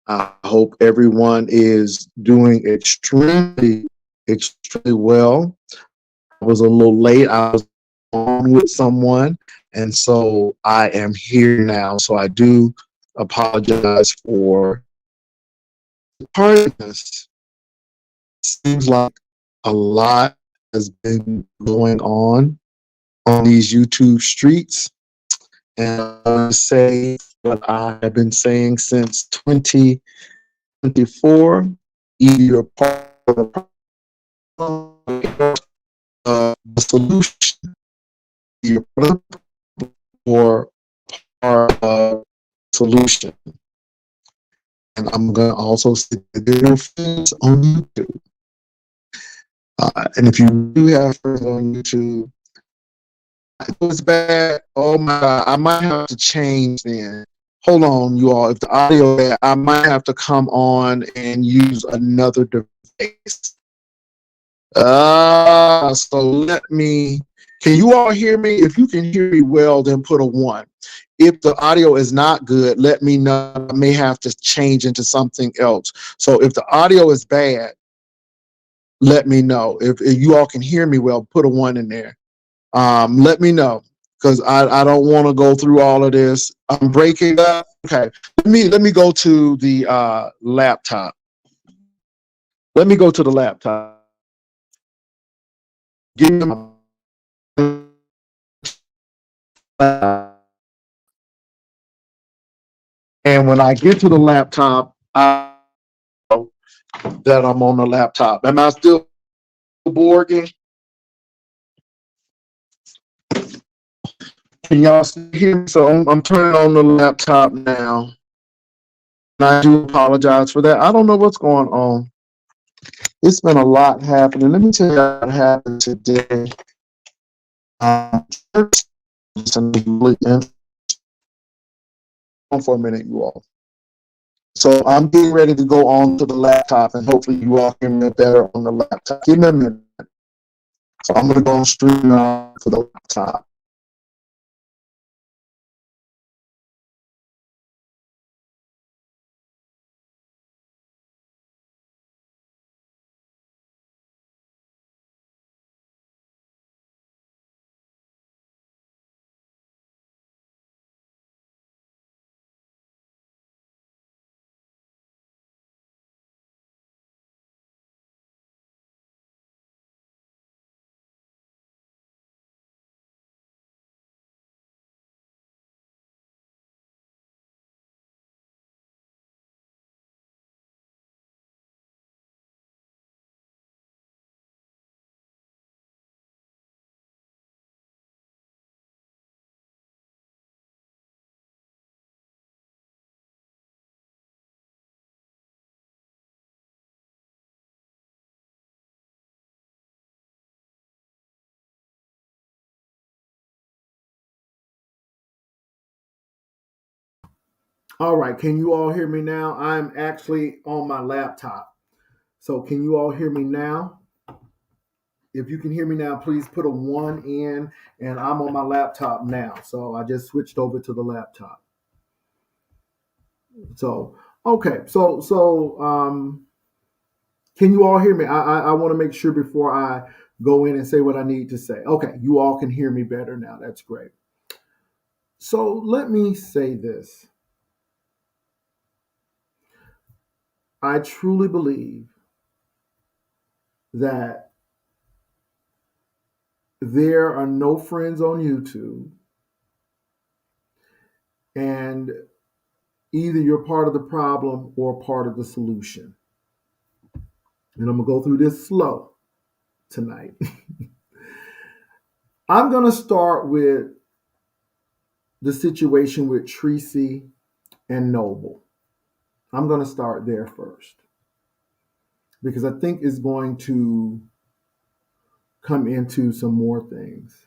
I hope everyone is doing extremely well. I was a little late. I was on with someone, and so I am here now. So I do apologize for tardiness. Seems like a lot has been going on these YouTube streets, and I want to say what I have been saying since 2024. Either you're part of the problem, the solution, you're part of the or part of the solution. And I'm going to also say that there are friends on YouTube. And if you do have friends on YouTube, it was bad. Oh my God, I might have to change then. Hold on, you all. If the audio bad, I might have to come on and use another device. So let me. Can you all hear me? If you can hear me well, then put a 1. If the audio is not good, let me know. I may have to change into something else. So if the audio is bad, let me know. If you all can hear me well, put a 1 in there. Let me know, because I don't want to go through all of this. I'm breaking up. Okay, let me go to the laptop. Let me go to the laptop. Give me my and when I get to the laptop, I know that I'm on the laptop. Am I still borging? Can y'all still hear me? So I'm turning on the laptop now. And I do apologize for that. I don't know what's going on. It's been a lot happening. Let me tell you what happened today. For a minute, you all. So I'm getting ready to go on to the laptop, and hopefully you all hear me better on the laptop. Give me a minute. So I'm going to go on stream now for the laptop. All right, can you all hear me now? I'm actually on my laptop. So can you all hear me now? If you can hear me now, please put a 1 in, and I'm on my laptop now. So I just switched over to the laptop. So okay, can you all hear me? I want to make sure before I go in and say what I need to say. Okay, you all can hear me better now. That's great. So let me say this. I truly believe that there are no friends on YouTube, and either you're part of the problem or part of the solution. And I'm going to go through this slow tonight. I'm going to start with the situation with Tricy and Noble. I'm going to start there first because I think it's going to come into some more things.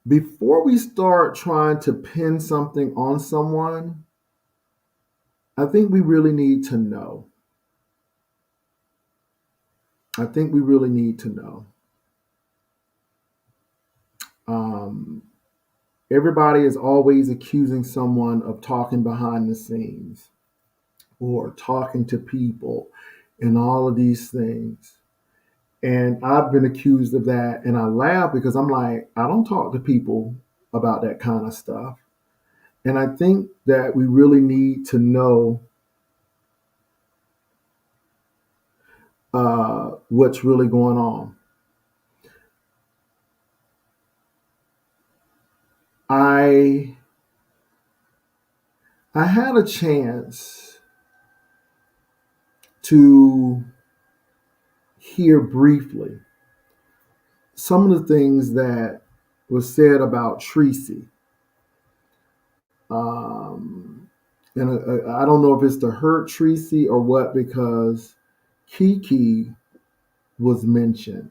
Before we start trying to pin something on someone, I think we really need to know. I think we really need to know. Um, Everybody is always accusing someone of talking behind the scenes or talking to people and all of these things. And I've been accused of that. And I laugh because I'm like, I don't talk to people about that kind of stuff. And I think that we really need to know what's really going on. I I had a chance to hear briefly some of the things that was said about Treecey. Um, and I don't know if it's to hurt Treecey or what, because Kiki was mentioned.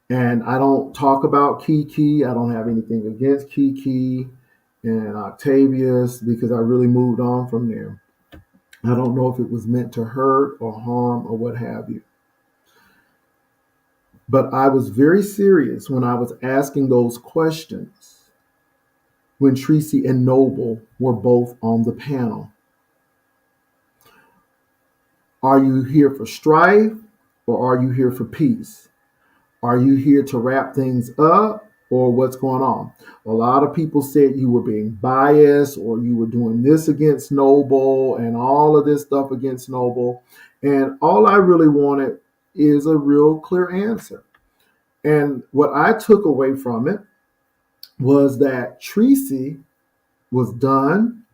And I don't talk about Kiki. I don't have anything against Kiki and Octavius because I really moved on from there. I don't know if it was meant to hurt or harm or what have you. But I was very serious when I was asking those questions when Tricy and Noble were both on the panel. Are you here for strife or are you here for peace? Are you here to wrap things up or what's going on? A lot of people said you were being biased or you were doing this against Noble and all of this stuff against Noble. And all I really wanted is a real clear answer. And what I took away from it was that Treecey was done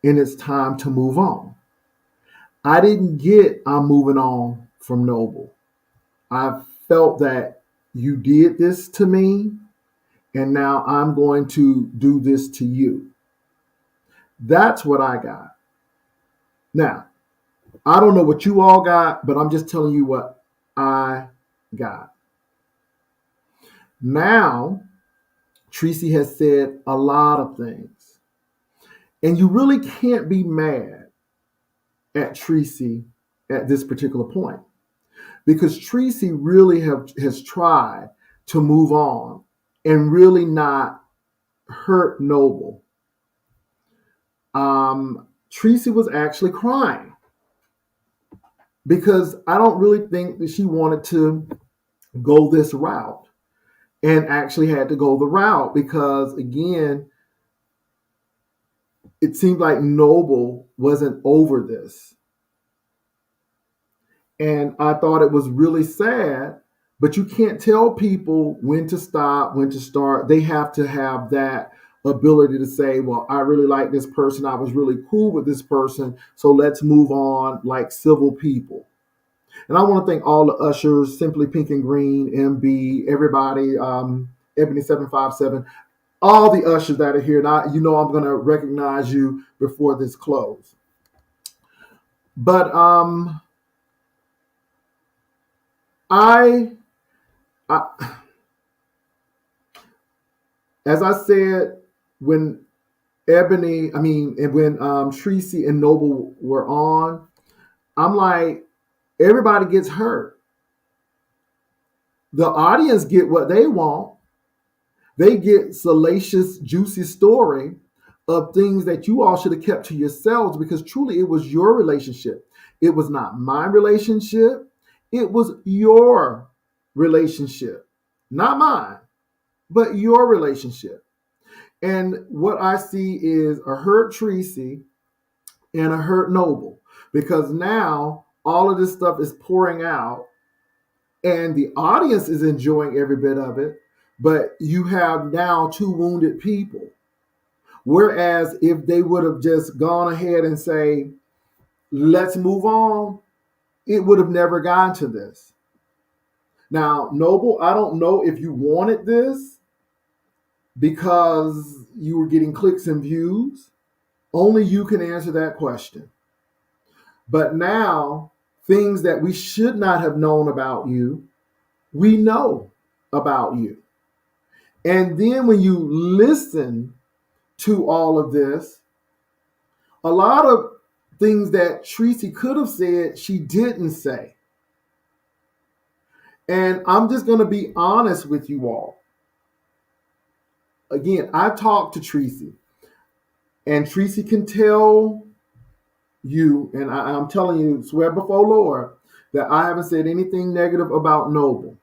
and it's time to move on. I didn't get I'm moving on from Noble. I felt that you did this to me and now I'm going to do this to you. That's what I got. Now, I don't know what you all got, but I'm just telling you what I got. Now, Treecey has said a lot of things, and you really can't be mad at Treecey at this particular point because Treecey really has tried to move on and really not hurt Noble. Treecey was actually crying because I don't really think that she wanted to go this route and actually had to go the route because, again, it seemed like Noble wasn't over this. And I thought it was really sad, but you can't tell people when to stop, when to start. They have to have that ability to say, well, I really like this person. I was really cool with this person. So let's move on like civil people. And I want to thank all the ushers, Simply Pink and Green, MB, everybody, Ebony757, all the ushers that are here. And I'm going to recognize you before this close. But I, as I said, when Tricy and Noble were on, I'm like, everybody gets hurt. The audience get what they want. They get salacious, juicy story of things that you all should have kept to yourselves because truly it was your relationship. It was not my relationship. It was your relationship, not mine, but your relationship. And what I see is a hurt Treecey and a hurt Noble because now all of this stuff is pouring out and the audience is enjoying every bit of it, but you have now two wounded people. Whereas if they would have just gone ahead and say, let's move on, it would have never gotten to this. Now, Noble, I don't know if you wanted this because you were getting clicks and views. Only you can answer that question. But now, things that we should not have known about you, we know about you. And then when you listen to all of this, a lot of things that Treecey could have said, she didn't say. And I'm just going to be honest with you all. again, I talked to Treecey, and Treecey can tell you, and I'm telling you, swear before Lord, that I haven't said anything negative about Noble.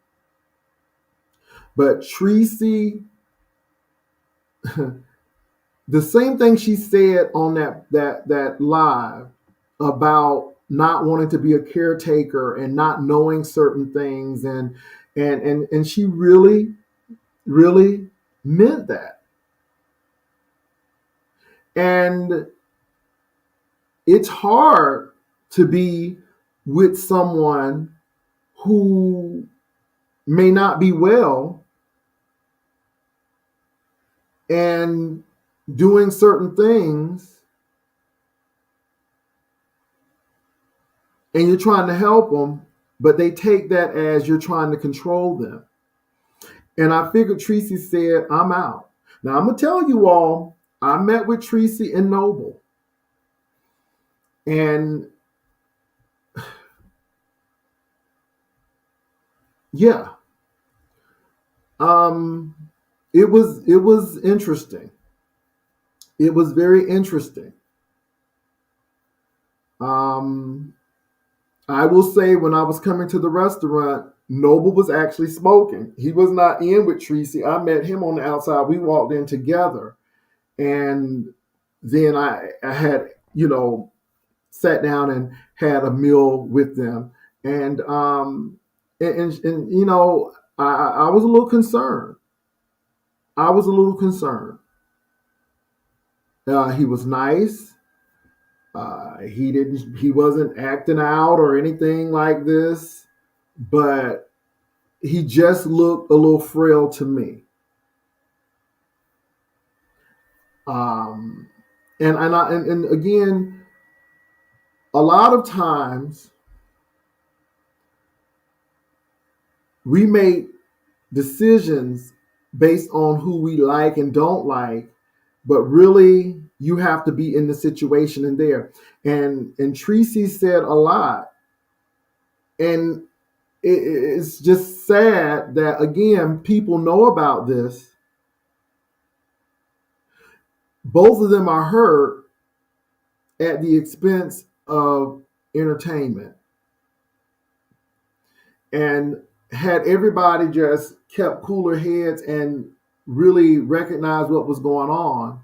But Treecey, the same thing she said on that live about not wanting to be a caretaker and not knowing certain things, and she really meant that. And it's hard to be with someone who may not be well and doing certain things, and you're trying to help them, but they take that as you're trying to control them. And I figured Tricy said, I'm out. Now I'm going to tell you all, I met with Tricy and Noble. And yeah, it was interesting. It was very interesting. I will say, when I was coming to the restaurant, Noble was actually smoking. He was not in with Tricy. I met him on the outside. We walked in together. And then I had, sat down and had a meal with them. And I was a little concerned. I was a little concerned. He was nice. He wasn't acting out or anything like this, but he just looked a little frail to me. And again, a lot of times we make decisions based on who we like and don't like, but really you have to be in the situation and there. And Treecey said a lot. And it's just sad that, again, people know about this. Both of them are hurt at the expense of entertainment. And had everybody just kept cooler heads and really recognized what was going on,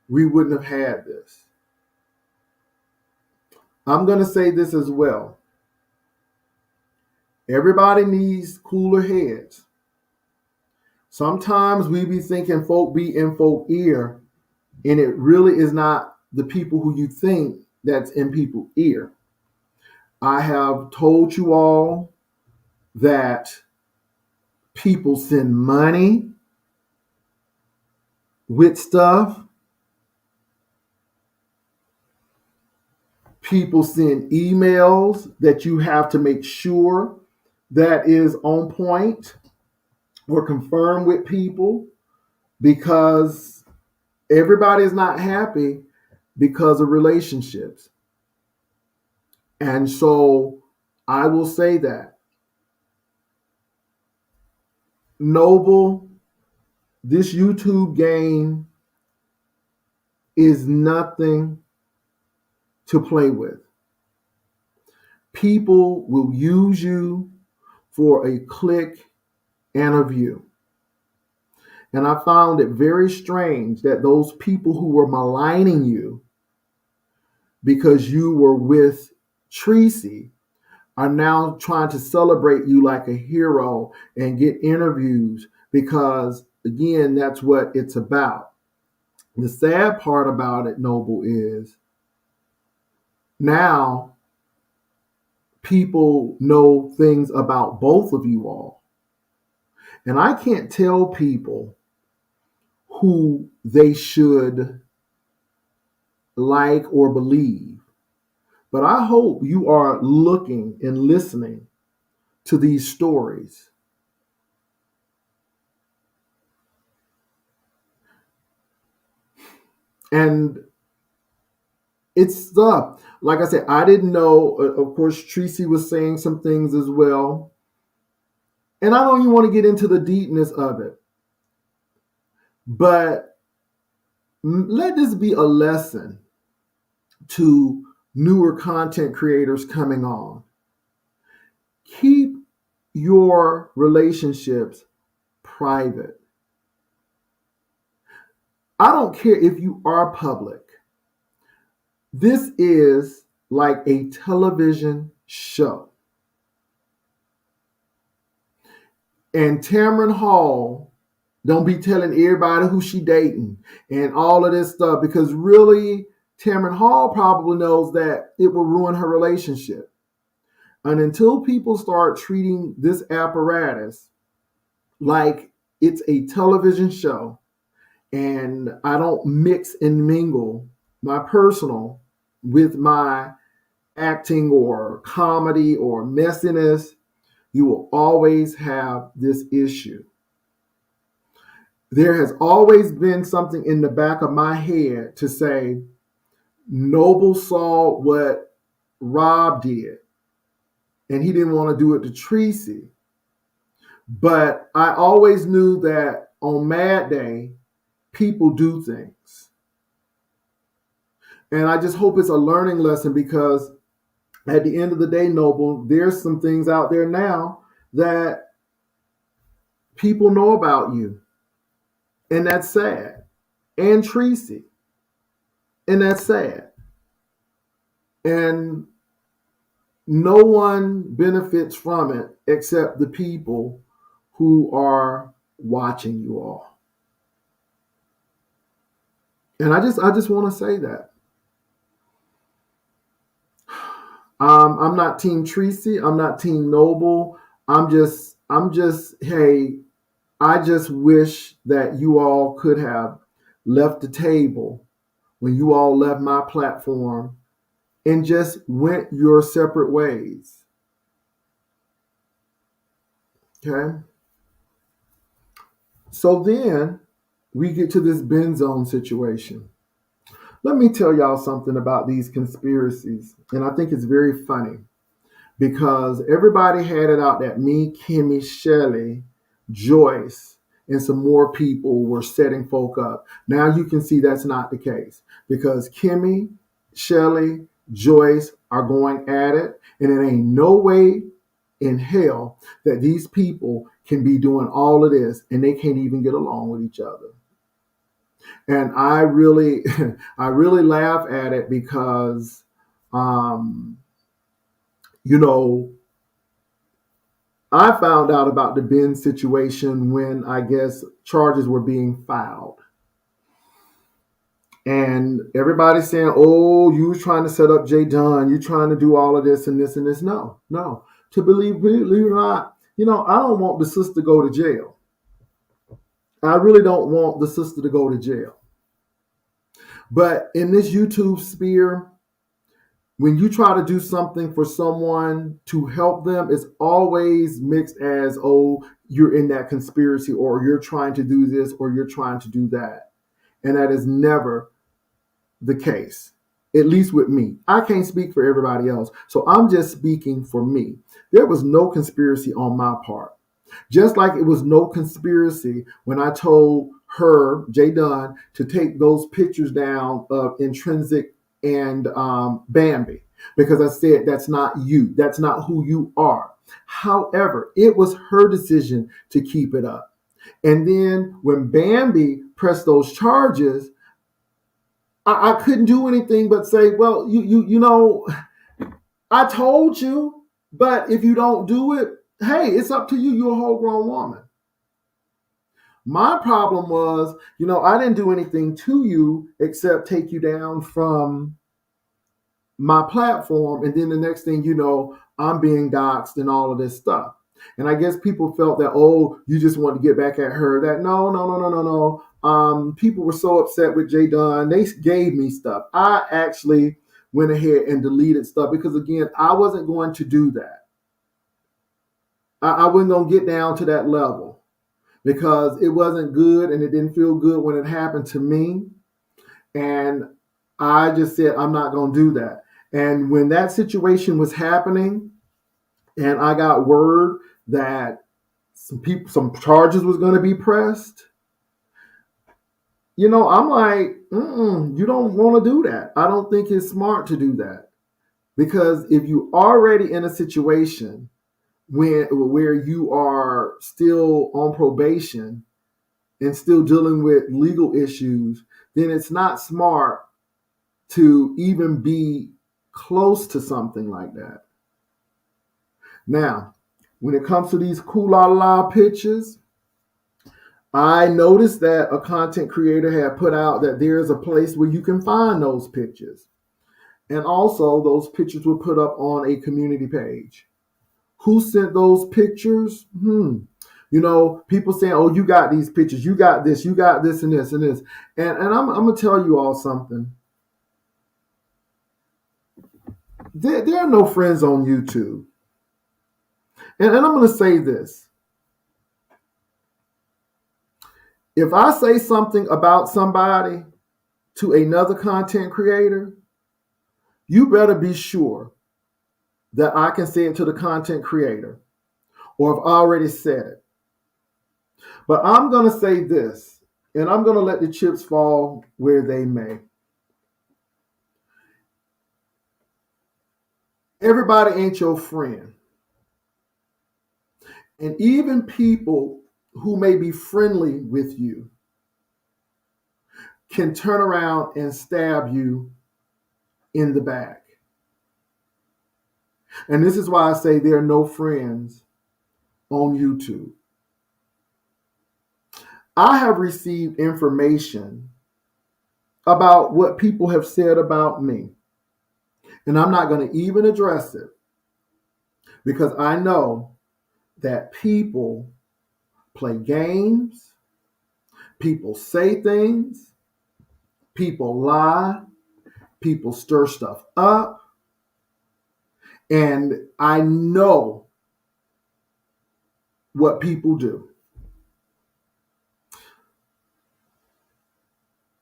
we wouldn't have had this. I'm going to say this as well. Everybody needs cooler heads. Sometimes we be thinking folk be in folk ear, and it really is not the people who you think that's in people's ear. I have told you all that people send money with stuff. People send emails that you have to make sure that is on point or confirm with people, because everybody is not happy because of relationships. And so I will say that, Noble, this YouTube game is nothing to play with. People will use you for a click and a view. And I found it very strange that those people who were maligning you because you were with Treecey are now trying to celebrate you like a hero and get interviews, because, again, that's what it's about. The sad part about it, Noble, is now people know things about both of you all. And I can't tell people who they should like or believe, but I hope you are looking and listening to these stories. And it's stuff. Like I said, I didn't know. Of course, Treecey was saying some things as well. And I don't even want to get into the deepness of it. But let this be a lesson to newer content creators coming on. Keep your relationships private. I don't care if you are public. This is like a television show. And Tamron Hall don't be telling everybody who she dating and all of this stuff, because really Tamron Hall probably knows that it will ruin her relationship. And until people start treating this apparatus like it's a television show, and I don't mix and mingle my personal with my acting or comedy or messiness, you will always have this issue. There has always been something in the back of my head to say, Noble saw what Rob did, and he didn't want to do it to Treecey. But I always knew that on Mad Day, people do things. And I just hope it's a learning lesson, because at the end of the day, Noble, there's some things out there now that people know about you. And that's sad. And Treecey. And that's sad. And no one benefits from it except the people who are watching you all. And I just want to say that. I'm not Team Treecey. I'm not Team Noble. Hey, I just wish that you all could have left the table when you all left my platform and just went your separate ways. Okay? So then we get to this Ben Zone situation. Let me tell y'all something about these conspiracies. And I think it's very funny, because everybody had it out that me, Kimmie, Shelly, Joyce, and some more people were setting folk up. Now you can see that's not the case, because Kimmie, Shelly, Joyce are going at it, and it ain't no way in hell that these people can be doing all of this and they can't even get along with each other. And I really, I really laugh at it, because, you know, I found out about the Ben situation when I guess charges were being filed. And everybody's saying, oh, you was trying to set up Jay Dunn. You trying to do all of this and this and this. No. To believe it or not, I don't want the sister to go to jail. I really don't want the sister to go to jail. But in this YouTube sphere, when you try to do something for someone to help them, it's always mixed as, oh, you're in that conspiracy, or you're trying to do this, or you're trying to do that. And that is never the case, at least with me. I can't speak for everybody else, so I'm just speaking for me. There was no conspiracy on my part. Just like it was no conspiracy when I told her, Jay Dunn, to take those pictures down of Intrinsic and Bambi, because I said that's not you. That's not who you are. However, it was her decision to keep it up. And then when Bambi pressed those charges, I couldn't do anything but say, well, you know, I told you, but if you don't do it, hey, it's up to you. You're a whole grown woman. My problem was, I didn't do anything to you except take you down from my platform. And then the next thing you know, I'm being doxxed and all of this stuff. And I guess people felt that, oh, you just want to get back at her. That no. People were so upset with Jay Dunn. They gave me stuff. I actually went ahead and deleted stuff, because, again, I wasn't going to do that. I wasn't going to get down to that level, because it wasn't good and it didn't feel good when it happened to me. And I just said, I'm not going to do that. And when that situation was happening and I got word that some charges was going to be pressed, I'm like, you don't want to do that. I don't think it's smart to do that. Because if you already in a situation where you are still on probation and still dealing with legal issues, then it's not smart to even be close to something like that. Now, when it comes to these cool la la pictures, I noticed that a content creator had put out that there is a place where you can find those pictures. And also, those pictures were put up on a community page. Who sent those pictures? People saying, oh, you got these pictures, you got this and this and this. And I'm going to tell you all something. There are no friends on YouTube. And I'm going to say this. If I say something about somebody to another content creator, you better be sure that I can say it to the content creator or I've already said it. But I'm going to say this, and I'm going to let the chips fall where they may. Everybody ain't your friend. And even people who may be friendly with you can turn around and stab you in the back. And this is why I say there are no friends on YouTube. I have received information about what people have said about me. And I'm not going to even address it because I know that people play games, people say things, people lie, people stir stuff up. And I know what people do.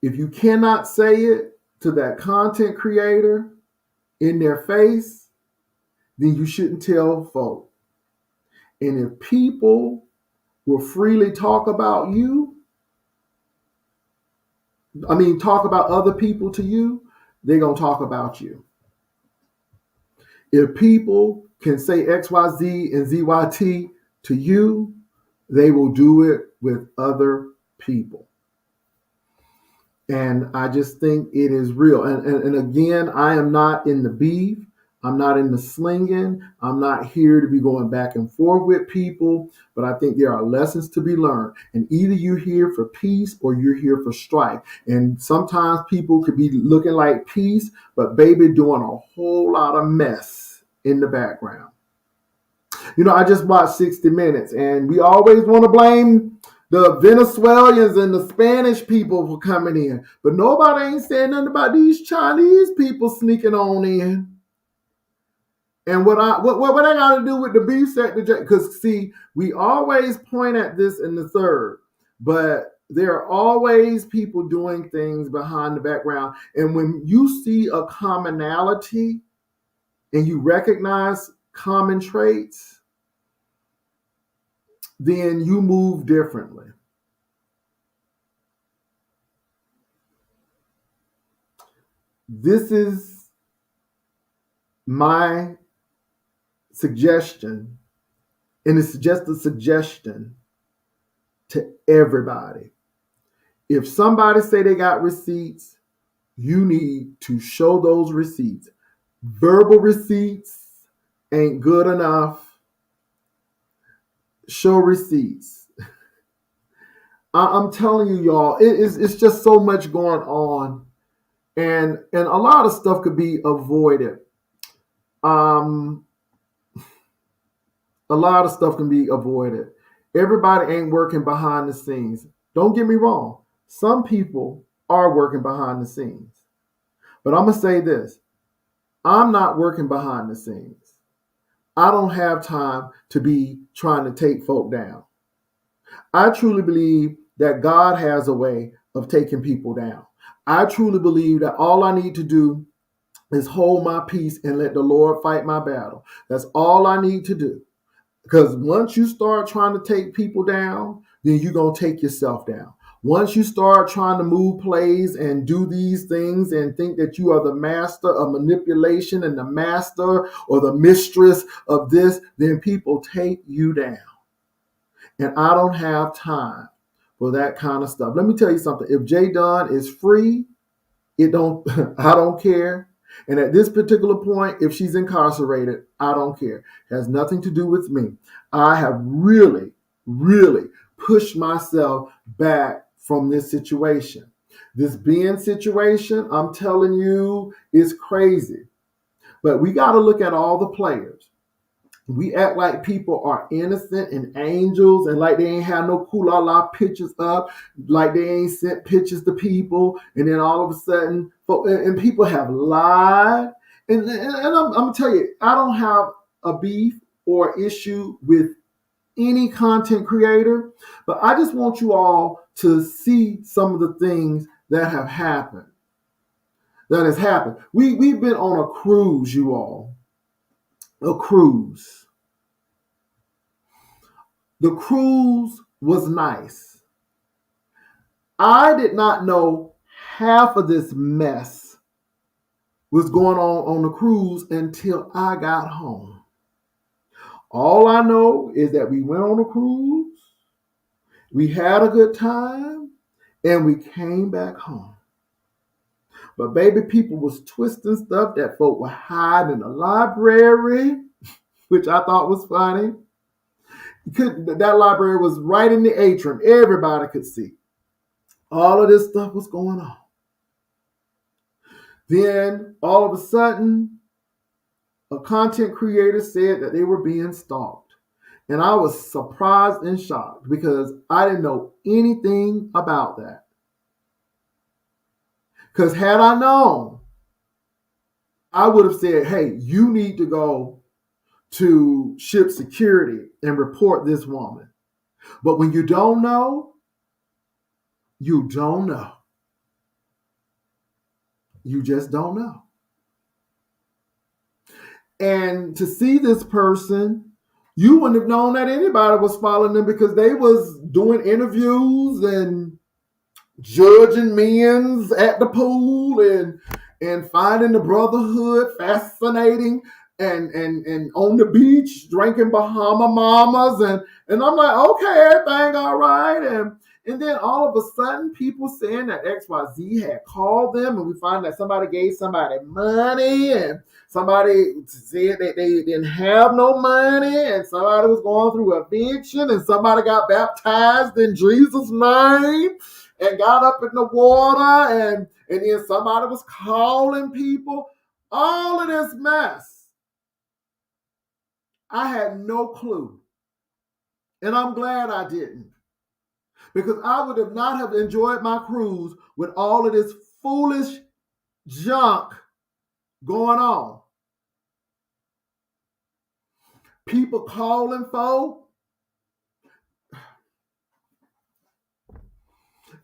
If you cannot say it to that content creator in their face, then you shouldn't tell folk. And if people will freely talk about you, talk about other people to you, they're going to talk about you. If people can say XYZ and ZYT to you, they will do it with other people. And I just think it is real. And again, I am not in the beef. I'm not in the slinging. I'm not here to be going back and forth with people. But I think there are lessons to be learned. And either you're here for peace or you're here for strife. And sometimes people could be looking like peace, but baby doing a whole lot of mess in the background. I just watched 60 Minutes, and we always want to blame the Venezuelans and the Spanish people for coming in. But nobody ain't saying nothing about these Chinese people sneaking on in. And what I got to do with the beef sector? Because see, we always point at this in the third, but there are always people doing things behind the background. And when you see a commonality and you recognize common traits, then you move differently. This is my suggestion, and it's just a suggestion to everybody. If somebody say they got receipts, you need to show those receipts. Verbal receipts ain't good enough. Show receipts. I'm telling you, y'all, it's just so much going on, and a lot of stuff could be avoided. A lot of stuff can be avoided. Everybody ain't working behind the scenes. Don't get me wrong. Some people are working behind the scenes. But I'm going to say this. I'm not working behind the scenes. I don't have time to be trying to take folk down. I truly believe that God has a way of taking people down. I truly believe that all I need to do is hold my peace and let the Lord fight my battle. That's all I need to do. Because once you start trying to take people down, then you're going to take yourself down. Once you start trying to move plays and do these things and think that you are the master of manipulation and the master or the mistress of this, then people take you down. And I don't have time for that kind of stuff. Let me tell you something. If J Dunn is free, it don't I don't care. And at this particular point, if she's incarcerated, I don't care. It has nothing to do with me. I have really, really pushed myself back from this situation. This being situation, I'm telling you, is crazy. But we got to look at all the players. We act like people are innocent and angels and like they ain't have no la pictures up, like they ain't sent pictures to people. And then all of a sudden, and people have lied. And I'm going to tell you, I don't have a beef or issue with any content creator, but I just want you all to see some of the things that have happened. That has happened. We've been on a cruise, you all. A cruise. The cruise was nice. I did not know half of this mess was going on the cruise until I got home. All I know is that we went on a cruise, we had a good time, and we came back home. But baby, people was twisting stuff that folk were hiding in the library, which I thought was funny. That library was right in the atrium. Everybody could see. All of this stuff was going on. Then all of a sudden, a content creator said that they were being stalked. And I was surprised and shocked because I didn't know anything about that. Because had I known, I would have said, hey, you need to go to ship security and report this woman. But when you don't know, you don't know. You just don't know. And to see this person, you wouldn't have known that anybody was following them because they was doing interviews and judging men's at the pool and finding the brotherhood fascinating and on the beach drinking Bahama Mamas and I'm like, okay, everything all right. And then all of a sudden people saying that XYZ had called them and we find that somebody gave somebody money and somebody said that they didn't have no money and somebody was going through eviction and somebody got baptized in Jesus' name and got up in the water and then somebody was calling people. All of this mess. I had no clue. And I'm glad I didn't. Because I would have not have enjoyed my cruise with all of this foolish junk going on. People calling folk.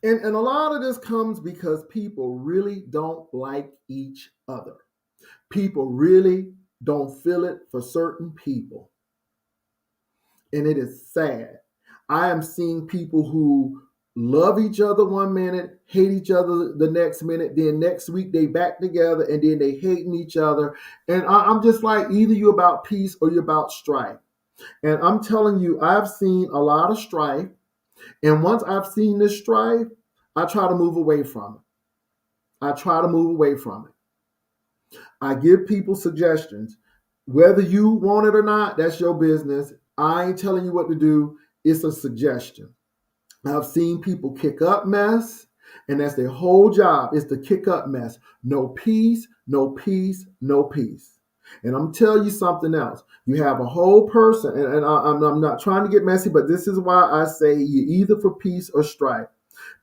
And a lot of this comes because people really don't like each other. People really don't feel it for certain people. And it is sad. I am seeing people who love each other one minute, hate each other the next minute, then next week they back together and then they hating each other. And I'm just like, either you're about peace or you're about strife. And I'm telling you, I've seen a lot of strife. And once I've seen this strife, I try to move away from it. I try to move away from it. I give people suggestions. Whether you want it or not, that's your business. I ain't telling you what to do. It's a suggestion. I've seen people kick up mess, and that's their whole job is to kick up mess. No peace, no peace, no peace. And I'm telling you something else. You have a whole person, and I'm not trying to get messy, but this is why I say you're either for peace or strife.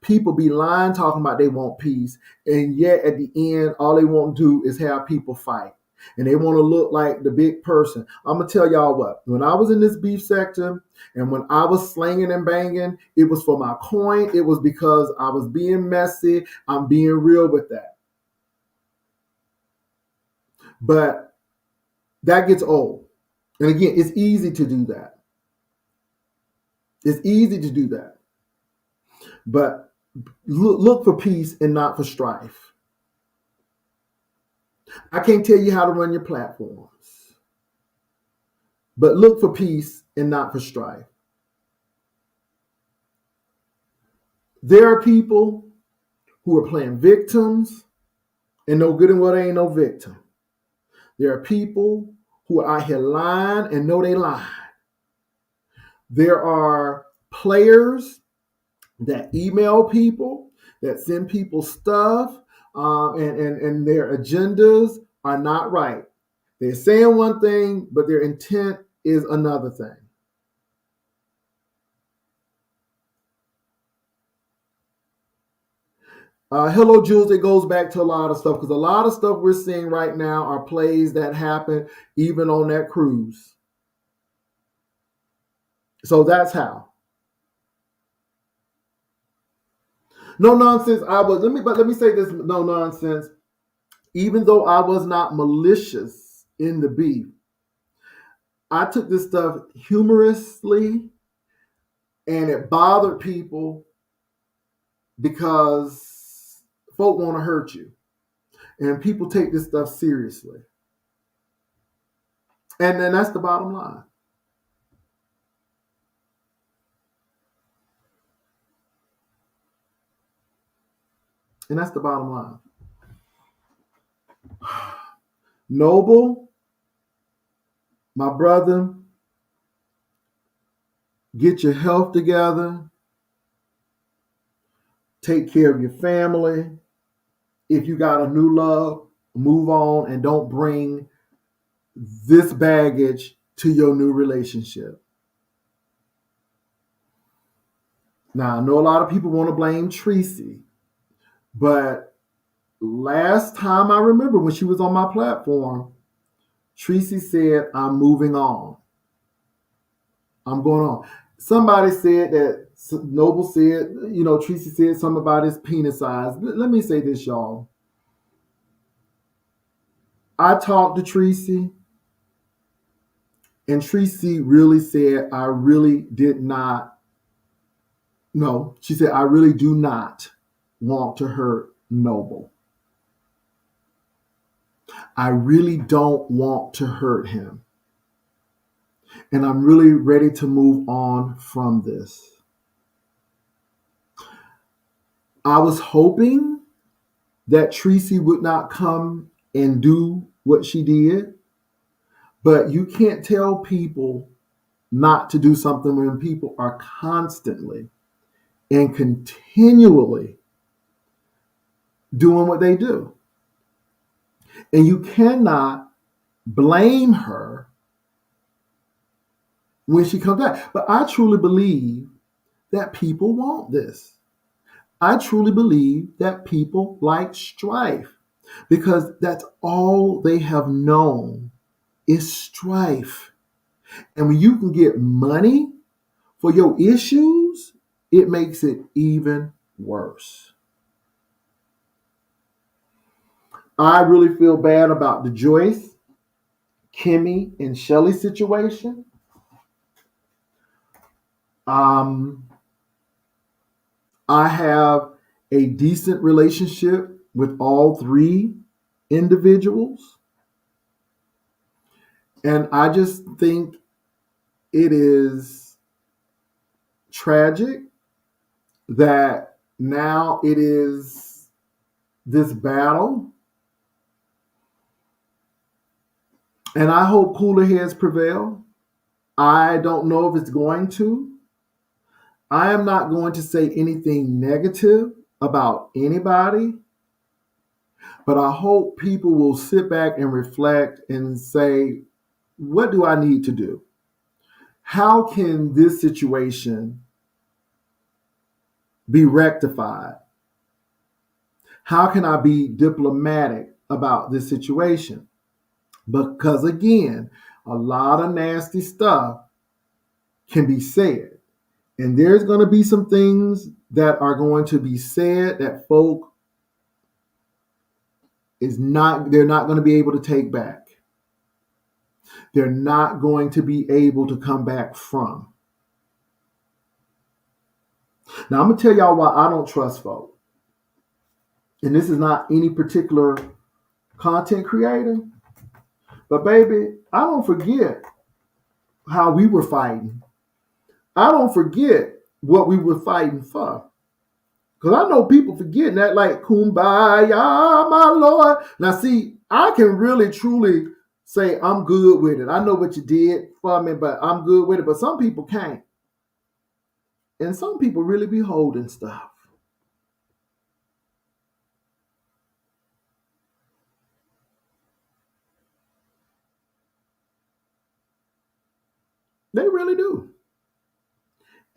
People be lying, talking about they want peace, and yet at the end, all they want to do is have people fight. And they want to look like the big person. I'm going to tell y'all what. When I was in this beef sector and when I was slinging and banging, it was for my coin. It was because I was being messy. I'm being real with that. But that gets old. And again, it's easy to do that. It's easy to do that. But Look for peace and not for strife. I can't tell you how to run your platforms, but look for peace and not for strife. There are people who are playing victims and no good and well, they ain't no victim. There are people who are out here lying and know they lying. There are players that email people, that send people stuff, and their agendas are not right. They're saying one thing, but their intent is another thing. Hello, Jules. It goes back to a lot of stuff because a lot of stuff we're seeing right now are plays that happen even on that cruise. So that's how. No nonsense. Let me say this. No nonsense. Even though I was not malicious in the beef, I took this stuff humorously, and it bothered people because folk want to hurt you, and people take this stuff seriously, and then that's the bottom line. And that's the bottom line. Noble, my brother, get your health together. Take care of your family. If you got a new love, move on and don't bring this baggage to your new relationship. Now, I know a lot of people want to blame Treecey, but last time I remember when she was on my platform, Treecey said, I'm moving on. I'm going on. Somebody said that Noble said, Treecey said something about his penis size. Let me say this, y'all. I talked to Treecey, and Treecey really said, I really did not. No, she said, I really do not want to hurt Noble. I really don't want to hurt him. And I'm really ready to move on from this. I was hoping that Treecey would not come and do what she did, but you can't tell people not to do something when people are constantly and continually doing what they do. And you cannot blame her when she comes back. But I truly believe that people want this. I truly believe that people like strife because that's all they have known is strife. And when you can get money for your issues, it makes it even worse. I really feel bad about the Joyce, Kimmie, and Shelly situation. I have a decent relationship with all three individuals. And I just think it is tragic that now it is this battle. And I hope cooler heads prevail. I don't know if it's going to. I am not going to say anything negative about anybody, but I hope people will sit back and reflect and say, what do I need to do? How can this situation be rectified? How can I be diplomatic about this situation? Because again, a lot of nasty stuff can be said. And there's going to be some things that are going to be said that folk they're not going to be able to take back. They're not going to be able to come back from. Now I'm gonna tell y'all why I don't trust folk. And this is not any particular content creator, but baby, I don't forget how we were fighting. I don't forget what we were fighting for. Because I know people forgetting that, like, kumbaya, my Lord. Now, see, I can really, truly say I'm good with it. I know what you did for me, but I'm good with it. But some people can't. And some people really be holding stuff. They really do.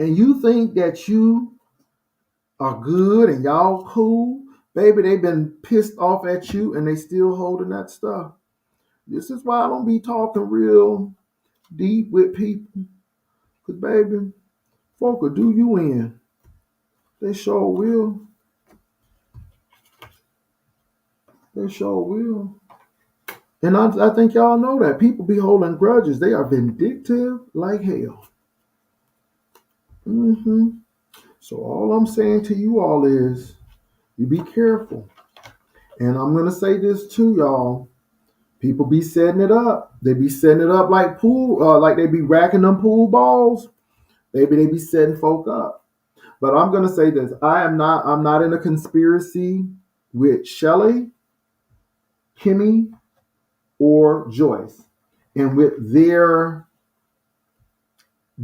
And you think that you are good and y'all cool. Baby, they've been pissed off at you and they still holding that stuff. This is why I don't be talking real deep with people. Because, baby, folk will do you in. They sure will. They sure will. And I think y'all know that. People be holding grudges. They are vindictive like hell. So all I'm saying to you all is you be careful. And I'm going to say this too, y'all. People be setting it up. They be setting it up like pool, like they be racking them pool balls. Maybe they be setting folk up. But I'm going to say this. I'm not in a conspiracy with Shelly, Kimmie, or Joyce. And with their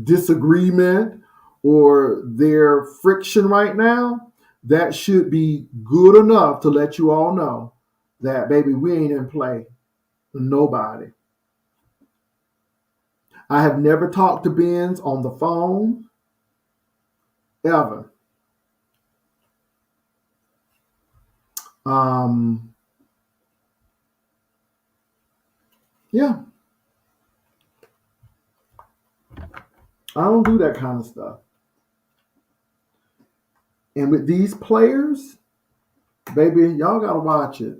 disagreement or their friction right now, that should be good enough to let you all know that, baby, we ain't in play. Nobody. I have never talked to Benz on the phone, ever. Yeah, I don't do that kind of stuff. And with these players, baby, y'all gotta watch it.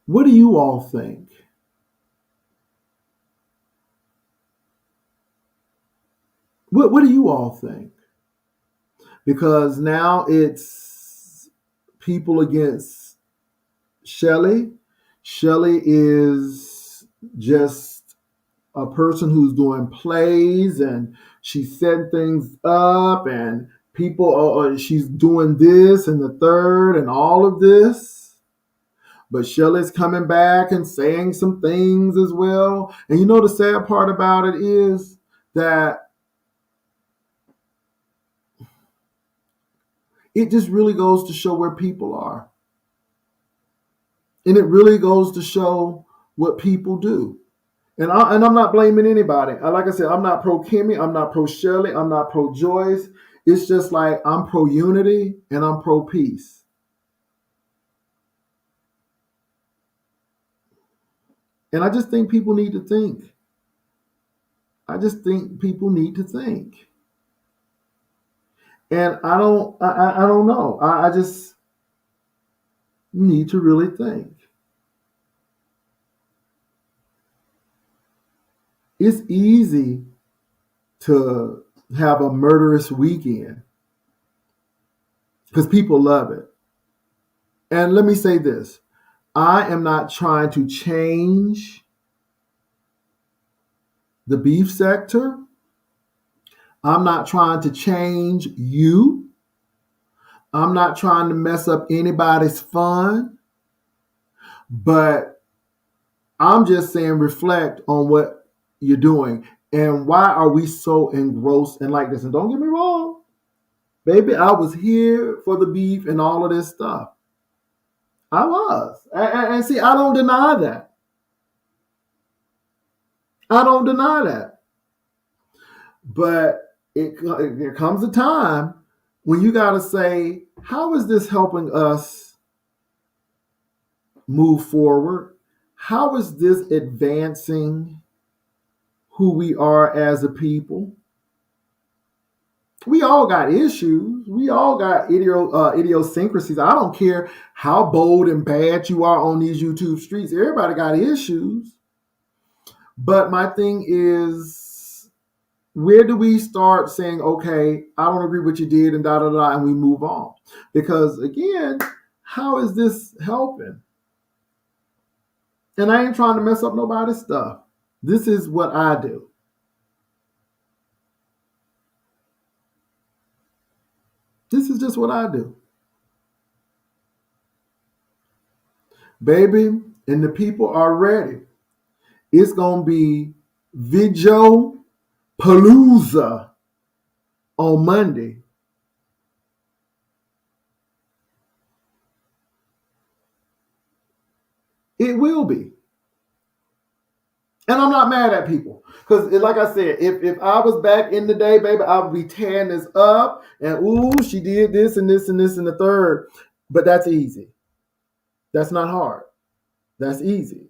What do you all think? What do you all think? Because now it's people against Shelly. Shelly is just a person who's doing plays and she's setting things up and people, she's doing this and the third and all of this. But Shelly's coming back and saying some things as well. And you know the sad part about it is that it just really goes to show where people are. And it really goes to show what people do. And I'm not blaming anybody. Like I said, I'm not pro Kimmie. I'm not pro Shelly. I'm not pro Joyce. It's just like I'm pro unity and I'm pro peace. And I just think people need to think. I just think people need to think. And I don't know. I just need to really think. It's easy to have a murderous weekend because people love it. And let me say this. I am not trying to change the beef sector. I'm not trying to change you. I'm not trying to mess up anybody's fun. But I'm just saying reflect on what you're doing. And why are we so engrossed in like this? And don't get me wrong, baby, I was here for the beef and all of this stuff. I was. And see, I don't deny that. I don't deny that. But there comes a time when you got to say, how is this helping us move forward? How is this advancing who we are as a people? We all got issues. We all got idiosyncrasies. I don't care how bold and bad you are on these YouTube streets. Everybody got issues. But my thing is, where do we start saying, okay, I don't agree with what you did and da da da, and we move on? Because again, how is this helping? And I ain't trying to mess up nobody's stuff. This is what I do. This is just what I do. Baby, and the people are ready. It's going to be Video Palooza on Monday. It will be. And I'm not mad at people. Because, like I said, if I was back in the day, baby, I would be tearing this up. And, ooh, she did this and this and this and the third. But that's easy. That's not hard. That's easy.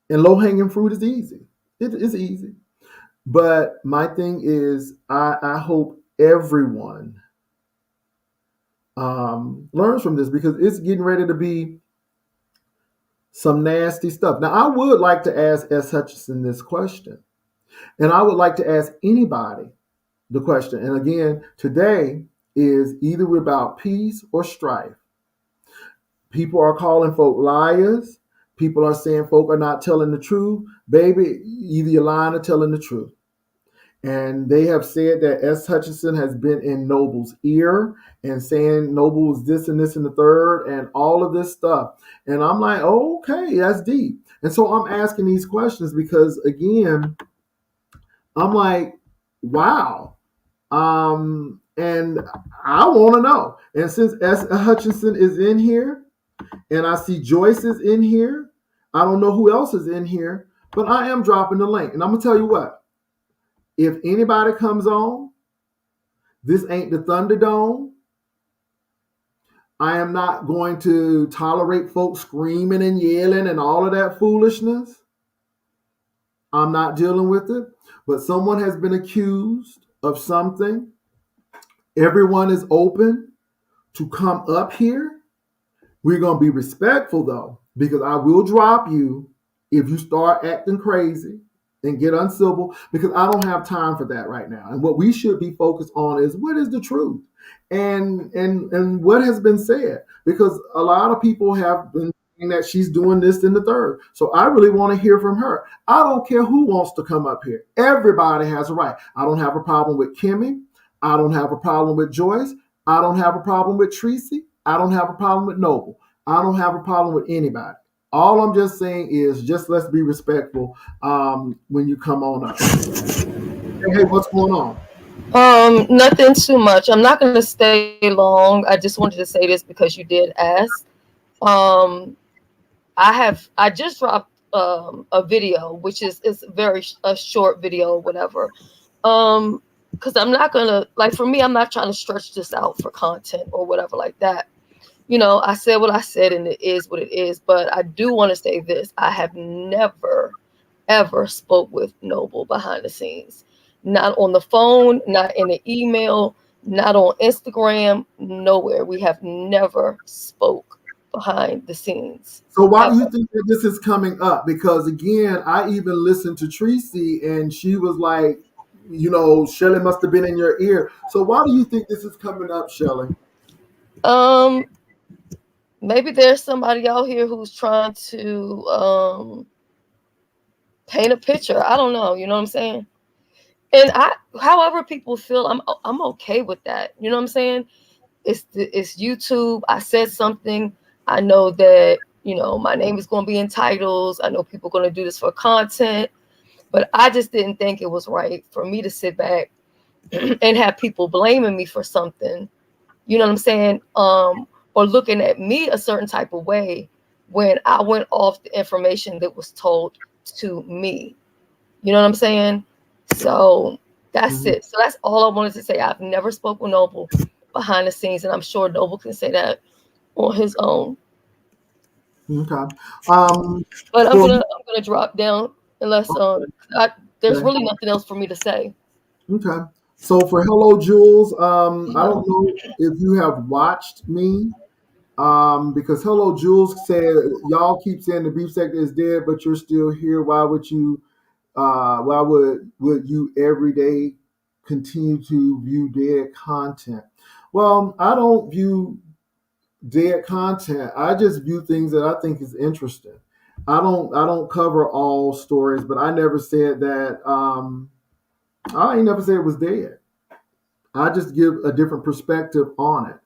And low-hanging fruit is easy. It's easy. But my thing is, I hope everyone learns from this, because it's getting ready to be some nasty stuff. Now, I would like to ask S. Hutchinson this question, and I would like to ask anybody the question. And again, today is either about peace or strife. People are calling folk liars. People are saying folk are not telling the truth. Baby, either you're lying or telling the truth. And they have said that S. Hutchinson has been in Noble's ear and saying Noble was this and this and the third and all of this stuff. And I'm like, oh, okay, that's deep. And so I'm asking these questions because, again, I'm like, wow. And I want to know. And since S. Hutchinson is in here and I see Joyce is in here, I don't know who else is in here, but I am dropping the link. And I'm going to tell you what. If anybody comes on, this ain't the Thunderdome. I am not going to tolerate folks screaming and yelling and all of that foolishness. I'm not dealing with it. But someone has been accused of something. Everyone is open to come up here. We're going to be respectful, though, because I will drop you if you start acting crazy and get uncivil, because I don't have time for that right now. And what we should be focused on is what is the truth and what has been said, because a lot of people have been saying that she's doing this and the third. So I really want to hear from her. I don't care who wants to come up here. Everybody has a right. I don't have a problem with Kimmie. I don't have a problem with Joyce. I don't have a problem with Treecey. I don't have a problem with Noble. I don't have a problem with anybody. All I'm just saying is just let's be respectful when you come on up. Hey, what's going on? Nothing too much. I'm not going to stay long. I just wanted to say this because you did ask. Um, I just dropped a video, which is very a short video, or whatever. Because I'm not gonna, like, for me, I'm not trying to stretch this out for content or whatever like that. I said what I said, and it is what it is. But I do want to say this: I have never, ever spoke with Noble behind the scenes, not on the phone, not in an email, not on Instagram, nowhere. We have never spoke behind the scenes So why do you ever. think that this is coming up? Because again, I even listened to Treecey and she was like, Shelly must have been in your ear. So why do you think this is coming up, Shelly? Um, Maybe there's somebody out here who's trying to paint a picture. I don't know. You know what I'm saying? And however people feel, I'm okay with that. You know what I'm saying? It's YouTube. I said something. I know that my name is going to be in titles. I know people are going to do this for content, but I just didn't think it was right for me to sit back and have people blaming me for something. You know what I'm saying? Or looking at me a certain type of way when I went off the information that was told to me. You know what I'm saying? So that's Mhm. it. So that's all I wanted to say. I've never spoken with Noble behind the scenes, and I'm sure Noble can say that on his own. Okay. Um, But I'm for gonna I'm gonna drop down unless I, there's okay. really nothing else for me to say. Okay. So for Hello Jules, I don't know if you have watched me. Because Hello Jules said y'all keep saying the beef sector is dead, but you're still here. Why would you? why would you every day continue to view dead content? Well, I don't view dead content. I just view things that I think is interesting. I don't cover all stories, but I never said that. I ain't never said it was dead. I just give a different perspective on it.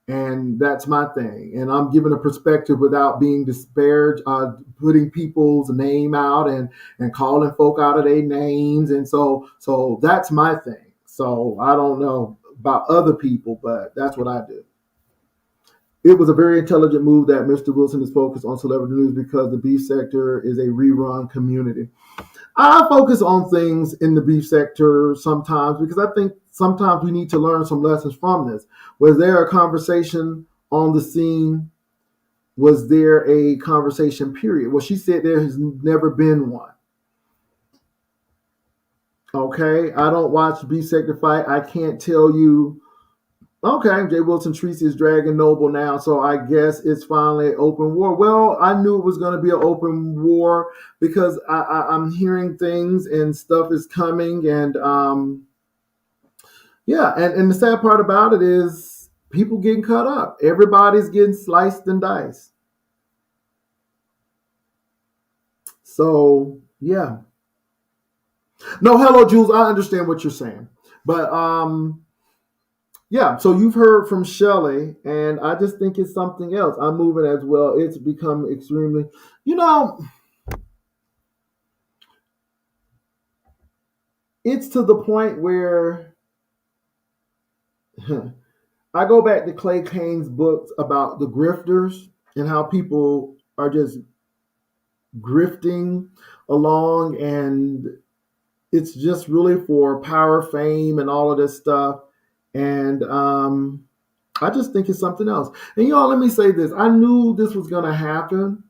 And that's my thing. And I'm giving a perspective without being disparaged, putting people's name out and calling folk out of their names. And so that's my thing. So I don't know about other people, but that's what I do. It was a very intelligent move that Mr. Wilson is focused on celebrity news because the beef sector is a rerun community. I focus on things in the beef sector sometimes because I think sometimes we need to learn some lessons from this. Was there a conversation on the scene? Was there a conversation period? Well, she said there has never been one. Okay, I don't watch the beef sector fight. I can't tell you. Okay, Jay Wilson Treecey is dragging Noble now, so I guess it's finally open war. Well, I knew it was going to be an open war because I'm hearing things and stuff is coming, and yeah, and the sad part about it is people getting cut up. Everybody's getting sliced and diced. So yeah, no, hello, Jules. I understand what you're saying, but yeah, so you've heard from Shelly, and I just think it's something else. I'm moving as well. It's become extremely, you know, it's to the point where I go back to Clay Kane's books about the grifters and how people are just grifting along, and it's just really for power, fame, and all of this stuff. And I just think it's something else. And y'all, let me say this. I knew this was going to happen.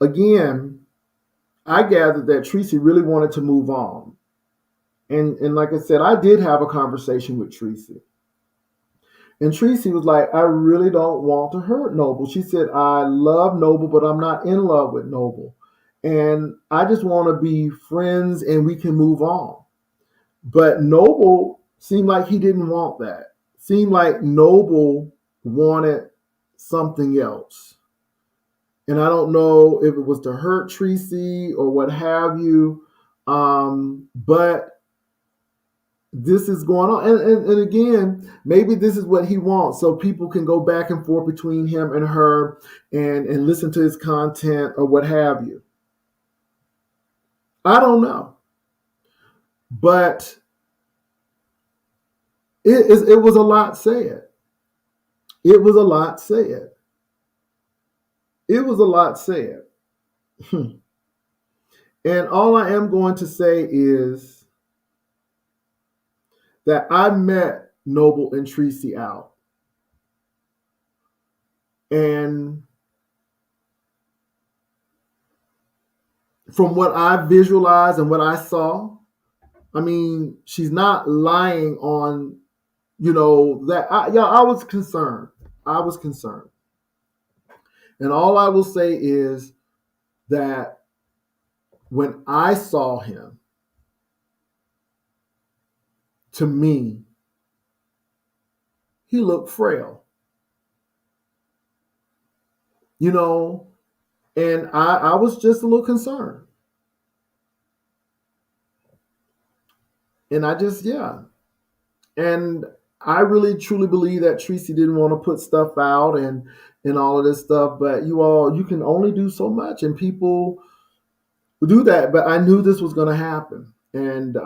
Again, I gathered that Treecey really wanted to move on. And like I said, I did have a conversation with Treecey. And Treecey was like, I really don't want to hurt Noble. She said, I love Noble, but I'm not in love with Noble. And I just want to be friends and we can move on. But Noble seemed like he didn't want that. Seemed like Noble wanted something else. And I don't know if it was to hurt Treecey or what have you. But this is going on. And again, maybe this is what he wants. So people can go back and forth between him and her and listen to his content or what have you. I don't know. But it was a lot said. It was a lot said. It was a lot said. And all I am going to say is that I met Noble and Treecey out. And from what I visualized and what I saw, I mean, she's not lying on, that. I was concerned. I was concerned. And all I will say is that when I saw him, to me, he looked frail. And I was just a little concerned. And yeah. And I really truly believe that Treecey didn't want to put stuff out and all of this stuff, but you can only do so much, and people do that. But I knew this was going to happen, and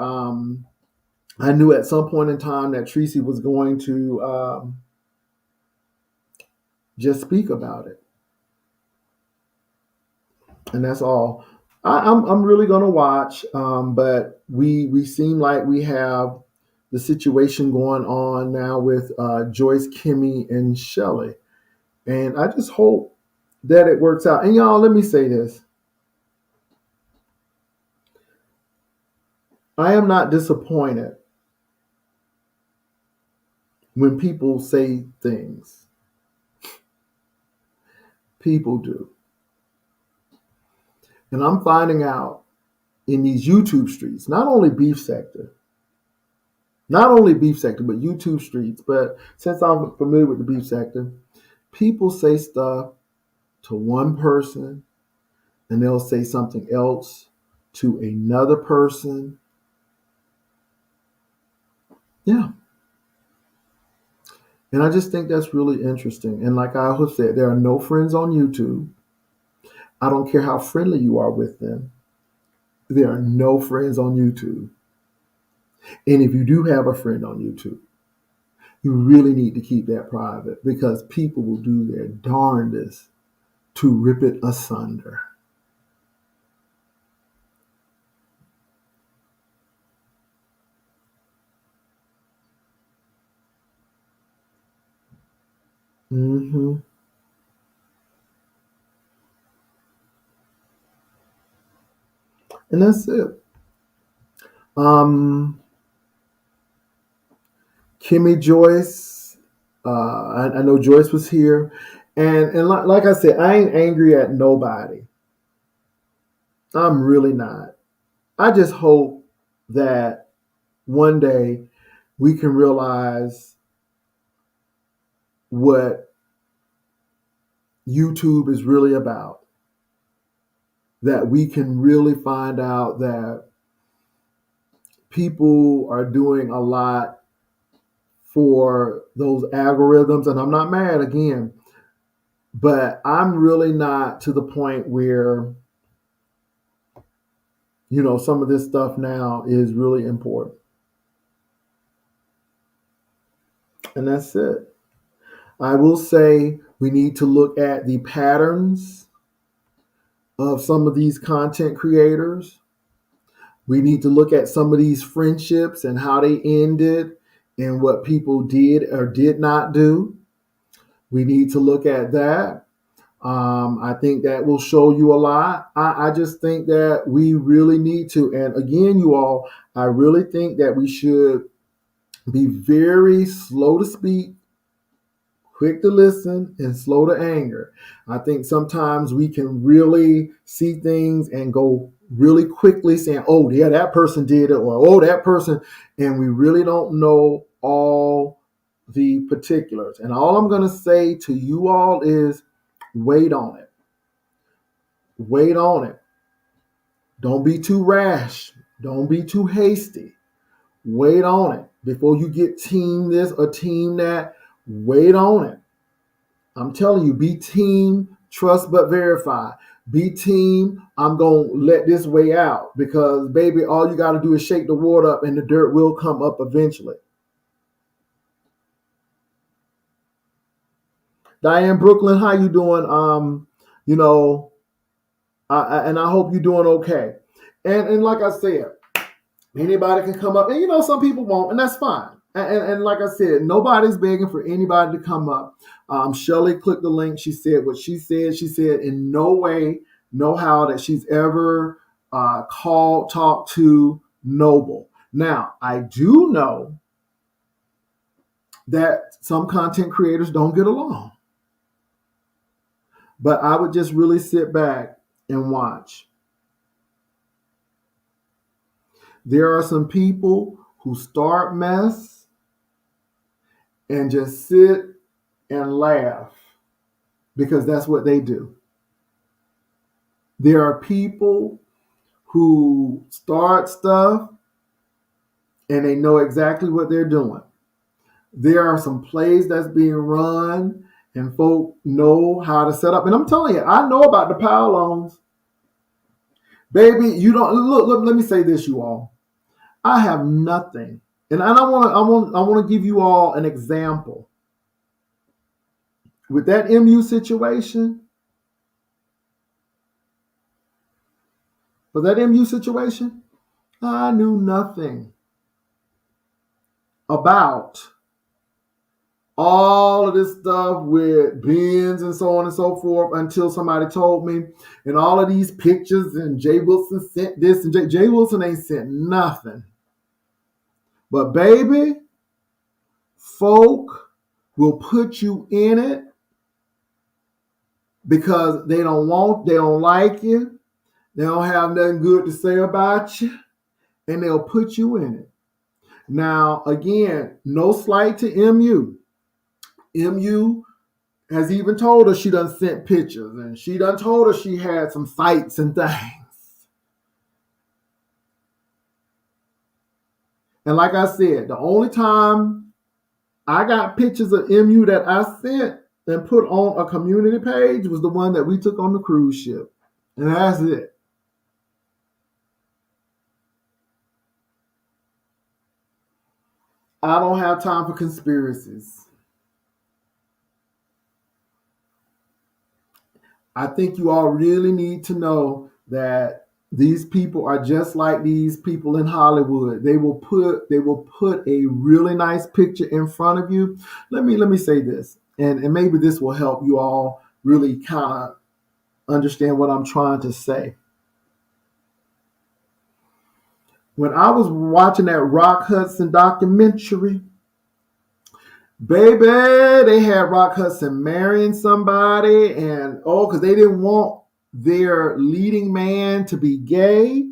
I knew at some point in time that Treecey was going to just speak about it, and that's all. I'm really going to watch, but we seem like we have the situation going on now with Joyce, Kimmie, and Shelly. And I just hope that it works out. And y'all, let me say this. I am not disappointed when people say things. People do. And I'm finding out in these YouTube streets, not only beef sector, but YouTube streets. But since I'm familiar with the beef sector, people say stuff to one person and they'll say something else to another person. Yeah. And I just think that's really interesting. And like I have said, there are no friends on YouTube. I don't care how friendly you are with them. There are no friends on YouTube. And if you do have a friend on YouTube, you really need to keep that private because people will do their darndest to rip it asunder. Mm-hmm. And that's it. Um, Kimmie, Joyce. I know Joyce was here, and like I said, I ain't angry at nobody. I'm really not. I just hope that one day we can realize what YouTube is really about. That we can really find out that people are doing a lot for those algorithms, and I'm not mad again, but I'm really not to the point where, some of this stuff now is really important. And that's it. I will say we need to look at the patterns of some of these content creators. We need to look at some of these friendships and how they ended and what people did or did not do. We need to look at that. I think that will show you a lot. I just think that we really need to. And again, you all, I really think that we should be very slow to speak, quick to listen, and slow to anger. I think sometimes we can really see things and go really quickly saying, oh, yeah, that person did it, or oh, that person, and we really don't know all the particulars. And all I'm going to say to you all is wait on it. Wait on it. Don't be too rash. Don't be too hasty. Wait on it. Before you get team this or team that, wait on it. I'm telling you, be team, trust but verify. Be team, I'm going to let this way out because, baby, all you got to do is shake the water up and the dirt will come up eventually. Diane Brooklyn, how you doing? And I hope you're doing okay. And like I said, anybody can come up, and some people won't, and that's fine. And like I said, nobody's begging for anybody to come up. Shelly clicked the link. She said what she said. She said in no way, no how that she's ever talked to Noble. Now, I do know that some content creators don't get along. But I would just really sit back and watch. There are some people who start mess and just sit and laugh because that's what they do. There are people who start stuff and they know exactly what they're doing. There are some plays that's being run and folk know how to set up. And I'm telling you, I know about the power loans. Baby, you don't look, let me say this, you all. I have nothing. And I want to give you all an example. With that MU situation, I knew nothing about all of this stuff with bins and so on and so forth until somebody told me. And all of these pictures and Jay Wilson sent this and Jay Wilson ain't sent nothing. But baby, folk will put you in it because they don't like you. They don't have nothing good to say about you, and they'll put you in it. Now, again, no slight to MU. MU has even told us she done sent pictures, and she done told us she had some fights and things. And like I said, the only time I got pictures of MU that I sent and put on a community page was the one that we took on the cruise ship. And that's it. I don't have time for conspiracies. I think you all really need to know that these people are just like these people in Hollywood. They will put a really nice picture in front of you. Let me say this, and maybe this will help you all really kind of understand what I'm trying to say. When I was watching that Rock Hudson documentary, baby, they had Rock Hudson marrying somebody, and because they didn't want their leading man to be gay.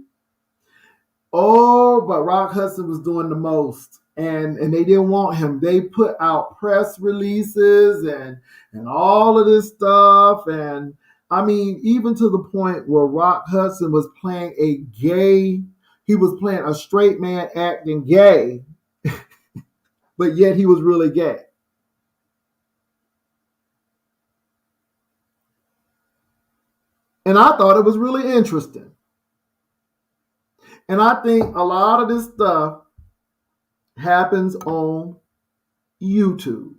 Oh, but Rock Hudson was doing the most, and they didn't want him. They put out press releases and all of this stuff, and I mean, even to the point where Rock Hudson was playing he was playing a straight man acting gay, but yet he was really gay. And I thought it was really interesting. And I think a lot of this stuff happens on YouTube,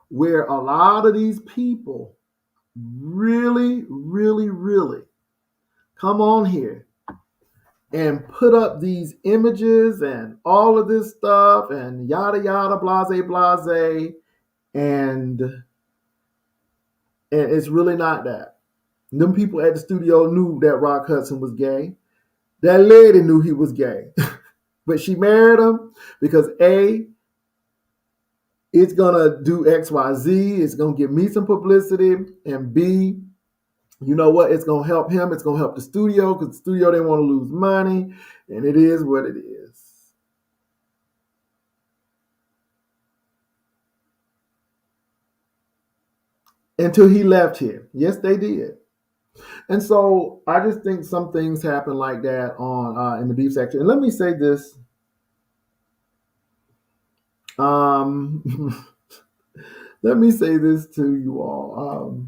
where a lot of these people really, really, really come on here and put up these images and all of this stuff and yada yada blase blase, and it's really not that. Them people at the studio knew that Rock Hudson was gay. That lady knew he was gay. But she married him because A, it's gonna do XYZ, it's gonna give me some publicity, and B, you know what? It's gonna help him. It's gonna help the studio because the studio didn't want to lose money, and it is what it is. Until he left here, yes, they did. And so I just think some things happen like that on in the beef section. And let me say this. Let me say this to you all.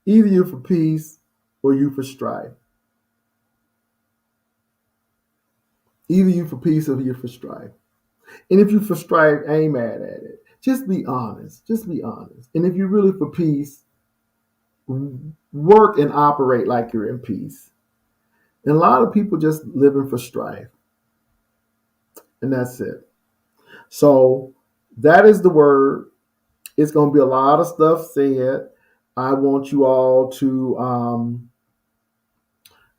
Either you for peace or you for strife. Either you for peace or you for strife. And if you for strife, I ain't mad at it. Just be honest. Just be honest. And if you're really for peace, work and operate like you're in peace. And a lot of people just living for strife. And that's it. So that is the word. It's going to be a lot of stuff said. I want you all to,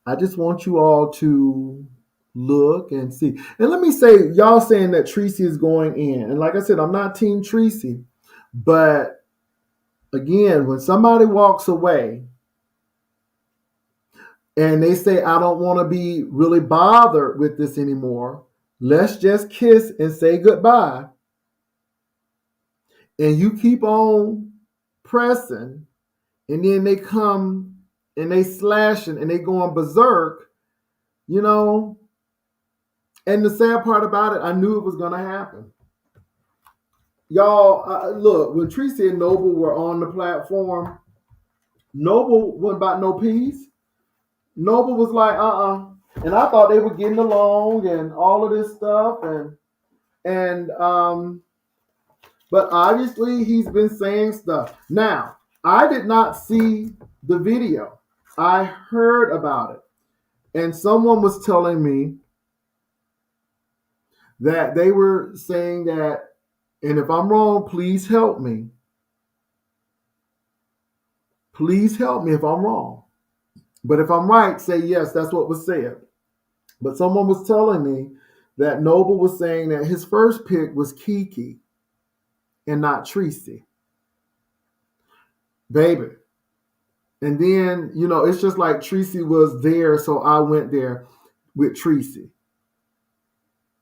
I just want you all to look and see. And let me say, y'all saying that Treecey is going in. And like I said, I'm not Team Treecey. But again, when somebody walks away and they say, I don't want to be really bothered with this anymore, let's just kiss and say goodbye. And you keep on pressing, and then they come and they slashing and they going berserk, you know. And the sad part about it, I knew it was going to happen. Y'all, look, when Tricy and Noble were on the platform, Noble wasn't about no peace. Noble was like, and I thought they were getting along and all of this stuff, and but obviously he's been saying stuff. Now, I did not see the video. I heard about it, and someone was telling me that they were saying that, and if I'm wrong, please help me. Please help me if I'm wrong. But if I'm right, say yes, that's what was said. But someone was telling me that Noble was saying that his first pick was Kiki and not Treecey. baby. And then, it's just like Treecey was there, so I went there with Treecey.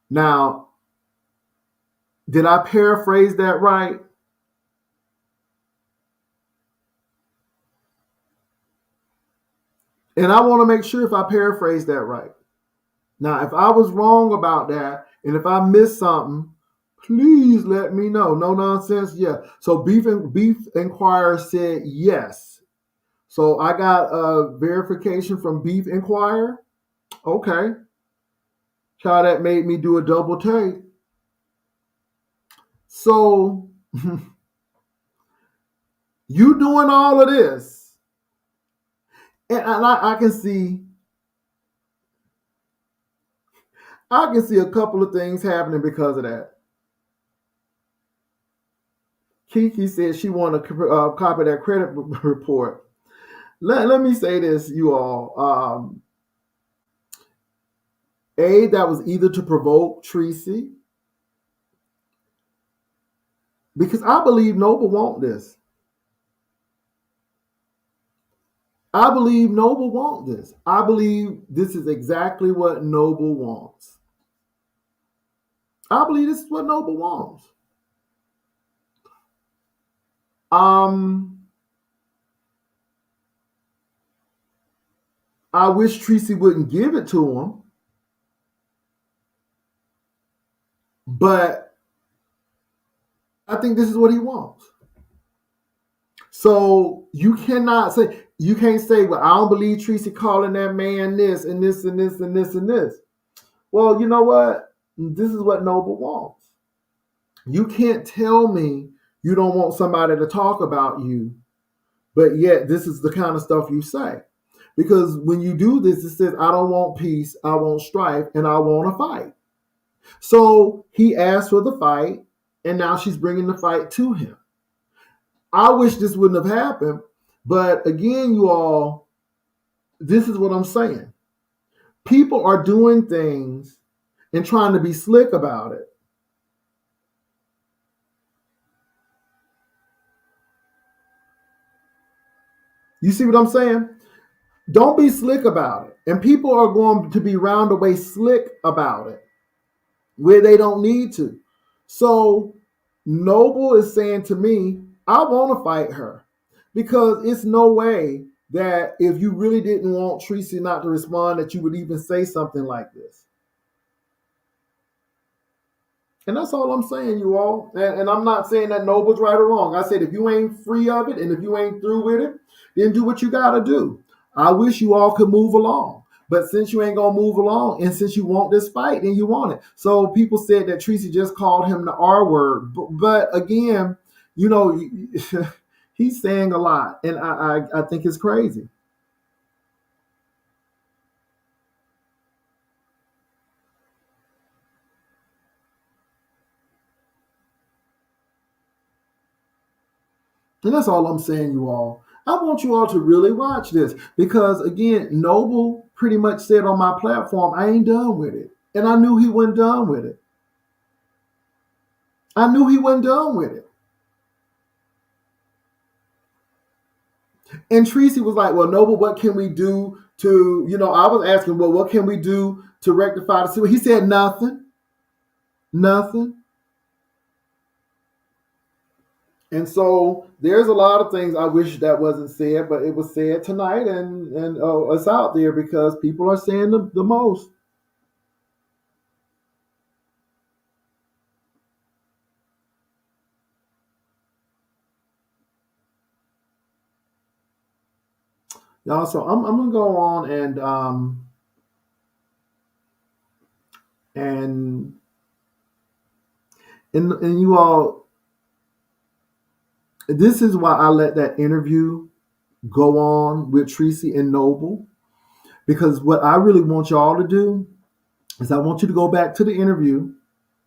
Now, did I paraphrase that right? And I want to make sure if I paraphrase that right. Now, if I was wrong about that, and if I missed something, please let me know. No nonsense. Yeah. So Beef Inquirer said yes. So I got a verification from Beef Inquirer. Okay. Child, that made me do a double take. So you doing all of this, and I can see a couple of things happening because of that. Kiki said she wanted to copy that credit report. Let me say this, you all. That was either to provoke Treecey, because I believe Noble want this. I believe Noble want this. I believe this is exactly what Noble wants. I believe this is what Noble wants. I wish Treecey wouldn't give it to him, but I think this is what he wants. So you can't say, well, I don't believe Treecey calling that man this and this and this and this and this. Well, you know what? This is what Noble wants. You can't tell me you don't want somebody to talk about you, but yet this is the kind of stuff you say. Because when you do this, it says, I don't want peace, I want strife, and I want a fight. So he asked for the fight, and now she's bringing the fight to him. I wish this wouldn't have happened, but again, you all, this is what I'm saying. People are doing things and trying to be slick about it. You see what I'm saying? Don't be slick about it. And people are going to be round the way slick about it where they don't need to. So Noble is saying to me, I want to fight her, because it's no way that if you really didn't want Treecey not to respond, that you would even say something like this. And that's all I'm saying, you all. And I'm not saying that Noble's right or wrong. I said, if you ain't free of it and if you ain't through with it, then do what you got to do. I wish you all could move along. But since you ain't going to move along, and since you want this fight, then you want it. So people said that Treecey just called him the R word. But again, he's saying a lot. And I think it's crazy. And that's all I'm saying, you all. I want you all to really watch this, because, again, Noble pretty much said on my platform, I ain't done with it. And I knew he wasn't done with it. And Treecey was like, well, Noble, what can we do to, I was asking, well, what can we do to rectify the situation? He said nothing. Nothing. And so there's a lot of things I wish that wasn't said, but it was said tonight, and it's out there because people are saying the most. Y'all, so I'm gonna go on and you all, this is why I let that interview go on with Tricy and Noble, because what I really want y'all to do is I want you to go back to the interview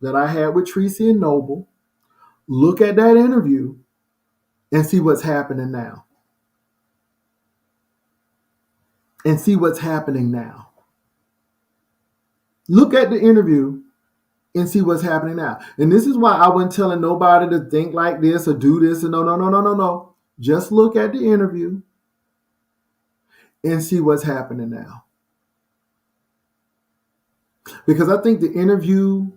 that I had with Tricy and Noble, look at that interview, and see what's happening now. Look at the interview and see what's happening now. And this is why I wasn't telling nobody to think like this or do this. And no. Just look at the interview and see what's happening now. Because I think the interview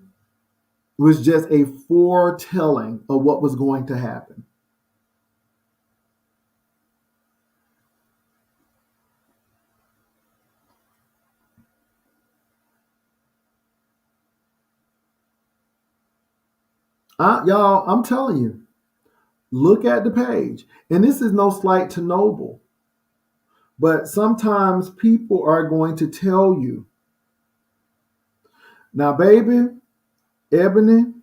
was just a foretelling of what was going to happen. Y'all, I'm telling you, look at the page. And this is no slight to Noble, but sometimes people are going to tell you, now, baby, Ebony,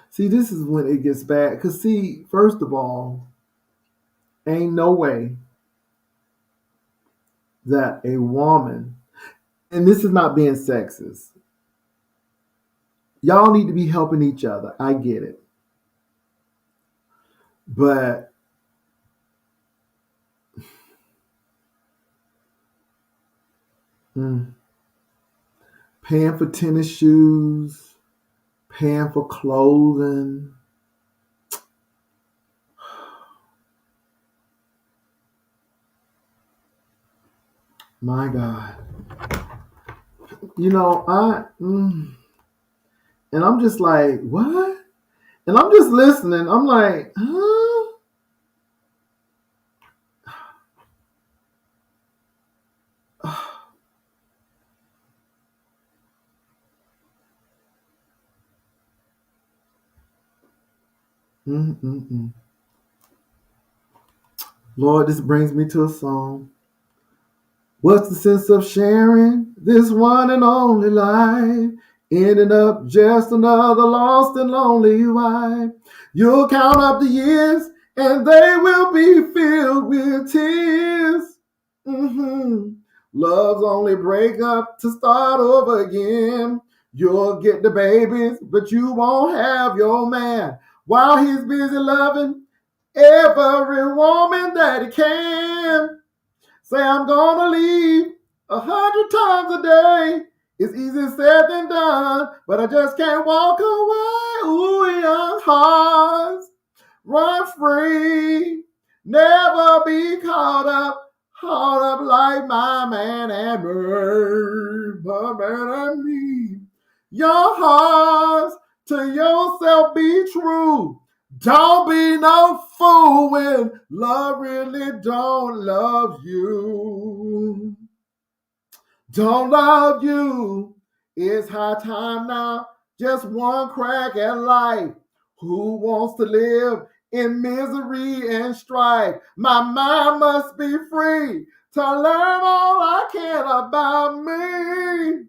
see, this is when it gets bad. Because, see, first of all, ain't no way that a woman, and this is not being sexist, y'all need to be helping each other. I get it. But paying for tennis shoes, paying for clothing, my God. You know, and I'm just like, what? And I'm just listening. I'm like, huh? Lord, this brings me to a song. What's the sense of sharing this one and only life? Ending up just another lost and lonely wife. You'll count up the years and they will be filled with tears. Love's only break up to start over again. You'll get the babies, but you won't have your man while he's busy loving every woman that he can. Say I'm gonna leave 100 times a day. It's easier said than done, but I just can't walk away. Ooh, young hearts, run free. Never be caught up like my man and me, my man and me. Your hearts to yourself be true. Don't be no fool when love really don't love you. Don't love you. It's high time now. Just one crack at life. Who wants to live in misery and strife? My mind must be free to learn all I can about me.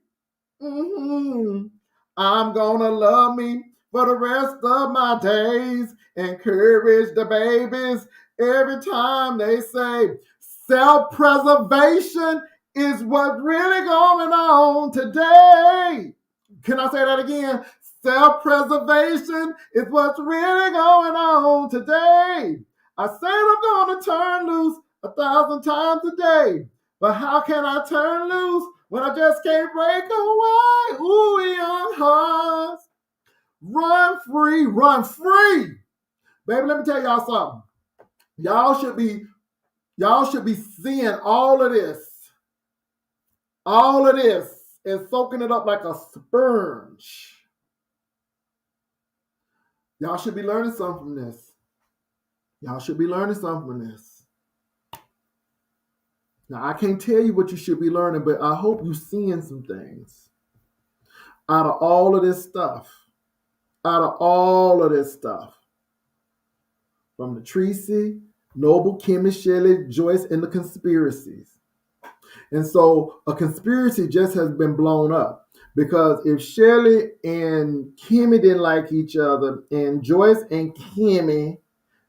I'm gonna love me for the rest of my days. Encourage the babies every time they say self-preservation is what's really going on today. Can I say that again? Self-preservation is what's really going on today. I said I'm gonna turn loose 1,000 times a day. But how can I turn loose when I just can't break away? Ooh, young hearts, run free, run free. Baby, let me tell y'all something. Y'all should be seeing all of this, and soaking it up like a sponge. Y'all should be learning something from this. Y'all should be learning something from this. Now, I can't tell you what you should be learning, but I hope you're seeing some things out of all of this stuff. From the Tricy, Noble, Kimmie, Shelly, Joyce, and the conspiracies. And so a conspiracy just has been blown up. Because if Shelly and Kimmie didn't like each other, and Joyce and Kimmie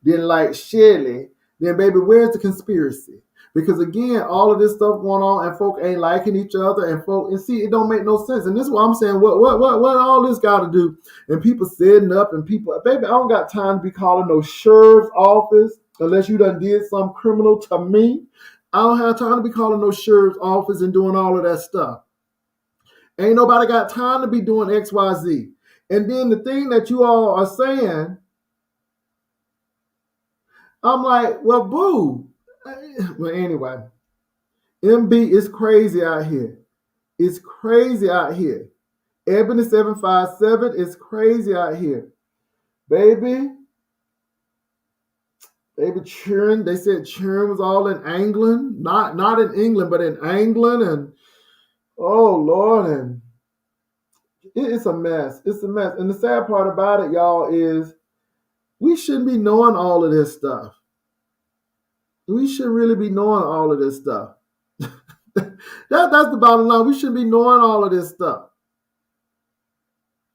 didn't like Shelly, then baby, where's the conspiracy? Because again, all of this stuff going on and folk ain't liking each other and see, it don't make no sense. And this is what I'm saying, what all this got to do? And people sitting up and people, baby, I don't got time to be calling no sheriff's office unless you done did some criminal to me. I don't have time to be calling no sheriff's office and doing all of that stuff. Ain't nobody got time to be doing XYZ. And then the thing that you all are saying, I'm like, well, boo. Well, anyway, MB is crazy out here. It's crazy out here. Ebony 757 is crazy out here. Baby, cheering. They said cheering was all in England. Not in England, but in England. And oh Lord, and it's a mess. It's a mess. And the sad part about it, y'all, is we shouldn't be knowing all of this stuff. We should really be knowing all of this stuff. That's the bottom line. We shouldn't be knowing all of this stuff.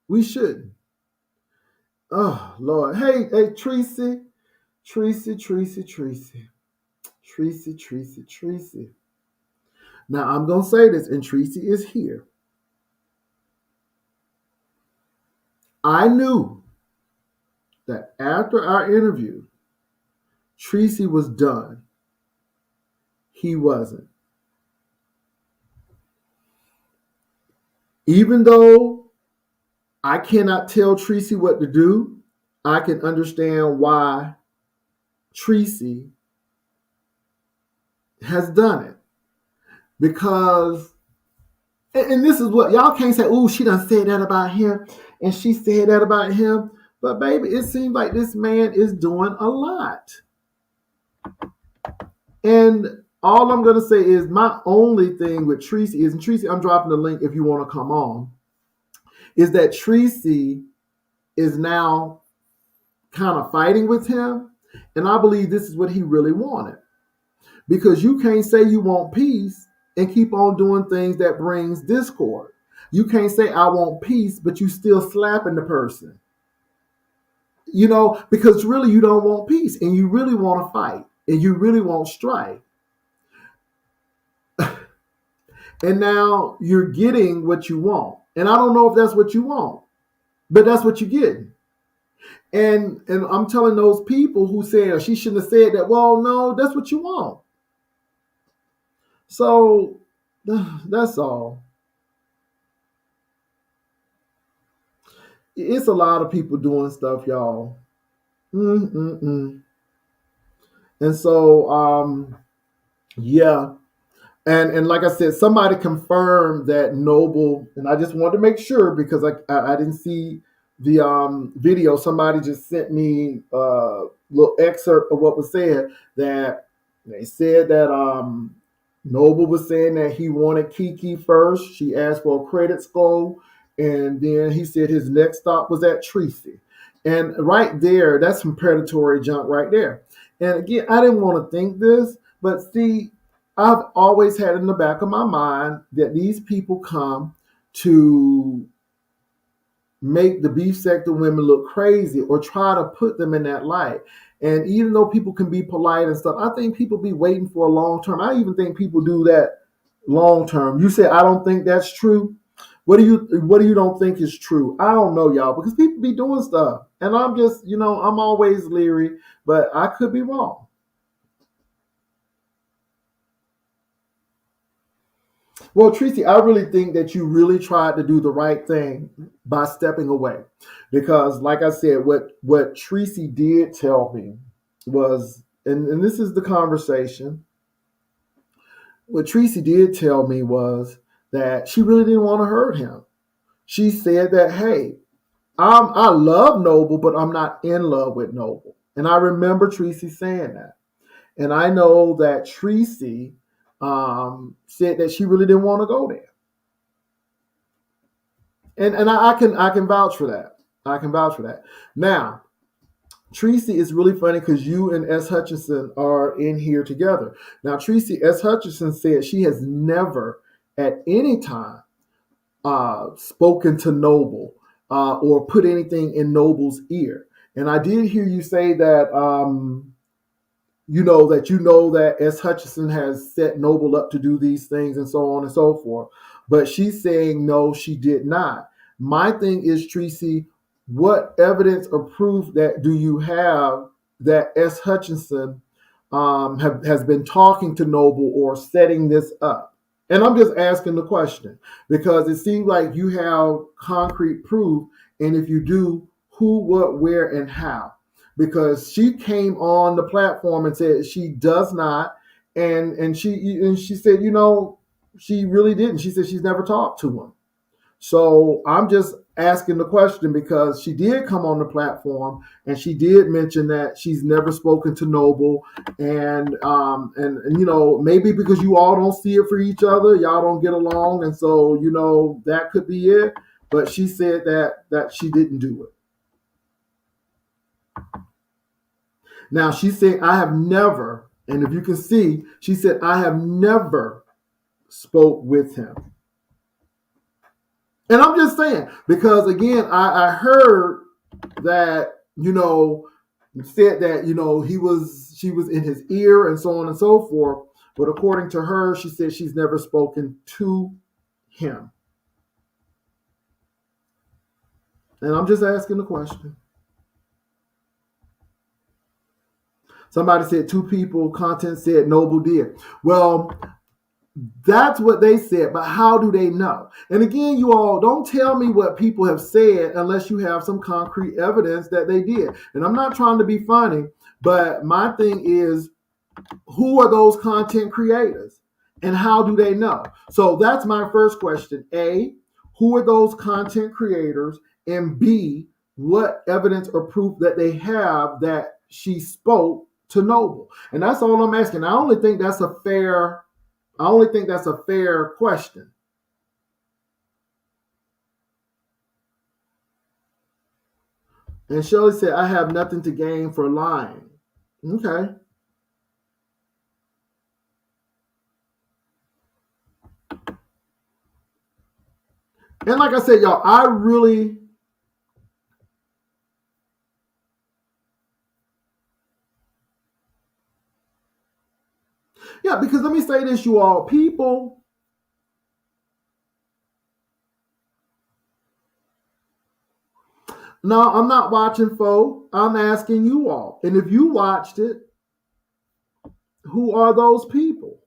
We shouldn't. Oh Lord. Hey, Treecey. Now I'm gonna say this, and Treecey is here. I knew that after our interview, Treecey was done. He wasn't. Even though I cannot tell Treecey what to do, I can understand why Treecey has done it. Because, and this is what y'all can't say, oh, she done said that about him, and she said that about him. But baby, it seems like this man is doing a lot. And all I'm gonna say is my only thing with Treecey is, and Treecey, I'm dropping the link if you want to come on, is that Treecey is now kind of fighting with him. And I believe this is what he really wanted. Because you can't say you want peace and keep on doing things that brings discord. You can't say I want peace, but you still slapping the person. You know, because really you don't want peace and you really want to fight and you really want strife. And now you're getting what you want. And I don't know if that's what you want, but that's what you're getting. And I'm telling those people who said she shouldn't have said that, well, no, that's what you want. So that's all. It's a lot of people doing stuff, y'all. And so, yeah. And like I said, somebody confirmed that Noble, and I just wanted to make sure because I didn't see the video. Somebody just sent me a little excerpt of what was said, that they said that Noble was saying that he wanted Kiki first. She asked for a credit score, and then he said his next stop was at Treecey. And right there, that's some predatory junk right there. And again, I didn't want to think this, but see, I've always had in the back of my mind that these people come to make the beef sector women look crazy or try to put them in that light. And even though people can be polite and stuff, I think people be waiting for a long term. I even think people do that long term. You say, I don't think that's true. What do you don't think is true? I don't know, y'all, because people be doing stuff. And I'm just, I'm always leery, but I could be wrong. Well, Treecey, I really think that you really tried to do the right thing by stepping away. Because, like I said, what Treecey did tell me was, and this is the conversation, what Treecey did tell me was that she really didn't want to hurt him. She said that, hey, I love Noble, but I'm not in love with Noble. And I remember Treecey saying that. And I know that Treecey said that she really didn't want to go there. And I can vouch for that. I can vouch for that. Now, Treecey is really funny because you and S. Hutchinson are in here together. Now, Treecey, S. Hutchinson said she has never at any time spoken to Noble or put anything in Noble's ear. And I did hear you say that that S. Hutchinson has set Noble up to do these things and so on and so forth. But she's saying no, she did not. My thing is, Treecey, what evidence or proof that do you have that S. Hutchinson has been talking to Noble or setting this up? And I'm just asking the question because it seems like you have concrete proof And if you do, who, what, where, and how? Because she came on the platform and said she does not, and she said, she really didn't. She said she's never talked to him. So I'm just asking the question because she did come on the platform and she did mention that she's never spoken to Noble, and maybe because you all don't see it for each other, y'all don't get along, and so that could be it. But she said that she didn't do it. Now she said, I have never, and if you can see, she said, I have never spoke with him. And I'm just saying, because again, I heard that, said that, she was in his ear and so on and so forth. But according to her, she said she's never spoken to him. And I'm just asking the question. Somebody said 2 people, content said Noble did. Well, that's what they said, but how do they know? And again, you all don't tell me what people have said unless you have some concrete evidence that they did. And I'm not trying to be funny, but my thing is, who are those content creators and how do they know? So that's my first question. A, who are those content creators? And B, what evidence or proof that they have that she spoke to Noble? And that's all I'm asking. I only think that's a fair question. And Shelly said, I have nothing to gain for lying. Okay. And like I said, y'all, because let me say this, you all, people, no, I'm not watching, folk. I'm asking you all. And if you watched it, who are those people?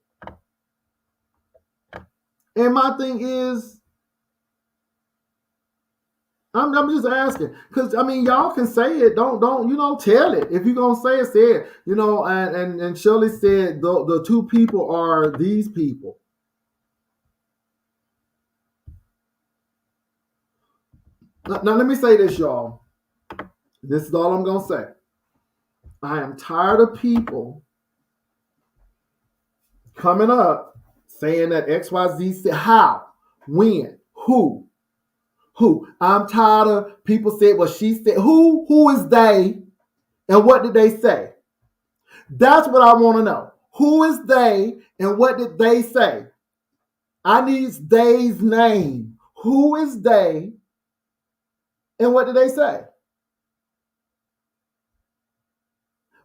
And my thing is, I'm just asking, because y'all can say it. Don't tell it. If you're gonna say it, say it. And Shelly said the 2 people are these people. Now let me say this, y'all. This is all I'm gonna say. I am tired of people coming up saying that XYZ said how, when, who. I'm tired of people said, well, she said, who is they, and what did they say? That's what I want to know. Who is they, and what did they say? I need they's name. Who is they, and what did they say?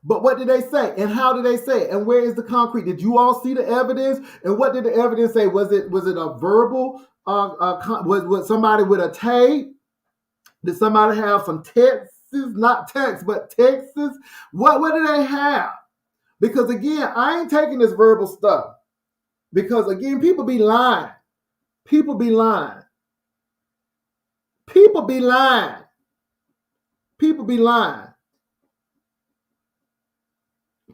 But what did they say? And how did they say it? And where is the concrete? Did you all see the evidence? And what did the evidence say? Was it a verbal? Was somebody with a tape? Did somebody have some texts? Not texts, but texts? What do they have? Because again, I ain't taking this verbal stuff. Because again, people be lying. People be lying. People be lying. People be lying.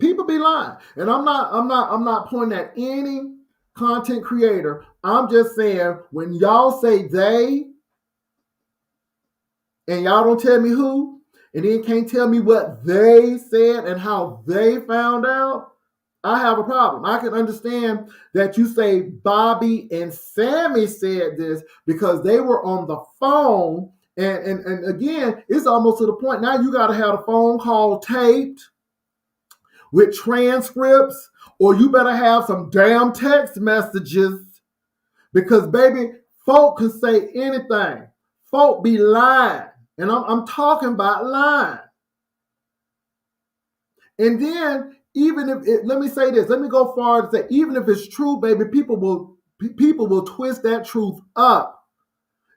People be lying. And I'm not pointing at any content creator. I'm just saying, when y'all say they, and y'all don't tell me who, and then can't tell me what they said and how they found out, I have a problem. I can understand that you say Bobby and Sammy said this because they were on the phone. And again, it's almost to the point now you got to have a phone call taped with transcripts, or you better have some damn text messages, because baby, folk can say anything. Folk be lying. And I'm talking about lying. And then, even if let me say this, let me go far to say, even if it's true, baby, people will twist that truth up.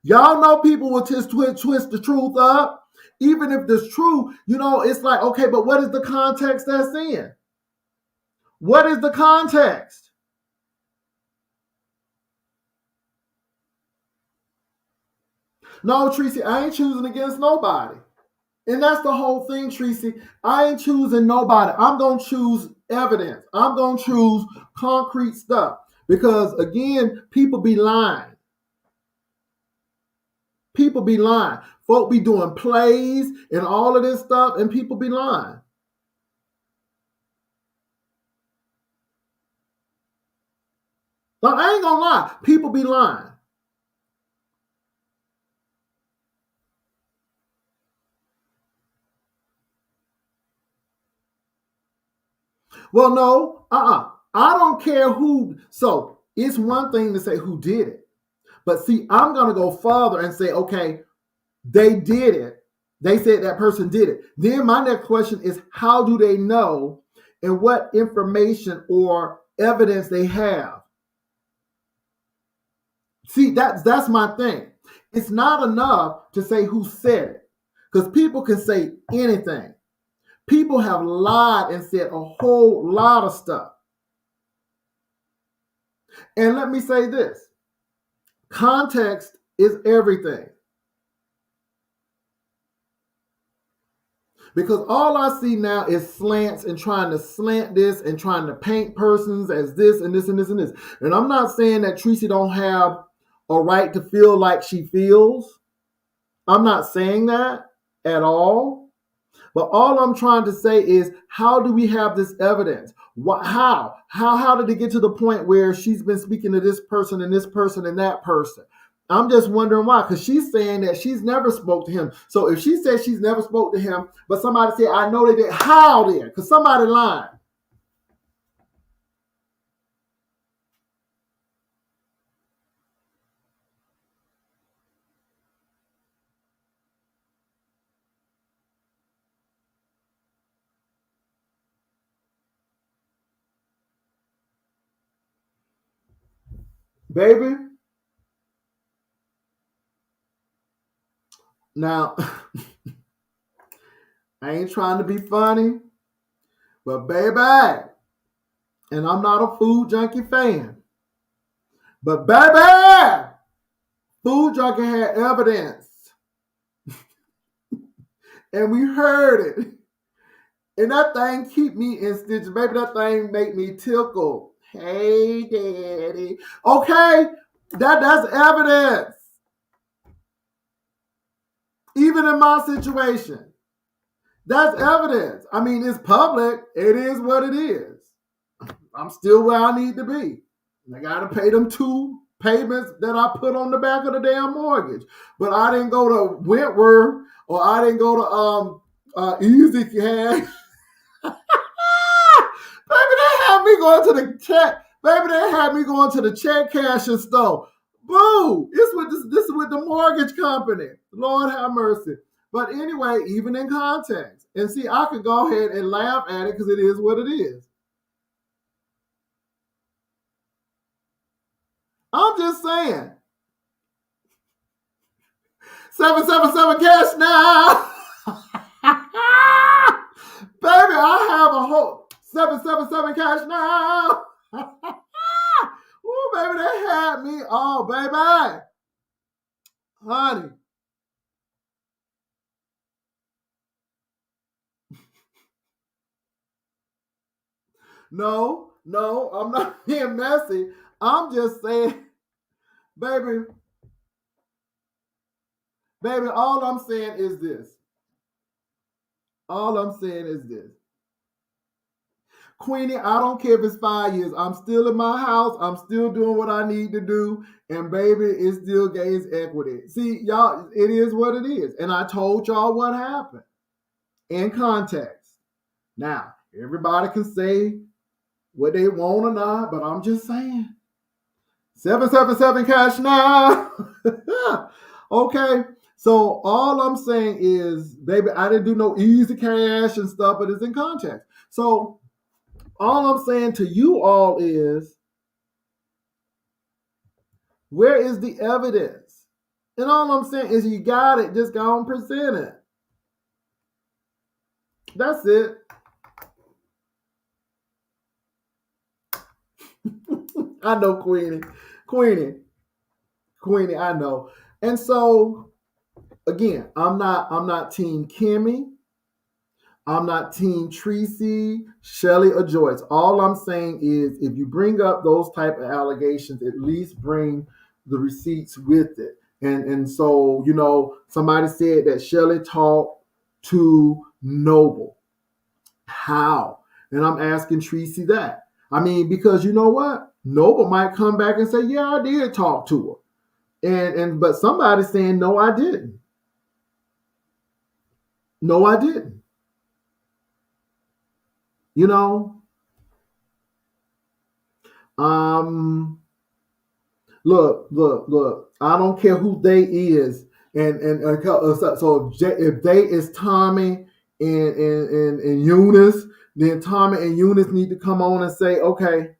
Y'all know people will twist the truth up. Even if it's true, it's like, okay, but what is the context that's in? What is the context? No, Treecey, I ain't choosing against nobody. And that's the whole thing, Treecey. I ain't choosing nobody. I'm going to choose evidence. I'm going to choose concrete stuff. Because, again, people be lying. People be lying. Folk be doing plays and all of this stuff, and people be lying. But I ain't going to lie. People be lying. Well, no, I don't care who. So it's one thing to say who did it. But see, I'm going to go further and say, okay, they did it. They said that person did it. Then my next question is, how do they know and what information or evidence they have? See, that's my thing. It's not enough to say who said it, because people can say anything. People have lied and said a whole lot of stuff. And let me say this. Context is everything. Because all I see now is slants and trying to slant this and trying to paint persons as this and this and this and this. And I'm not saying that Treecey don't have a right to feel like she feels. I'm not saying that at all. But all I'm trying to say is, how do we have this evidence? How did it get to the point where she's been speaking to this person and that person? I'm just wondering why, because she's saying that she's never spoke to him. So if she says she's never spoke to him, but somebody said, I know they did, how then? Because somebody lied. Baby, now, I ain't trying to be funny, but baby, and I'm not a food junkie fan, but baby, food junkie had evidence, and we heard it. And that thing keep me in stitches. Baby, that thing make me tickle. Hey, daddy. Okay, that's evidence. Even in my situation, that's evidence. I mean, it's public. It is what it is. I'm still where I need to be. I got to pay them 2 payments that I put on the back of the damn mortgage. But I didn't go to Wentworth, or I didn't go to Easy Cash. Baby, they had me going to the check. Baby, they had me going to the check cashing store. Boo! This is with the mortgage company. Lord have mercy. But anyway, even in context. And see, I could go ahead and laugh at it because it is what it is. I'm just saying. 777 cash now. Baby, I have a whole 777 cash now. Ooh, baby, they had me. Oh, baby. Honey. No, I'm not being messy. I'm just saying, baby, all I'm saying is this. All I'm saying is this. Queenie, I don't care if it's 5 years. I'm still in my house. I'm still doing what I need to do. And baby, it still gains equity. See, y'all, it is what it is. And I told y'all what happened in context. Now, everybody can say what they want or not, but I'm just saying. 777 cash now. Okay. So all I'm saying is, baby, I didn't do no easy cash and stuff, but it's in context. So all I'm saying to you all is, where is the evidence? And all I'm saying is, you got it, just go and present it. That's it. I know, Queenie, I know. And so again, I'm not team Kimmie. I'm not team Treecey, Shelly, or Joyce. All I'm saying is if you bring up those type of allegations, at least bring the receipts with it. And so, somebody said that Shelly talked to Noble. How? And I'm asking Treecey that. I mean, because you know what? Noble might come back and say, yeah, I did talk to her. But somebody's saying, no, I didn't. No, I didn't. You know, um, look. I don't care who they is, so if they is Tommy and Eunice, then Tommy and Eunice need to come on and say, okay,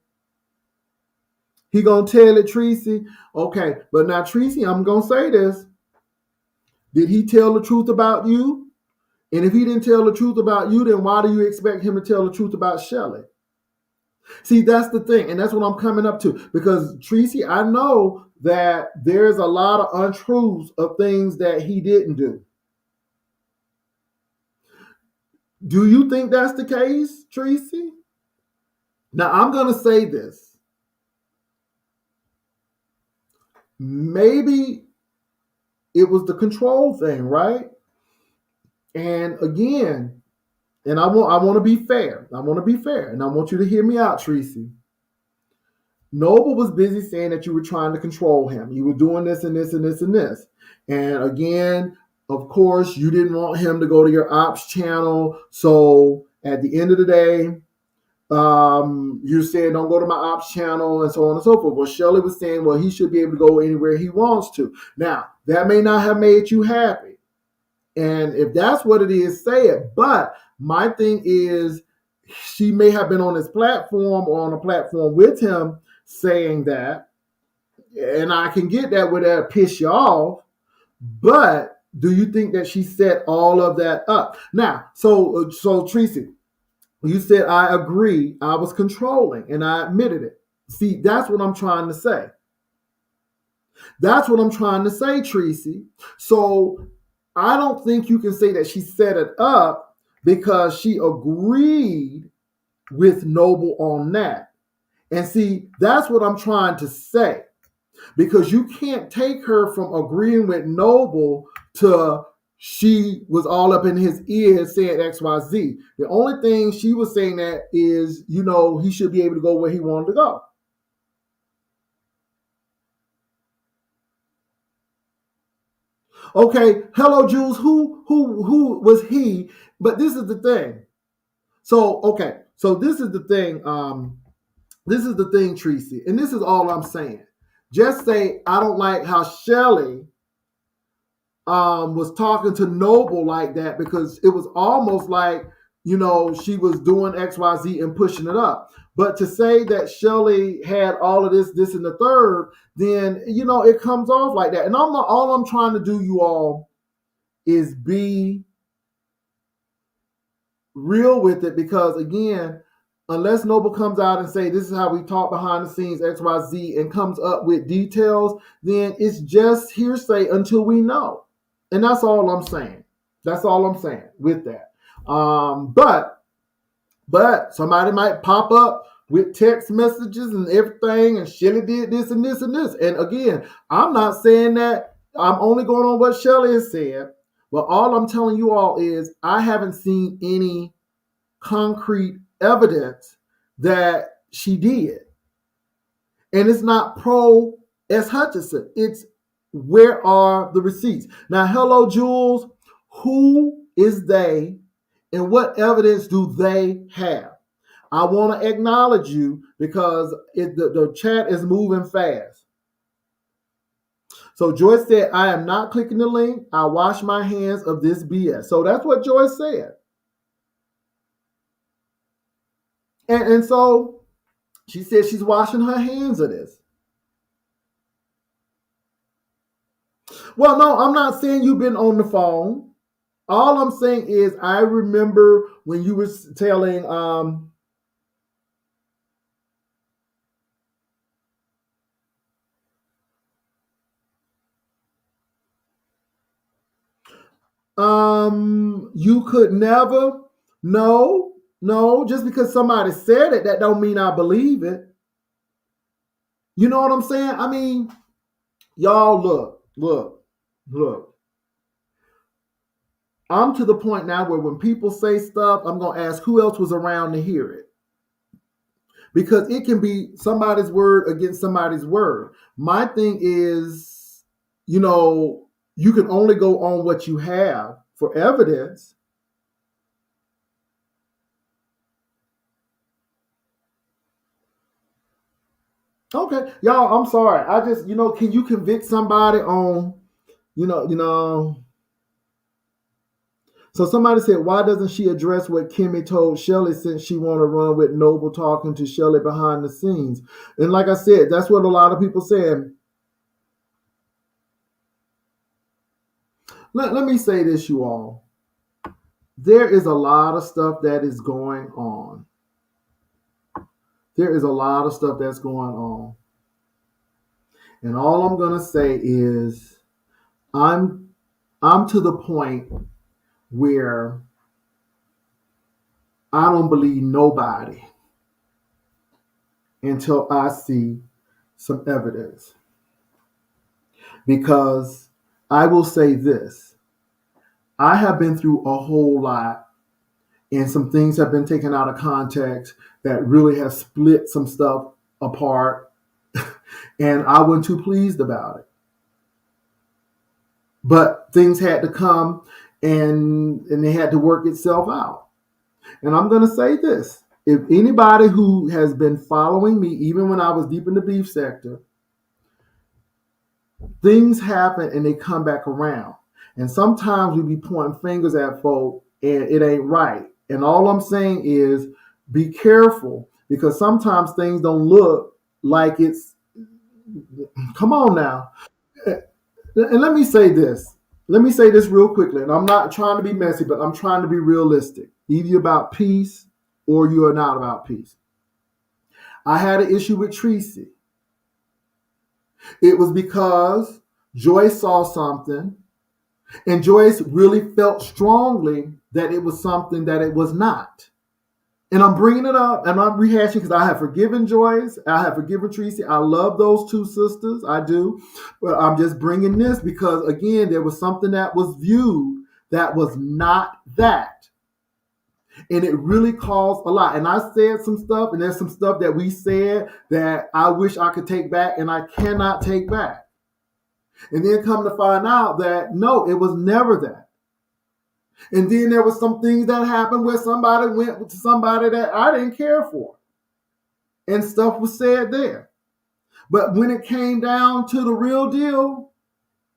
he gonna tell it, Treecey. Okay, but now Treecey, I'm gonna say this. Did he tell the truth about you? And if he didn't tell the truth about you, then why do you expect him to tell the truth about Shelly? See, that's the thing, and that's what I'm coming up to. Because Treecey, I know that there's a lot of untruths of things that he didn't do. Do you think that's the case, Treecey? Now, I'm going to say this. Maybe it was the control thing, right? And again, and I want to be fair. I want to be fair, and I want you to hear me out, Treecey. Noble was busy saying that you were trying to control him. You were doing this and this and this and this. And again, of course, you didn't want him to go to your ops channel. So at the end of the day, you said don't go to my ops channel and so on and so forth. Well, Shelly was saying, well, he should be able to go anywhere he wants to. Now, that may not have made you happy. And if that's what it is, say it. But my thing is, she may have been on his platform or on a platform with him saying that, and I can get that would that piss you off, but do you think that she set all of that up? Now, so Treecey, you said I agree, I was controlling, and I admitted it. See, that's what I'm trying to say. That's what I'm trying to say, Treecey. So I don't think you can say that she set it up because she agreed with Noble on that. And see, that's what I'm trying to say. Because you can't take her from agreeing with Noble to she was all up in his ear saying XYZ. The only thing she was saying that is, he should be able to go where he wanted to go. Okay, hello, Jules. Who was he? But this is the thing. So, okay, so this is the thing. This is the thing, Treecey, and this is all I'm saying. Just say I don't like how Shelly was talking to Noble like that, because it was almost like, she was doing XYZ and pushing it up. But to say that Shelly had all of this, and the third, then, it comes off like that. And all I'm trying to do, you all, is be real with it, because again, unless Noble comes out and say this is how we talk behind the scenes XYZ and comes up with details, then it's just hearsay until we know. And that's all I'm saying. That's all I'm saying with that. But somebody might pop up with text messages and everything, and Shelly did this and this and this. And again, I'm not saying that. I'm only going on what Shelly has said. But all I'm telling you all is I haven't seen any concrete evidence that she did. And it's not pro S. Hutchinson. It's where are the receipts? Now, hello, Jules. Who is they and what evidence do they have? I want to acknowledge you because the chat is moving fast. So Joyce said, I am not clicking the link. I wash my hands of this BS. So that's what Joyce said. And so she said she's washing her hands of this. Well, no, I'm not saying you've been on the phone. All I'm saying is I remember when you were telling You could never. No, just because somebody said it, that don't mean I believe it. You know what I'm saying? I mean, y'all look. I'm to the point now where when people say stuff, I'm gonna ask who else was around to hear it. Because it can be somebody's word against somebody's word. My thing is, you can only go on what you have for evidence. Okay, y'all, I'm sorry. I just, can you convict somebody on, you know? So somebody said, why doesn't she address what Kimmie told Shelly since she want to run with Noble talking to Shelly behind the scenes? And like I said, that's what a lot of people said. Let me say this, you all. There is a lot of stuff that is going on. There is a lot of stuff that's going on. And all I'm going to say is I'm to the point where I don't believe nobody until I see some evidence. Because I will say this. I have been through a whole lot, and some things have been taken out of context that really have split some stuff apart, and I wasn't too pleased about it. But things had to come, and they had to work itself out. And I'm going to say this. If anybody who has been following me, even when I was deep in the beef sector, things happen and they come back around. And sometimes we be pointing fingers at folk and it ain't right. And all I'm saying is be careful, because sometimes things don't look like it's, come on now. And let me say this. Let me say this real quickly. And I'm not trying to be messy, but I'm trying to be realistic. Either you're about peace or you are not about peace. I had an issue with Treecey. It was because Joyce saw something, and Joyce really felt strongly that it was something that it was not. And I'm bringing it up and I'm rehashing because I have forgiven Joyce. I have forgiven Treecey. I love those two sisters. I do. But I'm just bringing this because, again, there was something that was viewed that was not that. And it really caused a lot. And I said some stuff, and there's some stuff that we said that I wish I could take back, and I cannot take back. And then come to find out that, no, it was never that. And then there was some things that happened where somebody went to somebody that I didn't care for. And stuff was said there. But when it came down to the real deal,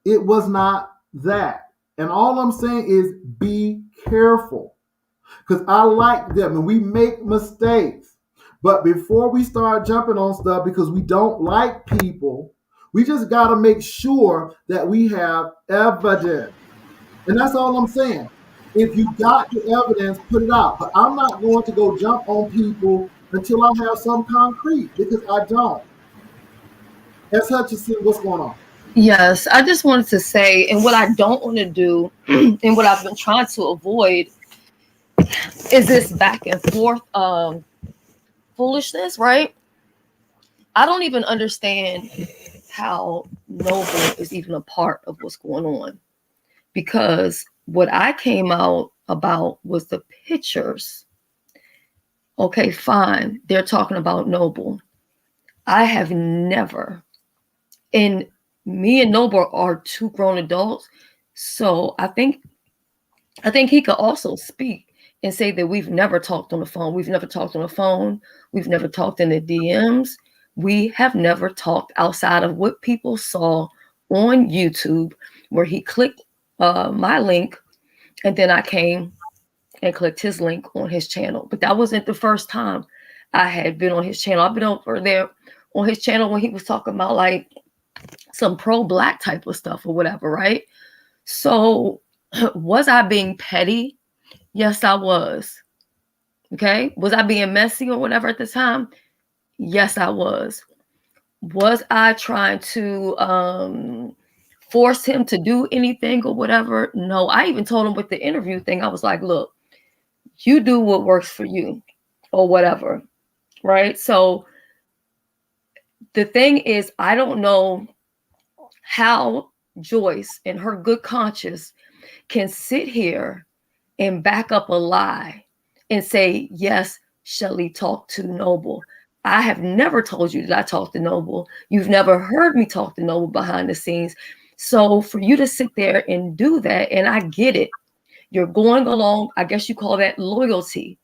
it was not that. And all I'm saying is be careful. Because I like them and we make mistakes. But before we start jumping on stuff because we don't like people, we just got to make sure that we have evidence. And that's all I'm saying. If you got the evidence, put it out. But I'm not going to go jump on people until I have some concrete, because I don't. As Hutchinson, what's going on? Yes, I just wanted to say, and what I don't want to do, and what I've been trying to avoid, is this back and forth foolishness, right? I don't even understand how Noble is even a part of what's going on, because what I came out about was the pictures. Okay, fine. They're talking about Noble. I have never, and me and Noble are two grown adults, so I think he could also speak and say that we've never talked on the phone. We've never talked on the phone. We've never talked in the DMs. We have never talked outside of what people saw on YouTube, where he clicked my link, and then I came and clicked his link on his channel. But that wasn't the first time I had been on his channel. I've been over there on his channel when he was talking about like some pro-black type of stuff or whatever, right? So was I being petty? Yes, I was. Okay. Was I being messy or whatever at the time? Yes, I was. Was I trying to force him to do anything or whatever. No, I even told him with the interview thing, I was like, look, you do what works for you or whatever. Right. So the thing is, I don't know how Joyce in her good conscience can sit here and back up a lie and say, yes, Shelly talked to Noble. I have never told you that I talked to Noble. You've never heard me talk to Noble behind the scenes. So for you to sit there and do that, and I get it, you're going along, I guess you call that loyalty,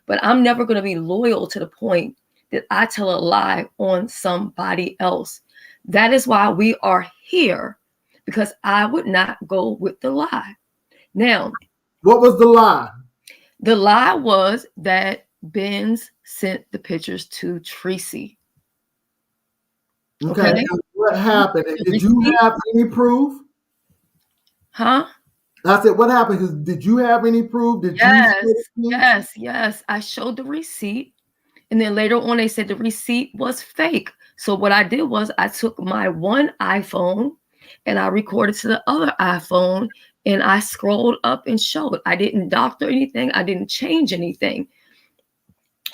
but I'm never going to be loyal to the point that I tell a lie on somebody else. That is why we are here, because I would not go with the lie. Now, what was the lie? The lie was that Benz sent the pictures to Treecey. Okay. What happened? Did you have any proof? Huh? I said, what happened? Did you have any proof? Did Yes. I showed the receipt. And then later on, they said the receipt was fake. So what I did was I took my one iPhone and I recorded to the other iPhone and I scrolled up and showed. I didn't doctor anything. I didn't change anything.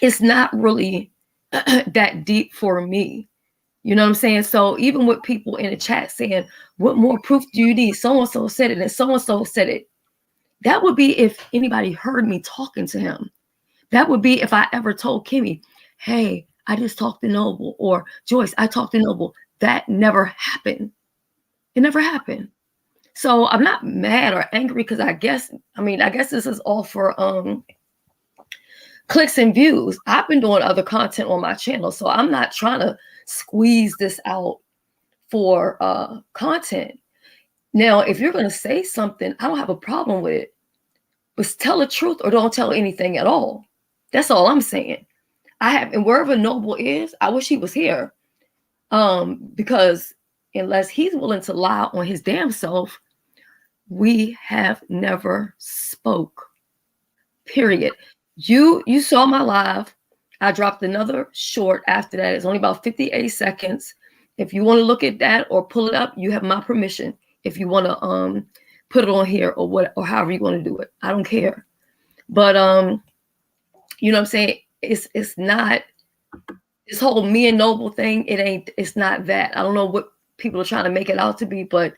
It's not really that deep for me. You know what I'm saying? So even with people in the chat saying, what more proof do you need? So-and-so said it and so-and-so said it. That would be if anybody heard me talking to him. That would be if I ever told Kimmie, hey, I just talked to Noble, or Joyce, I talked to Noble. That never happened. It never happened. So I'm not mad or angry because I guess this is all for clicks and views. I've been doing other content on my channel, so I'm not trying to squeeze this out for content. Now, if you're going to say something, I don't have a problem with it, but tell the truth or don't tell anything at all. That's all I'm saying. And wherever Noble is, I wish he was here, because unless he's willing to lie on his damn self, we have never spoke. Period. You saw my live. I dropped another short after that. It's only about 58 seconds. If you want to look at that or pull it up, you have my permission. If you want to put it on here or what, or however you want to do it, I don't care. But you know what I'm saying? It's not this whole me and Noble thing. It's not that. I don't know what people are trying to make it out to be, but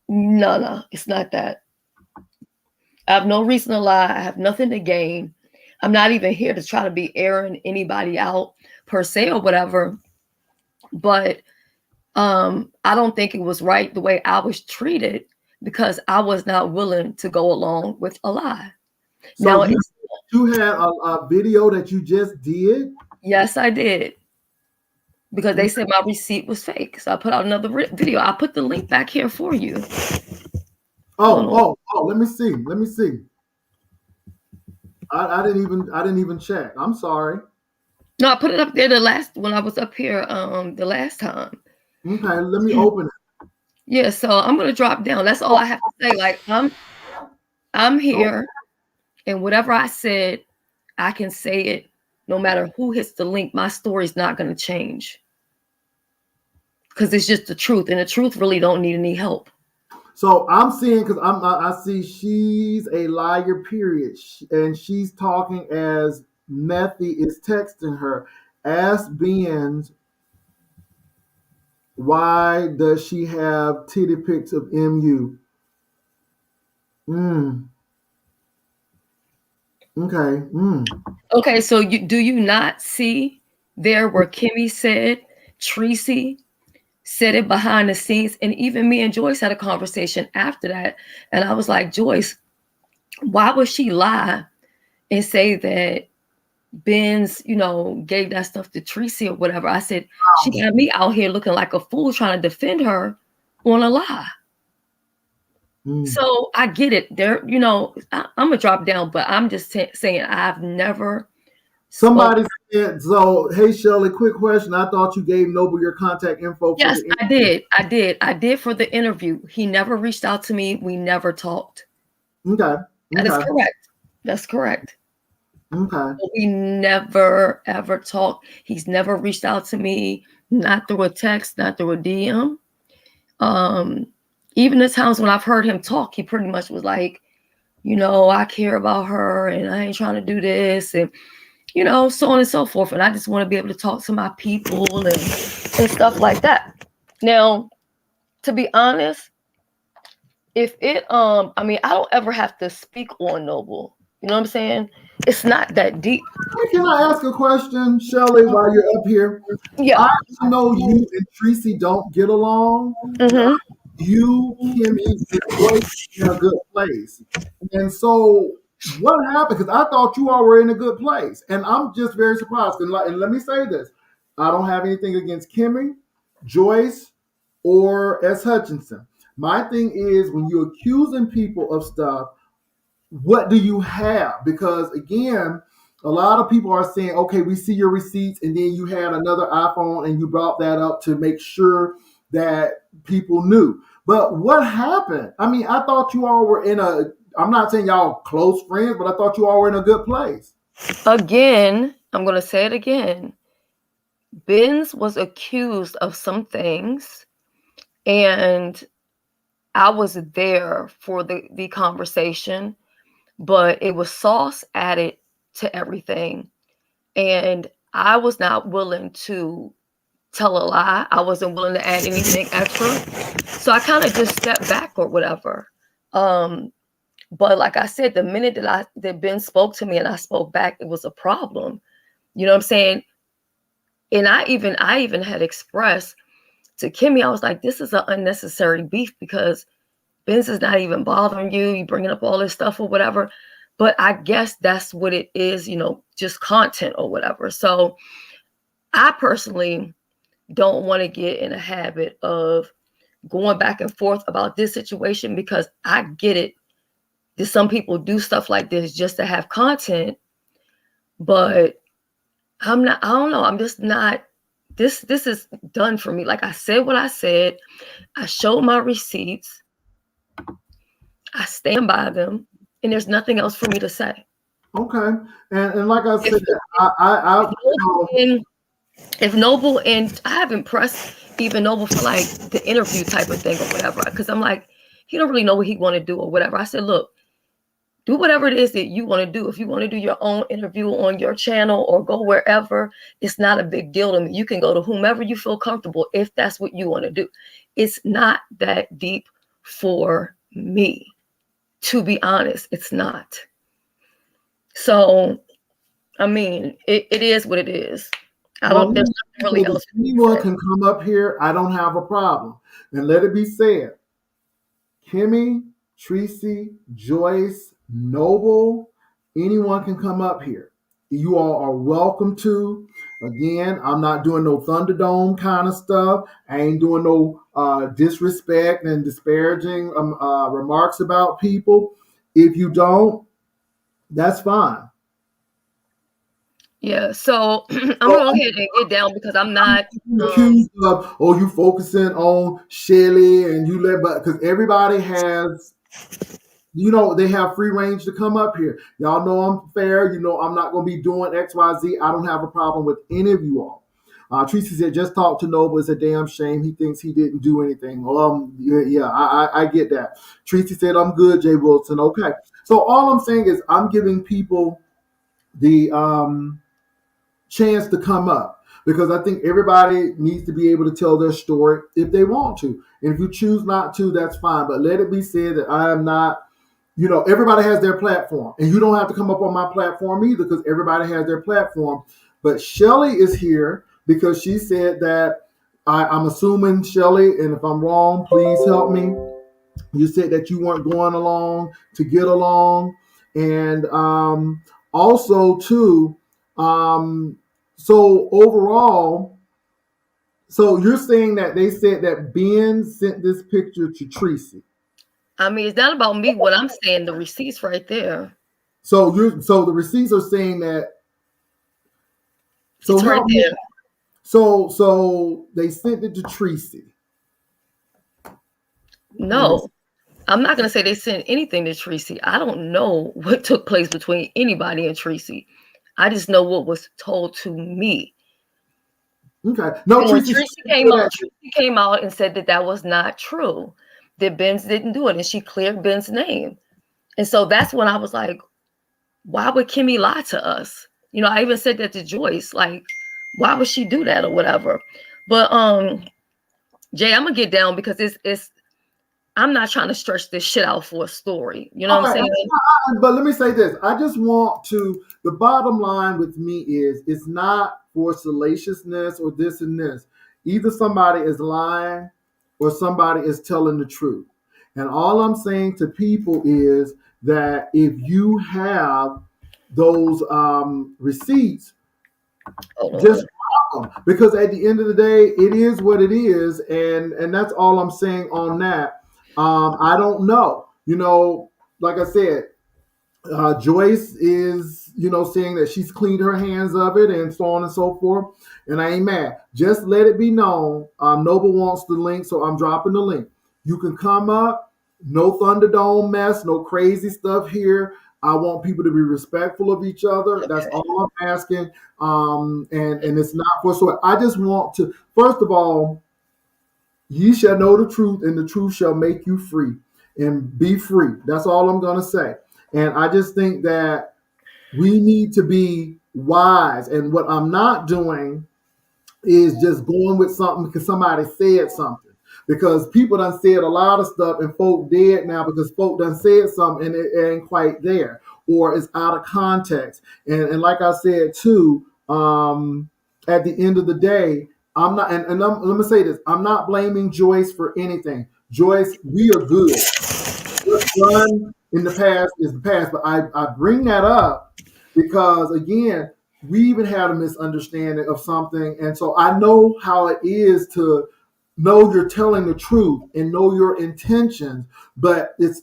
no, it's not that. I have no reason to lie. I have nothing to gain. I'm not even here to try to be airing anybody out per se or whatever. But I don't think it was right the way I was treated because I was not willing to go along with a lie. So now, you had a video that you just did? Yes, I did. Because they said my receipt was fake. So I put out another video. I'll put the link back here for you. Oh, let me see. I didn't even check. I'm sorry. No, I put it up there when I was up here the last time. Okay, let me open it. Yeah, so I'm gonna drop down. That's all I have to say. Like I'm here, and whatever I said, I can say it no matter who hits the link. My story's not gonna change. Because it's just the truth, and the truth really don't need any help. So I'm seeing, because I see she's a liar, period, and she's talking as Methy is texting her. Ask Benz, why does she have titty pics of MU? Okay. Okay, so do you not see there where Kimmie said Treecey said it behind the scenes, and even me and Joyce had a conversation after that, and I was like, Joyce, why would she lie and say that Benz, gave that stuff to Treecey or whatever? I said, she got me out here looking like a fool trying to defend her on a lie. So I get it. There, I'm gonna drop down, but I'm just saying I've never. Somebody said, so, hey, Shelly, quick question. I thought you gave Noble your contact info. Yes, I did. I did for the interview. He never reached out to me. We never talked. Okay. That is correct. That's correct. Okay. But we never, ever talked. He's never reached out to me, not through a text, not through a DM. even the times when I've heard him talk, he pretty much was like, I care about her and I ain't trying to do this, and so on and so forth. And I just want to be able to talk to my people and stuff like that. Now, to be honest, if it I mean, I don't ever have to speak on Noble. You know what I'm saying? It's not that deep. Hey, can I ask a question, Shelly, while you're up here? Yeah. I know you and Treecey don't get along. Mm-hmm. You, Kimmie, and Joyce in a good place. And so what happened? Because I thought you all were in a good place. And I'm just very surprised. And let me say this. I don't have anything against Kimmie, Joyce, or S. Hutchinson. My thing is when you're accusing people of stuff, what do you have? Because again, a lot of people are saying, okay, we see your receipts, and then you had another iPhone and you brought that up to make sure that people knew. But what happened? I mean, I thought you all were I'm not saying y'all close friends, but I thought you all were in a good place. Again, I'm going to say it again. Benz was accused of some things, and I was there for the conversation, but it was sauce added to everything. And I was not willing to tell a lie. I wasn't willing to add anything extra. So I kind of just stepped back or whatever. But like I said, the minute that Ben spoke to me and I spoke back, it was a problem. You know what I'm saying? And I even had expressed to Kimmie, I was like, this is an unnecessary beef because Ben's is not even bothering you. You bringing up all this stuff or whatever. But I guess that's what it is, just content or whatever. So I personally don't want to get in a habit of going back and forth about this situation, because I get it. Some people do stuff like this just to have content, but I don't know. I'm just not, this is done for me. Like I said what I said. I showed my receipts. I stand by them, and there's nothing else for me to say. Okay. And like I said, I if Noble, and I haven't pressed even Noble for like the interview type of thing or whatever, because I'm like, he don't really know what he want to do or whatever. I said, look, do whatever it is that you want to do. If you want to do your own interview on your channel or go wherever, it's not a big deal to me. You can go to whomever you feel comfortable if that's what you want to do. It's not that deep for me, to be honest. It's not. So, I mean, it is what it is. There's nothing really else. Anyone can come up here. I don't have a problem. And let it be said, Kimmie, Treecey, Joyce, Noble, anyone can come up here. You all are welcome to. Again, I'm not doing no Thunderdome kind of stuff. I ain't doing no disrespect and disparaging remarks about people. If you don't, that's fine. Yeah, so I'm gonna go ahead and get down because I'm not accused of, you focusing on Shelly and you because everybody has, they have free range to come up here. Y'all know I'm fair. I'm not going to be doing X, Y, Z. I don't have a problem with any of you all. Treecey said, just talk to Noble. It's a damn shame. He thinks he didn't do anything. I get that. Treecey said, I'm good, Jay Wilson. Okay. So all I'm saying is I'm giving people the chance to come up, because I think everybody needs to be able to tell their story if they want to. And if you choose not to, that's fine. But let it be said that I am not, everybody has their platform. And you don't have to come up on my platform either, because everybody has their platform. But Shelly is here because she said that, I'm assuming, Shelly, and if I'm wrong, please help me. You said that you weren't going along to get along. And also, too, so overall, so you're saying that they said that Ben sent this picture to Treecey. I mean, it's not about me. What I'm saying, the receipts right there. So the receipts are saying that. So it's right there. So they sent it to Treecey. No, I'm not gonna say they sent anything to Treecey. I don't know what took place between anybody and Treecey. I just know what was told to me. Okay. No, Treecey came out and said that was not true. that Ben's didn't do it, and she cleared Ben's name. And so that's when I was like, why would Kimmie lie to us? I even said that to Joyce, like, why would she do that or whatever? But Jay, I'm gonna get down because it's I'm not trying to stretch this shit out for a story. You know what I'm saying? But let me say this. I just want to, the bottom line with me is it's not for salaciousness or this and this. Either somebody is lying or somebody is telling the truth. And all I'm saying to people is that if you have those receipts, just because at the end of the day, it is what it is, and that's all I'm saying on that. I don't know. Like I said, Joyce is, saying that she's cleaned her hands of it and so on and so forth. And I ain't mad. Just let it be known. Noble wants the link, so I'm dropping the link. You can come up. No Thunderdome mess, no crazy stuff here. I want people to be respectful of each other. That's all I'm asking. And it's not for so. I just want to, first of all, ye shall know the truth, and the truth shall make you free. And be free. That's all I'm going to say. And I just think that we need to be wise. And what I'm not doing is just going with something because somebody said something. Because people done said a lot of stuff and folk dead now because folk done said something and it ain't quite there. Or it's out of context. And like I said too, at the end of the day, I'm not, and let me say this, I'm not blaming Joyce for anything. Joyce, we are good. What's done in the past is the past. But I bring that up because, again, we even had a misunderstanding of something. And so I know how it is to know you're telling the truth and know your intentions, but it's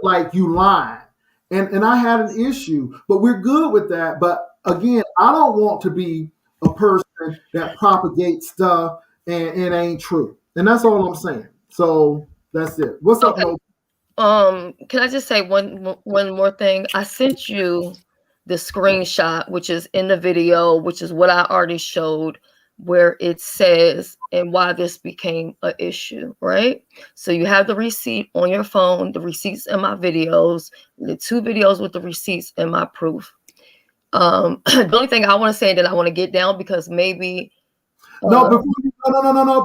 like you lying. And I had an issue, but we're good with that. But again, I don't want to be a person that propagates stuff and it ain't true. And that's all I'm saying. So that's it. What's up, Noble? Can I just say one more thing? I sent you the screenshot, which is in the video, which is what I already showed, where it says and why this became an issue, right? So you have the receipt on your phone, the receipts in my videos, the 2 videos with the receipts and my proof. The only thing I want to say that I want to get down because maybe no.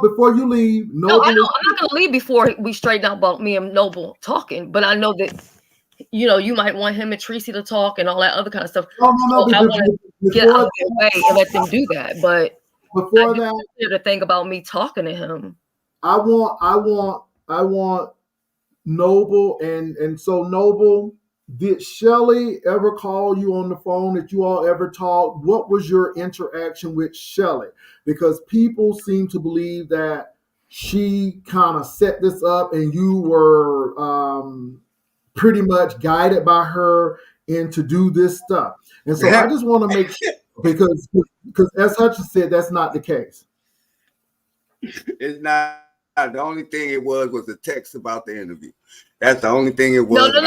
Before you leave, Noble. No, I'm not going to leave before we straighten out about me and Noble talking. But I know that you might want him and Treecey to talk and all that other kind of stuff. No. So I want to get out of their way and let them do that. But before that, the thing about me talking to him, I want Noble and so Noble. Did Shelly ever call you on the phone? Did you all ever talk? What was your interaction with Shelly? Because people seem to believe that she kind of set this up and you were pretty much guided by her and to do this stuff. And so I just want to make sure because as Hutchins said, that's not the case. It's not. The only thing it was a text about the interview. That's the only thing it was. No.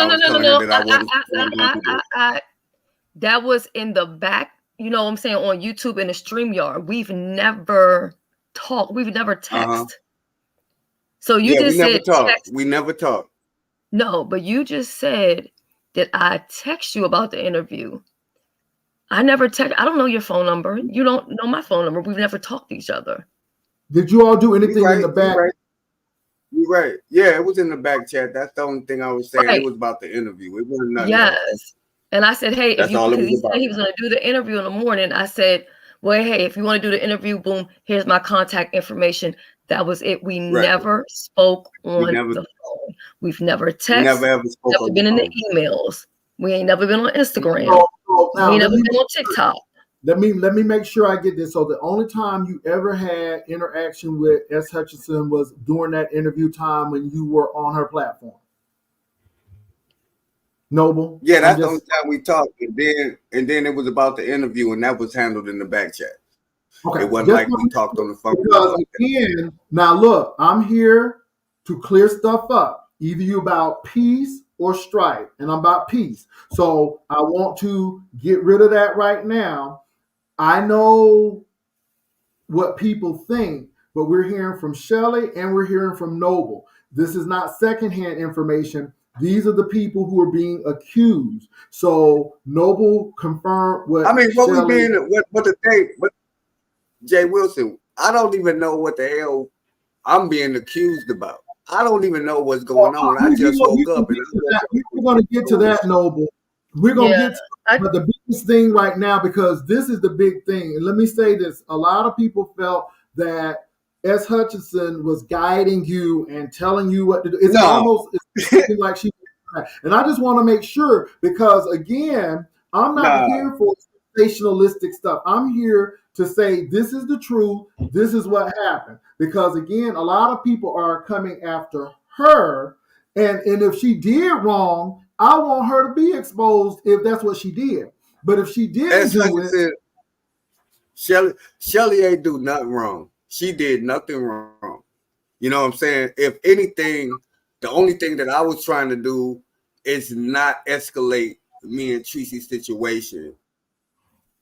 That was in the back. You know what I'm saying, on YouTube in the StreamYard. We've never talked. We've never texted. So you just said we never talked. No, but you just said that I text you about the interview. I never text. I don't know your phone number. You don't know my phone number. We've never talked to each other. Did you all do anything in the back? You're right. Yeah, it was in the back chat. That's the only thing I was saying. Right. It was about the interview. It wasn't nothing else. And I said, hey, if you, because he said he was going to do the interview in the morning. I said, well, hey, if you want to do the interview, boom, here's my contact information. That was it. We never spoke on the phone. We've never texted. Never ever spoke. Never been in the emails. We ain't never been on Instagram. We ain't never been on TikTok. Let me make sure I get this. So the only time you ever had interaction with S. Hutchinson was during that interview time when you were on her platform. Noble. Yeah, that's the only time we talked. And then it was about the interview, and that was handled in the back chat. Okay. It wasn't like we talked on the phone. Because again, now look, I'm here to clear stuff up. Either you about peace or strife, and I'm about peace. So I want to get rid of that right now. I know what people think, but we're hearing from Shelly and we're hearing from Noble. This is not secondhand information. These are the people who are being accused. So Noble confirmed what. I mean, what Shelly, we being, what the thing, but Jay Wilson, I don't even know what the hell I'm being accused about. I don't even know what's going on. I just woke up and we're going to get to that, Noble. We're going to get to but the biggest thing right now, because this is the big thing. And let me say this. A lot of people felt that S. Hutchinson was guiding you and telling you what to do. It's almost like she. And I just want to make sure, because again, I'm not here for sensationalistic stuff. I'm here to say this is the truth. This is what happened. Because again, a lot of people are coming after her. And if she did wrong, I want her to be exposed if that's what she did. But if she didn't do it, Shelly ain't do nothing wrong. She did nothing wrong. You know what I'm saying? If anything, the only thing that I was trying to do is not escalate me and Treecey's situation.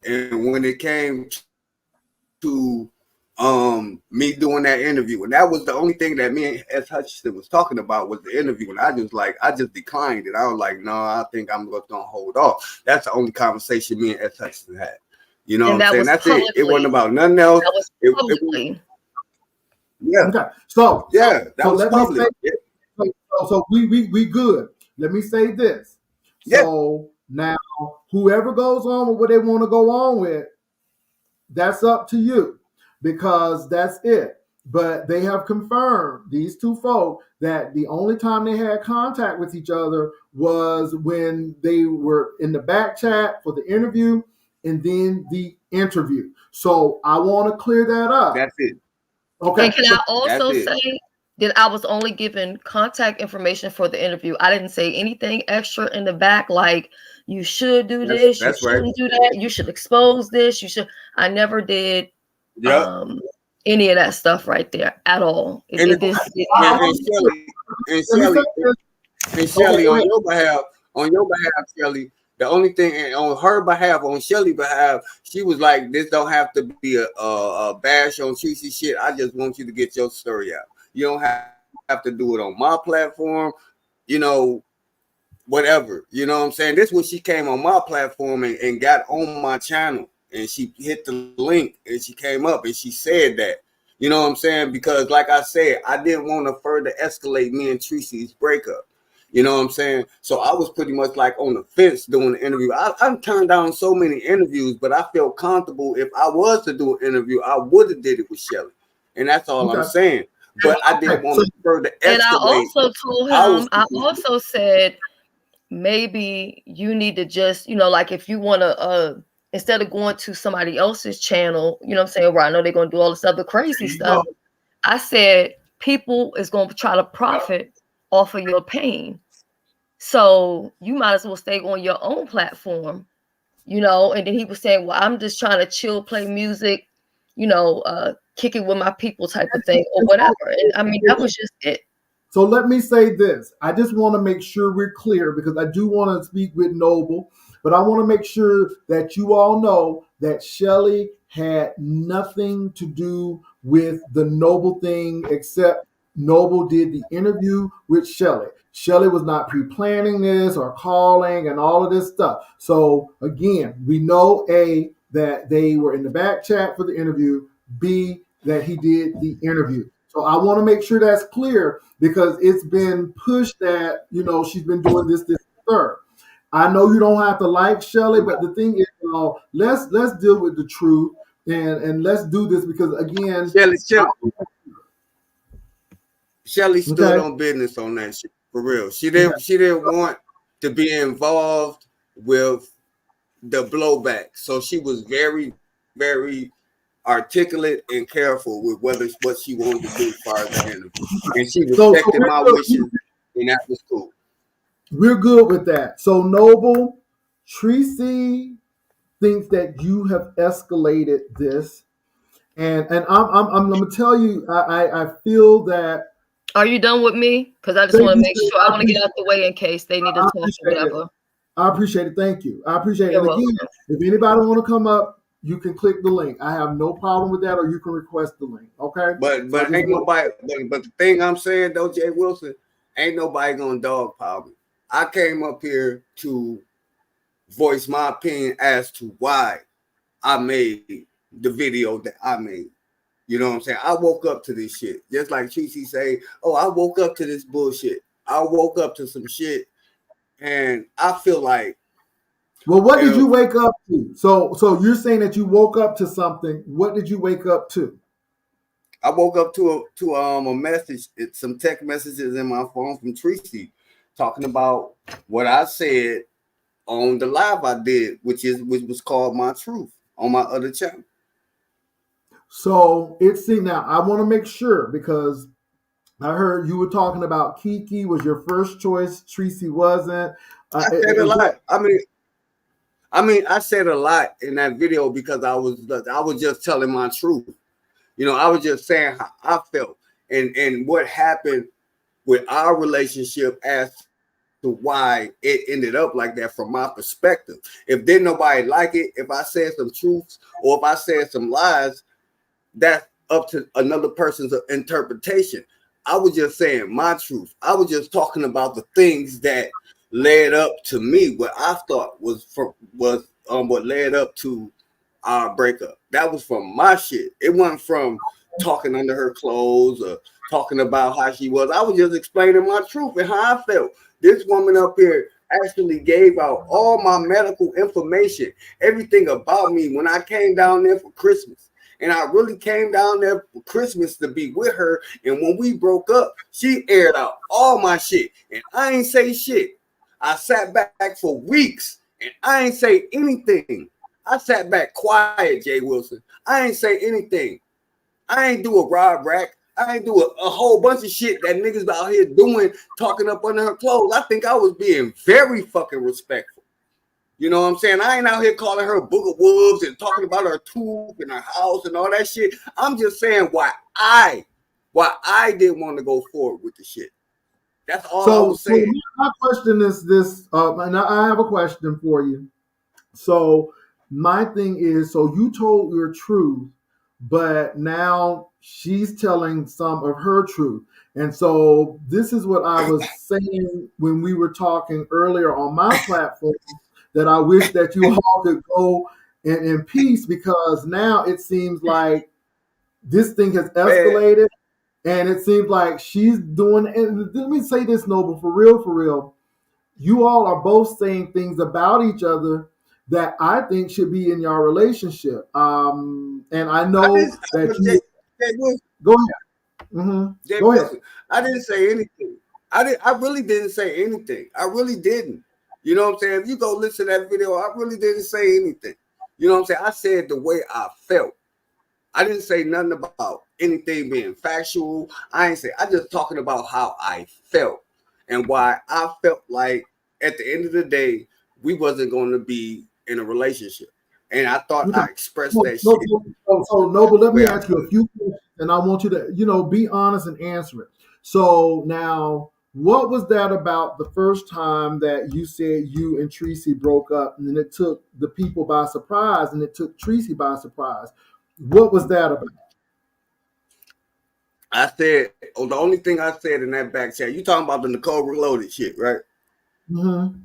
And when it came to me doing that interview, and that was the only thing that me and S. Hutchinson was talking about, was the interview, and I just declined it. I was like, no, I think I'm just gonna hold off. That's the only conversation me and S. Hutchinson had. You know what I'm saying? That's it. It wasn't about nothing else. That was publicly. Yeah. Okay. So yeah, that was public. So we good. Let me say this. So now, whoever goes on with what they want to go on with, that's up to you, because that's it. But they have confirmed, these two folk, that the only time they had contact with each other was when they were in the back chat for the interview and then the interview. So I want to clear that up. That's it. Okay. And can I also say that I was only given contact information for the interview? I didn't say anything extra in the back, like you should do this, you shouldn't do that, you should expose this, you should. I never did any of that stuff right there at all. And Shelly, on your behalf, Shelly, the only thing on her behalf, on Shelly's behalf, she was like, this don't have to be a bash on Treecey shit. I just want you to get your story out. You don't have to do it on my platform, you know, whatever. You know what I'm saying? This was, she came on my platform and got on my channel, and she hit the link and she came up and she said that. You know what I'm saying? Because like I said, I didn't want to further escalate me and Treecey's breakup. You know what I'm saying? So I was pretty much like on the fence doing the interview. I turned down so many interviews, but I felt comfortable. If I was to do an interview, I would have did it with Shelly. And that's all I'm saying. But I didn't want to further escalate. And I also told him, I also said, maybe you need to just, you know, like if you want to, instead of going to somebody else's channel, you know what I'm saying, where I know they're going to do all this other crazy stuff. I said, people is going to try to profit off of your pain. So you might as well stay on your own platform, you know. And then he was saying, well, I'm just trying to chill, play music, you know, kick it with my people type of thing or whatever. And I mean, that was just it. So let me say this. I just want to make sure we're clear, because I do want to speak with Noble, but I want to make sure that you all know that Shelly had nothing to do with the Noble thing, except Noble did the interview with Shelly. Shelly was not pre-planning this or calling and all of this stuff. So again, we know A, that they were in the back chat for the interview, B, that he did the interview. So I want to make sure that's clear, because it's been pushed that, you know, she's been doing this, third. I know you don't have to like Shelly, but the thing is, let's deal with the truth and let's do this, because again, Shelly stood on business on that shit, for real. She didn't want to be involved with the blowback. So she was very, very articulate and careful with what she wanted to do as far as the interview. And she respected my wishes, and that was cool. We're good with that. So Noble, Treecey thinks that you have escalated this. And I'm gonna tell you, I feel that. Are you done with me? Because I just want to make sure. I want to get out the way in case they need to talk or whatever. I appreciate it. Thank you. I appreciate it. And again, if anybody want to come up, you can click the link. I have no problem with that, or you can request the link. Okay. So I But just ain't want. nobody. But the thing I'm saying though, Jay Wilson, ain't nobody gonna dogpile me. I came up here to voice my opinion as to why I made the video that I made. You know what I'm saying? I woke up to this shit. Just like Treecey say, oh, I woke up to this bullshit. I woke up to some shit, and I feel like Well, what did you if wake up to? So you're saying that you woke up to something. What did you wake up to? I woke up to a message, some text messages in my phone from Tricy talking about what I said on the live I did, which was called My Truth on my other channel. So it's see now. I want to make sure because I heard you were talking about Kiki was your first choice. Treecey wasn't. I said a What? lot. I said a lot in that video because I was just telling my truth. You know, I was just saying how I felt and what happened with our relationship as to why it ended up like that from my perspective. If didn't nobody like it, if I said some truths or if I said some lies, that's up to another person's interpretation. I was just saying my truth. I was just talking about the things that led up to me, what I thought was what led up to our breakup. That was from my shit. It wasn't from talking under her clothes or talking about how she was. I was just explaining my truth and how I felt. This woman up here actually gave out all my medical information, everything about me when I came down there for Christmas. And I really came down there for Christmas to be with her. And when we broke up, she aired out all my shit. And I ain't say shit. I sat back for weeks and I ain't say anything. I sat back quiet, Jay Wilson. I ain't say anything. I ain't do a rob rack. I ain't do a whole bunch of shit that niggas out here doing, talking up under her clothes. I think I was being very fucking respectful. You know what I'm saying? I ain't out here calling her Booger Wolves and talking about her tooth and her house and all that shit. I'm just saying why I didn't want to go forward with the shit. That's all I So was saying. my question is this, and I have a question for you. So my thing is, so you told your truth, but now she's telling some of her truth. And so this is what I was saying when we were talking earlier on my platform that I wish that you all could go in peace because now it seems like this thing has Man, escalated and it seems like she's doing, and let me say this, Noble, for real, you all are both saying things about each other that I think should be in your relationship. And I I know didn't, that Jay, you Jay Wilson, go ahead. Jay Go ahead. Wilson, I didn't say anything. I really didn't say anything. I really didn't. You know what I'm saying? If you go listen to that video, I really didn't say anything. You know what I'm saying? I said the way I felt. I didn't say nothing about anything being factual. I ain't say. I just talking about how I felt and why I felt like at the end of the day we wasn't going to be in a relationship. And I thought Okay. I expressed No, that no, shit so Noble, let me where I ask you a few questions, and I want you to, be honest and answer it. So now, what was that about the first time that you said you and Treecey broke up, and then it took the people by surprise, and it took Treecey by surprise? What was that about? I said, oh, the only thing I said in that back chat, you talking about the Nicole Reloaded shit, right? Mm-hmm.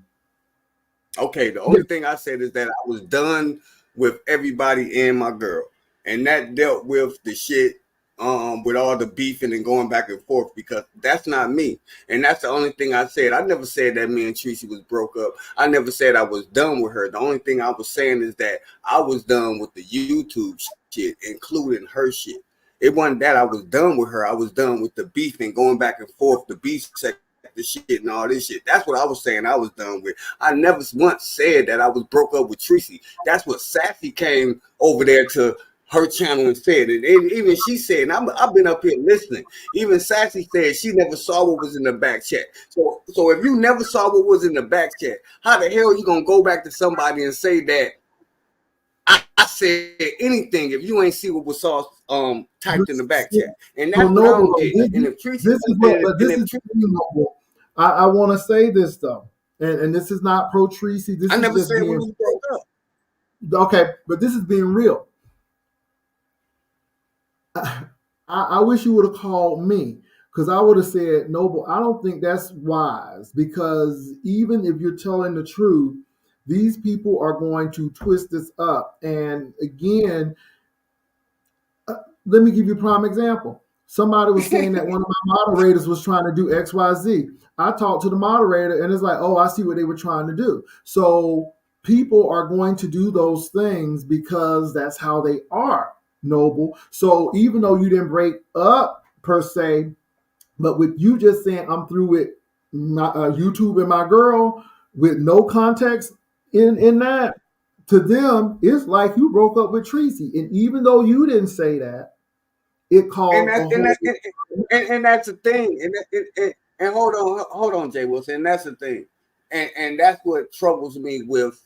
Okay, the Yeah. only thing I said is that I was done with everybody and my girl. And that dealt with the shit with all the beefing and going back and forth because that's not me. And that's the only thing I said. I never said that me and Treecey was broke up. I never said I was done with her. The only thing I was saying is that I was done with the YouTube shit, including her shit. It wasn't that I was done with her. I was done with the beef and going back and forth, the beef sector shit and all this shit. That's what I was saying I was done with. I never once said that I was broke up with Treecey. That's what Sassy came over there to her channel and said. And even she said, and I've been up here listening. Even Sassy said she never saw what was in the back chat. So if you never saw what was in the back chat, how the hell are you gonna go back to somebody and say that I said anything if you ain't see what was all typed in the back chat? And So that's what I Noble, don't get. And if Treecey this is what, but and this if is Treecey, Noble. I want to say this though, and this is not pro Treecey. This I is never just said we being. was broke up. Okay, but this is being real. I wish you would have called me because I would have said, Noble, I don't think that's wise because even if you're telling the truth, these people are going to twist this up. And again, let me give you a prime example. Somebody was saying that one of my moderators was trying to do XYZ. I talked to the moderator and it's like, oh, I see what they were trying to do. So people are going to do those things because that's how they are, Noble. So even though you didn't break up per se, but with you just saying I'm through with my, YouTube and my girl with no context in that, to them, it's like you broke up with Treecey. And even though you didn't say that, it and caused a that, and, whole. that, and that's the thing. And hold on, Jay Wilson. And that's the thing. And that's what troubles me with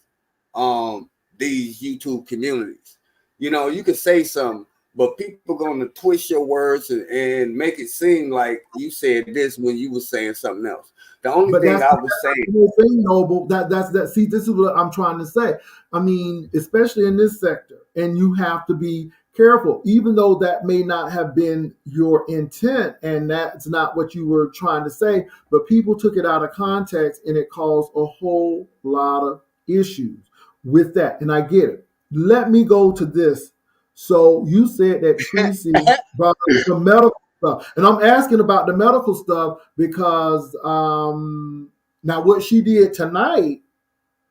these YouTube communities. You know, you can say something, but people going to twist your words and make it seem like you said this when you were saying something else. The only But thing that's I was saying, the whole thing, Noble. That's that. See, this is what I'm trying to say. I mean, especially in this sector, and you have to be careful, even though that may not have been your intent, and that's not what you were trying to say. But people took it out of context, and it caused a whole lot of issues with that. And I get it. Let me go to this. So you said that Treecey brought up the medical stuff. And I'm asking about the medical stuff because now what she did tonight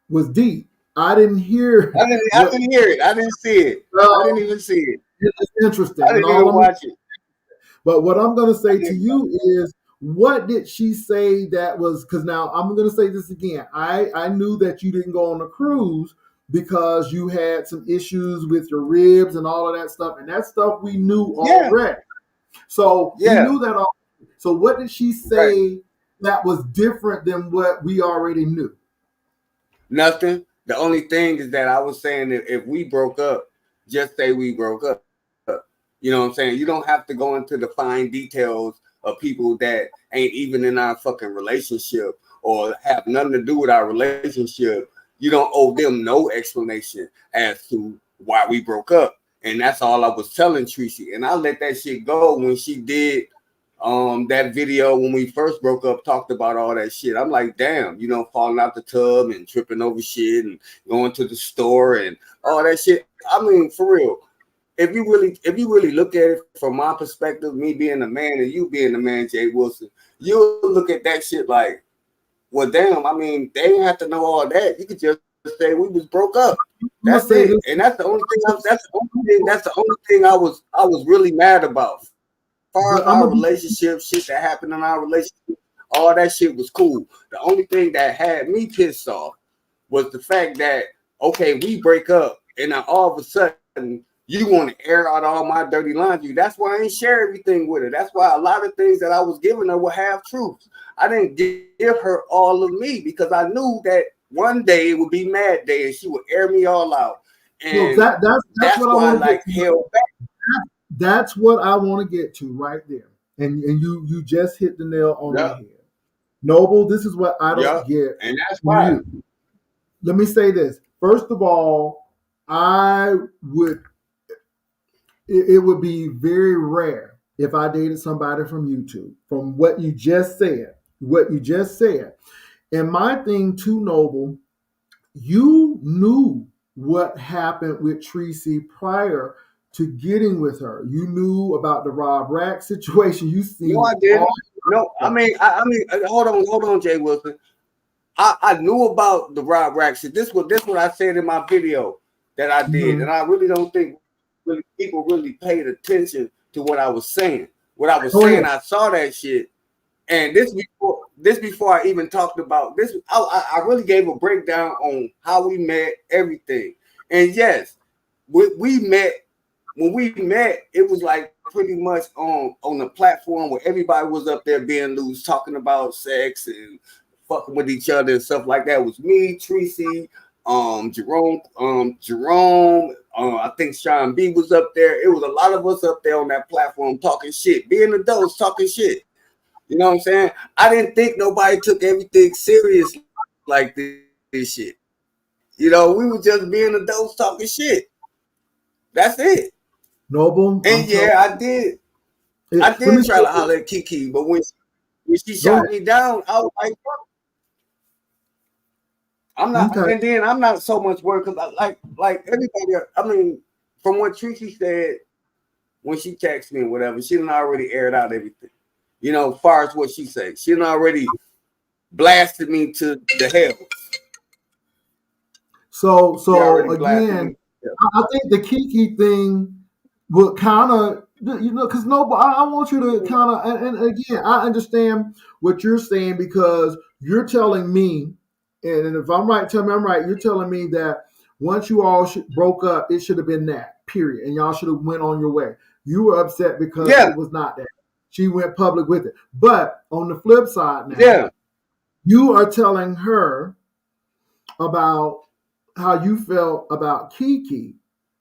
was deep. I didn't hear I what didn't hear it. I didn't see it. I didn't even see it. it's I interesting. And didn't all even I'm watch it. but what I'm gonna I say to didn't. you is what did she say that was because now I'm gonna say this again. I knew that you didn't go on a cruise because you had some issues with your ribs and all of that stuff, and that stuff we knew Yeah, already. So we yeah, knew that all. So what did she right. say that was different than what we already knew? Nothing. The only thing is that I was saying that if we broke up, just say we broke up. You know what I'm saying? You don't have to go into the fine details of people that ain't even in our fucking relationship or have nothing to do with our relationship. You don't owe them no explanation as to why we broke up. And that's all I was telling Treecey. And I let that shit go when she did that video when we first broke up, talked about all that shit. I'm like, damn, you know, falling out the tub and tripping over shit and going to the store and all that shit. I mean, for real, if you really look at it from my perspective, me being a man and you being the man, Jay Wilson, you'll look at that shit like, well, damn, I mean, they didn't have to know all that. You could just say we was broke up. That's I'm gonna it. say And this. that's the only thing I was really mad about. As far as our But I'm gonna be relationship, shit that happened in our relationship, all that shit was cool. The only thing that had me pissed off was the fact that okay, we break up, and then all of a sudden you want to air out all my dirty laundry. That's why I ain't share everything with her. That's why a lot of things that I was giving her were half truths. I didn't give her all of me because I knew that one day it would be mad day and she would air me all out. so And that's that's what I why I want to like get to. held back. That's what I want to get to right there. And you just hit the nail on the Yeah, head. Noble, this is what I yeah. don't get And that's from why. you. Let me say this. First of all, I would it would be very rare if I dated somebody from YouTube. From what you just said, what you just said. And my thing too, Noble, you knew what happened with Treecey prior to getting with her. You knew about the Rob Rack situation. You No, seen I all didn't. No, that. I mean, hold on, Jay Wilson. I knew about the Rob Rack shit. This what I said in my video that I did, Mhm. and I really don't think people really paid attention to what I was saying. What I was Go saying, ahead. I saw that shit, and this before I even talked about this. I really gave a breakdown on how we met, everything, and yes, we met when we met, it was like pretty much on the platform where everybody was up there being loose, talking about sex and fucking with each other and stuff like that. It was me, Treecey, Jerome. I think Sean B was up there. It was a lot of us up there on that platform talking shit, being adults talking shit. You know what I'm saying? I didn't think nobody took everything serious like this shit. You know what I'm saying? We were just being adults talking shit. That's it. Noble, And yeah, I did. I let me did try say to holler at Kiki, but when she go ahead. shot me down, I was like, fuck. I'm not, Okay. and then I'm not so much worried because like everybody else, I mean, from what Treecey said when she texted me or whatever, she done already aired out everything. As far as what she said, she done already blasted me to the hell. She So already blasted again, me. Yeah. I think the Kiki thing will kind of, because Noble, I want you to kind of, and again, I understand what you're saying because you're telling me, and if I'm right, tell me I'm right. You're telling me that once you all broke up, it should have been that, period, and y'all should have went on your way. You were upset because Yeah. it was not that. She went public with it. But on the flip side now, Yeah. you are telling her about how you felt about Kiki,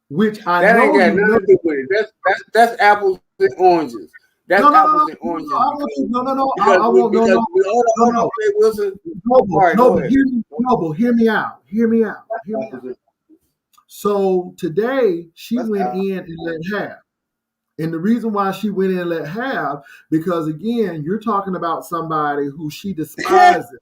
which I That ain't know got you nothing know. to do with it. That's apples and oranges. No, That's no, no, no, apples and no, no. oranges I want you. because No, no, no. because I we won't. No, because no, we no, hold on, no. Jay Wilson. All Noble, right, go Noble, ahead. hear me. Noble, hear me out. Hear me out. Hear me out. So today she That's went apples. in and let have. And the reason why she went in and let have, because again, you're talking about somebody who she despises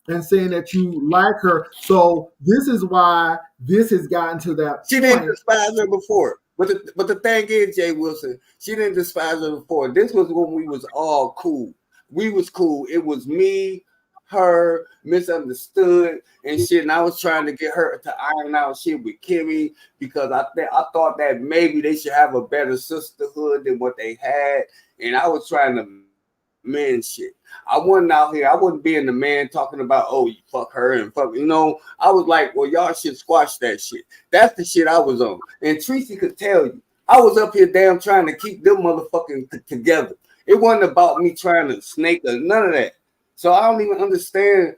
and saying that you like her. So this is why this has gotten to that She didn't point. despise her before. But the thing is, Jay Wilson, she didn't despise her before. This was when we was all cool. We was cool. It was me, her, misunderstood and shit. And I was trying to get her to iron out shit with Kimmie because I thought that maybe they should have a better sisterhood than what they had. And I was trying to mend shit. I wasn't out here. I wasn't being the man talking about, oh, you fuck her and fuck. I was like, well, y'all should squash that shit. That's the shit I was on. And Treecey could tell you, I was up here damn trying to keep them motherfucking together. It wasn't about me trying to snake or none of that. So I don't even understand.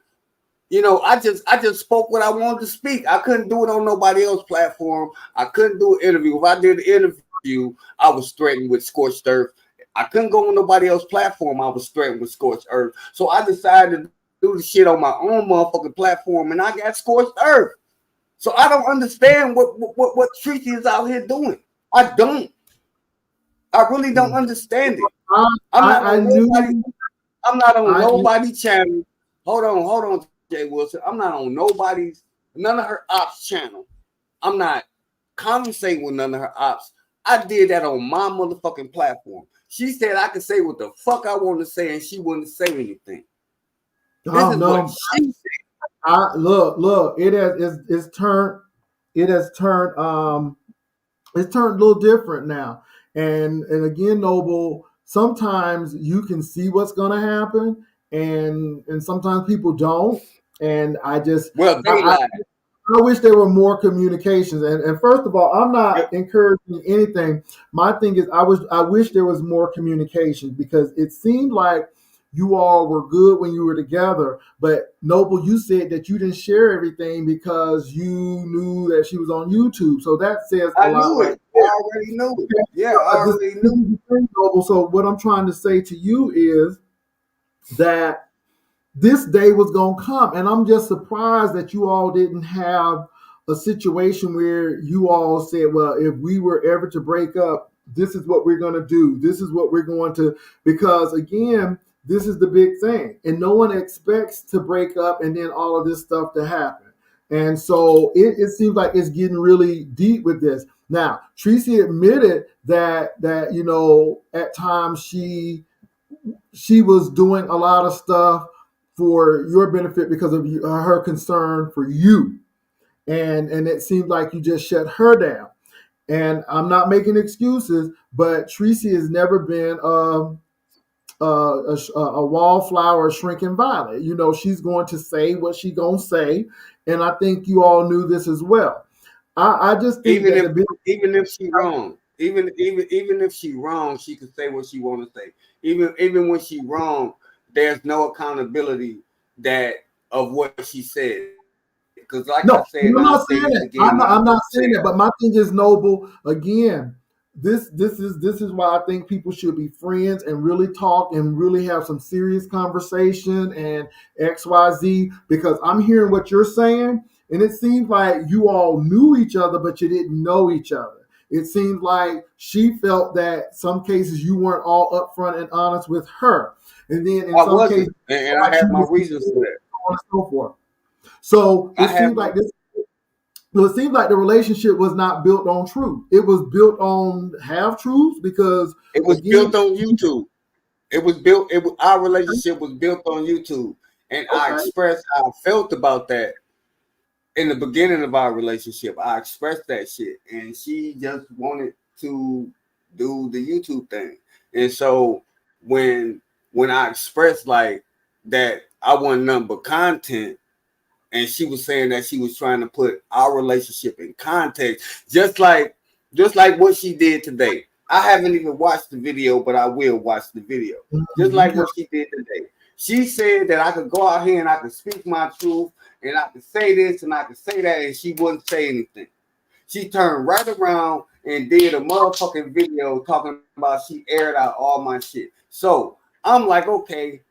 I just spoke what I wanted to speak. I couldn't do it on nobody else's platform. I couldn't do an interview. If I did an interview, I was threatened with scorched earth. I couldn't go on nobody else's platform. I was threatened with scorched earth. So I decided to do the shit on my own motherfucking platform, and I got scorched earth. So I don't understand what Treecey is out here doing. I don't. I really don't understand it. I'm not I on nobody. knew. I'm not on I nobody channel. Hold on, Jay Wilson. I'm not on none of her ops channel. I'm not conversating with none of her ops. I did that on my motherfucking platform. She said I could say what the fuck I want to say, and she wouldn't say anything. This is what no. she said. Look. It's turned. It has turned. It's turned a little different now. And again, Noble. Sometimes you can see what's going to happen, and sometimes people don't. And Well, they lied. I wish there were more communications. And first of all, I'm not encouraging anything. My thing is, I wish there was more communication because it seemed like you all were good when you were together. But Noble, you said that you didn't share everything because you knew that she was on YouTube. So that says a I lot knew right it. I there. already knew it. Yeah, I already This knew. is the thing, Noble. So what I'm trying to say to you is that this day was going to come. And I'm just surprised that you all didn't have a situation where you all said, well, if we were ever to break up, this is what we're going to do. This is what we're going to, because again, this is the big thing. And no one expects to break up and then all of this stuff to happen. And so it seems like it's getting really deep with this. Now, Treecey admitted that at times she was doing a lot of stuff for your benefit because of her concern for you, and it seems like you just shut her down. And I'm not making excuses, but Treecey has never been a wallflower, shrinking violet. She's going to say what she's gonna say, and I think you all knew this as well. I just think Even that if the big even if she wrong, even if she wrong, she can say what she want to say. Even when she wrong, there's no accountability that of what she said. Because like I said, and No, I'll say I'm this not again, saying and that. I'll I'm not say saying that. But my thing is, Noble. Again, this is why I think people should be friends and really talk and really have some serious conversation and XYZ. Because I'm hearing what you're saying, And it seems like you all knew each other, but you didn't know each other. It seems like she felt that some cases you weren't all upfront and honest with her. And then in I some cases, wasn't, and I like she had my was reasons for that. so on and so forth. So I it had seems like this. So it seems like the relationship was not built on truth. It was built on half truths because, it was again, built on YouTube. It was built. Our relationship was built on YouTube, and I okay, expressed how I felt about that in the beginning of our relationship. I expressed that shit, and she just wanted to do the YouTube thing. And so when when I expressed like that, I want nothing but content, and she was saying that she was trying to put our relationship in context, just like what she did today. I haven't even watched the video, but I will watch the video. Just like okay. what she did today. She said that I could go out here and I could speak my truth and I could say this and I could say that, and she wouldn't say anything. She turned right around and did a motherfucking video talking about she aired out all my shit. So I'm like, okay,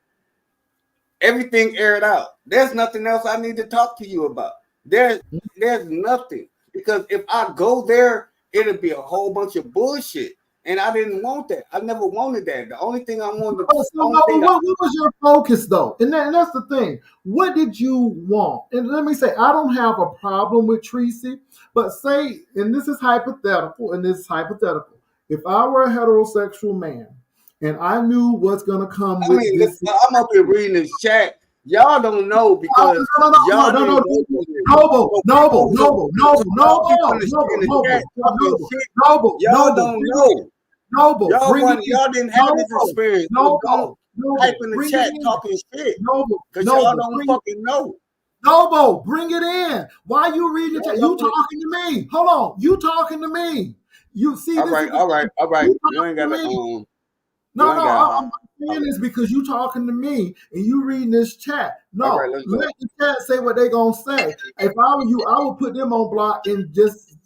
everything aired out. There's nothing else I need to talk to you about. There's nothing, because if I go there, it'll be a whole bunch of bullshit, and I didn't want that. I never wanted that. The only thing I wanted, So, the only thing what was your focus though? And that's the thing. What did you want? And let me say, I don't have a problem with Treecey, but say, and this is hypothetical, and this is hypothetical. If I were a heterosexual man and I knew what's going to come I with mean, this, I'm up here reading this chat. Y'all don't know no, because no, no, y'all no, no, didn't no, go through this. Noble, Noble, Noble, So Noble, y'all people Noble, in Noble, the chat Noble, talking Noble, shit. Noble, Y'all Noble, don't bring it in. know. Noble, bring it in. Y'all didn't have this Noble, experience. So don't Noble, type Noble, in the bring it chat in. talking shit Noble, because y'all Noble, don't bring it. fucking know. Noble, bring it in. Why you reading the Y'all, chat? y'all You talking to me? Hold on, you talking to me? You see, all this right, is the all right, thing. all right. You You ain't talking gotta to me? you No, ain't no, gotta I'm saying holler. this because you talking to me and you reading this chat. All right, No, let's go. let the chat say what they gonna say. If I were you, I would put them on block and just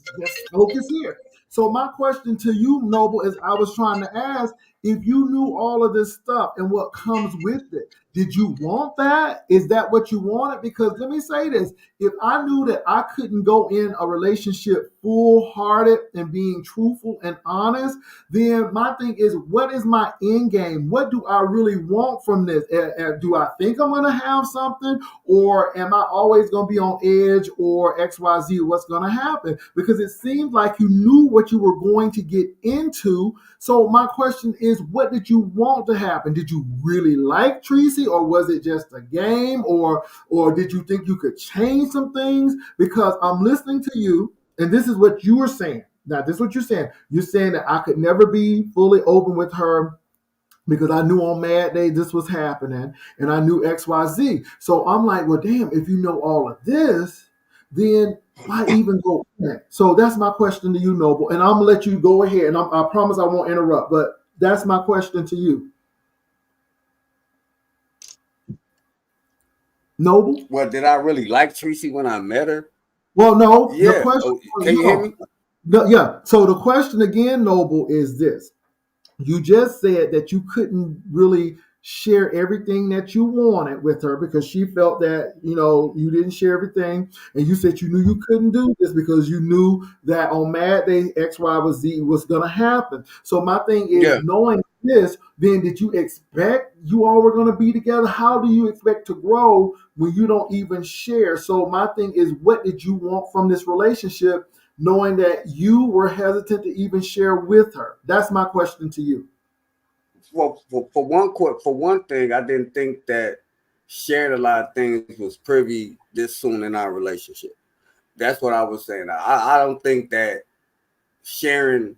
focus here. So my question to you, Noble, is I was trying to ask if you knew all of this stuff and what comes with it. Did you want that? Is that what you wanted? Because let me say this: if I knew that I couldn't go in a relationship full hearted and being truthful and honest, then my thing is, what is my end game? What do I really want from this? Do I think I'm going to have something, or am I always going to be on edge, or XYZ? What's going to happen? Because it seems like you knew what you were going to get into. So my question is, what did you want to happen? Did you really like Treecey, or was it just a game, or did you think you could change some things? Because I'm listening to you, and this is what you were saying. Now, this is what you're saying. You're saying that I could never be fully open with her because I knew on Mad Day this was happening and I knew XYZ. So I'm like, well, damn, if you know all of this, then why even go in it? So that's my question to you, Noble. And I'm going to let you go ahead. And I promise I won't interrupt, but that's my question to you. Noble? Well, did I really like Treecey when I met her? Well, no. The Yeah. question Oh, was, can you hear hold on. me? Yeah. So the question again, Noble, is this. You just said that you couldn't really share everything that you wanted with her because she felt that you didn't share everything, and you said you knew you couldn't do this because you knew that on Mad Day X, Y, or Z was going to happen. So my thing is, Yeah. knowing this, then did you expect you all were going to be together? How do you expect to grow when you don't even share? So my thing is, what did you want from this relationship, knowing that you were hesitant to even share with her? That's my question to you. Well, for one thing, I didn't think that sharing a lot of things was privy this soon in our relationship. That's what I was saying. I don't think that sharing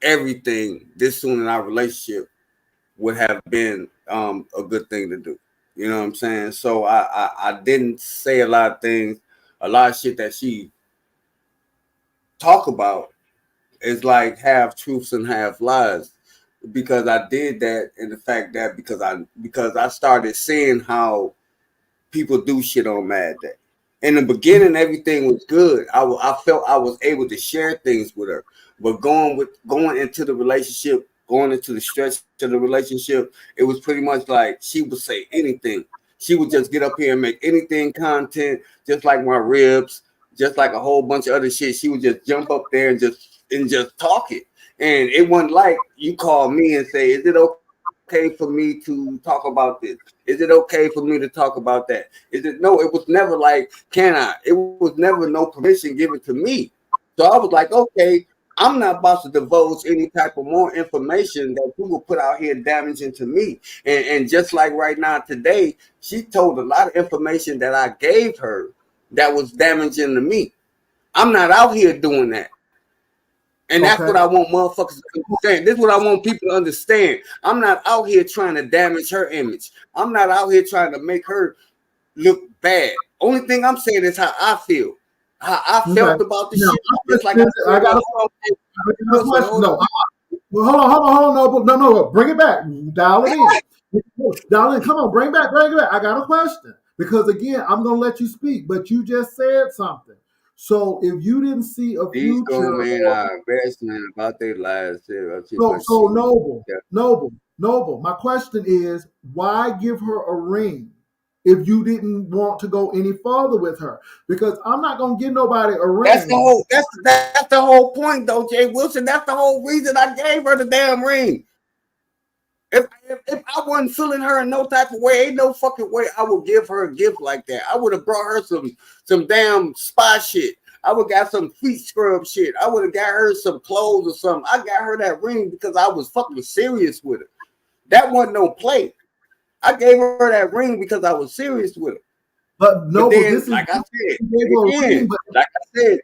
everything this soon in our relationship would have been a good thing to do. You know what I'm saying? So I didn't say a lot of things, a lot of shit that she talk about is like half truths and half lies, because I did that, and the fact that because I started seeing how people do shit on Mad Day. In the beginning, everything was good. I felt I was able to share things with her, but going into the relationship, going into the stretch of the relationship, it was pretty much like she would say anything. She would just get up here and make anything content, just like my ribs, just like a whole bunch of other shit. She would just jump up there and just talk it. And it wasn't like you call me and say, "Is it okay for me to talk about this? Is it okay for me to talk about that? Is it no?" It was never like, "Can I?" It was never no permission given to me. So I was like, "Okay, I'm not about to divulge any type of more information that you will put out here damaging to me." And just like right now today, she told a lot of information that I gave her that was damaging to me. I'm not out here doing that. And that's what I want motherfuckers to understand. This is what I want people to understand. I'm not out here trying to damage her image. I'm not out here trying to make her look bad. Only thing I'm saying is how I feel. How I felt about the shit. Just like I said, I got a question. No, well, hold on, no, bring it back. Dial it in. Dial in. Come on, bring it back. I got a question. Because again, I'm gonna let you speak, but you just said something. So if you didn't see a these future, grown men are embarrassed, man, about their lives. so Noble. My question is, why give her a ring if you didn't want to go any further with her? Because I'm not gonna give nobody a ring. That's the whole point, though, Jay Wilson. That's the whole reason I gave her the damn ring. If I wasn't feeling her in no type of way, ain't no fucking way I would give her a gift like that. I would have brought her some damn spa shit. I would have got some feet scrub shit. I would have got her some clothes or something. I got her that ring because I was fucking serious with her. That wasn't no play. I gave her that ring because I was serious with her. But Noble, then, this is like I said,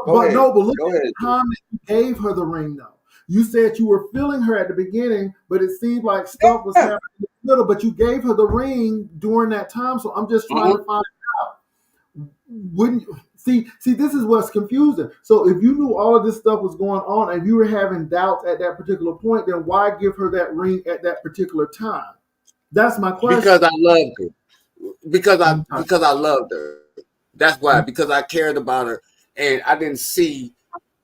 but Noble, look at the time that you gave her the ring, though. You said you were feeling her at the beginning, but it seemed like stuff was happening in the middle. But you gave her the ring during that time, so I'm just trying to find out. Wouldn't you see? This is what's confusing. So if you knew all of this stuff was going on and you were having doubts at that particular point, then why give her that ring at that particular time? That's my question. Because I loved her. Because I loved her. That's why. Because I cared about her, and I didn't see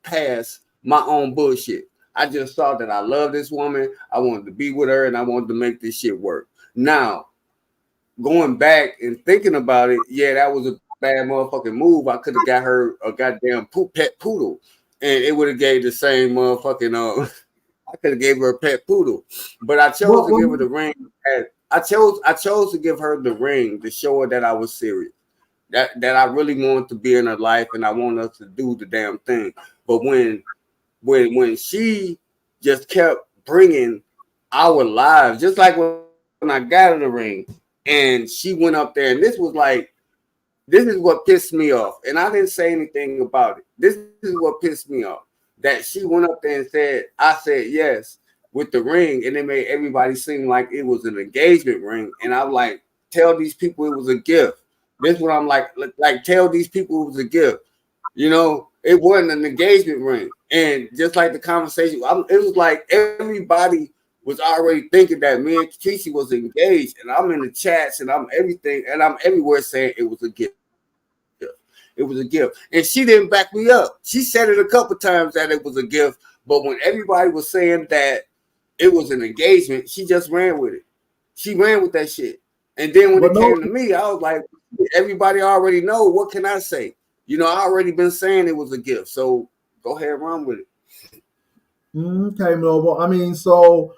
past my own bullshit. I just thought that I love this woman. I wanted to be with her, and I wanted to make this shit work. Now, going back and thinking about it, yeah, that was a bad motherfucking move. I could have got her a goddamn pet poodle, and it would have gave the same motherfucking. I could have gave her a pet poodle, but I chose to give her the ring. I chose to give her the ring to show her that I was serious. That I really wanted to be in her life, and I wanted us to do the damn thing. But when she just kept bringing our lives, just like when I got her the ring, and she went up there, and this is what pissed me off, and I didn't say anything about it. This is what pissed me off, that she went up there and said, I said yes with the ring, and it made everybody seem like it was an engagement ring, and I'm like, tell these people it was a gift. This is what I'm like tell these people it was a gift. You know, it wasn't an engagement ring. And just like the conversation, it was like everybody was already thinking that me and Treecey was engaged, and I'm in the chats and I'm everything, and I'm everywhere saying it was a gift. It was a gift. And she didn't back me up. She said it a couple times that it was a gift, but when everybody was saying that it was an engagement, she just ran with it. She ran with that shit. And then when it came to me, I was like, everybody already know. What can I say? You know, I already been saying it was a gift. So go ahead and run with it. Okay, Noble. I mean, so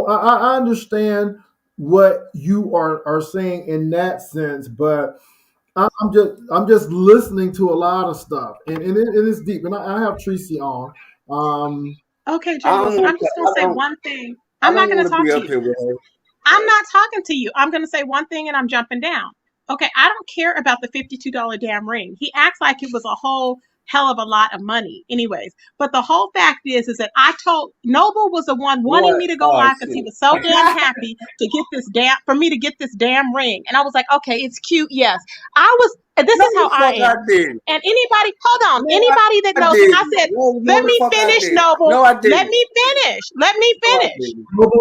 I understand what you are saying in that sense, but I'm just listening to a lot of stuff, and it is deep. And I have Treecey on. Okay, Jay Wilson, I'm just gonna say one thing. I'm not gonna talk to you. I'm not talking to you. I'm gonna say one thing and I'm jumping down. Okay, I don't care about the $52 damn ring. He acts like it was a whole hell of a lot of money anyways. But the whole fact is that I told Noble was the one wanting me to go live because he was so damn happy to get for me to get this damn ring. And I was like, okay, it's cute. Yes. This is how I am. And anybody, hold on, anybody that knows me, I said, let me finish, Noble. Let me finish.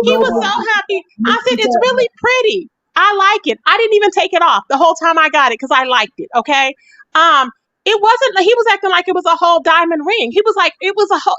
He was so happy. I said, it's really pretty. I like it. I didn't even take it off the whole time I got it because I liked it. Okay. It wasn't, he was acting like it was a whole diamond ring. He was like, it was a whole,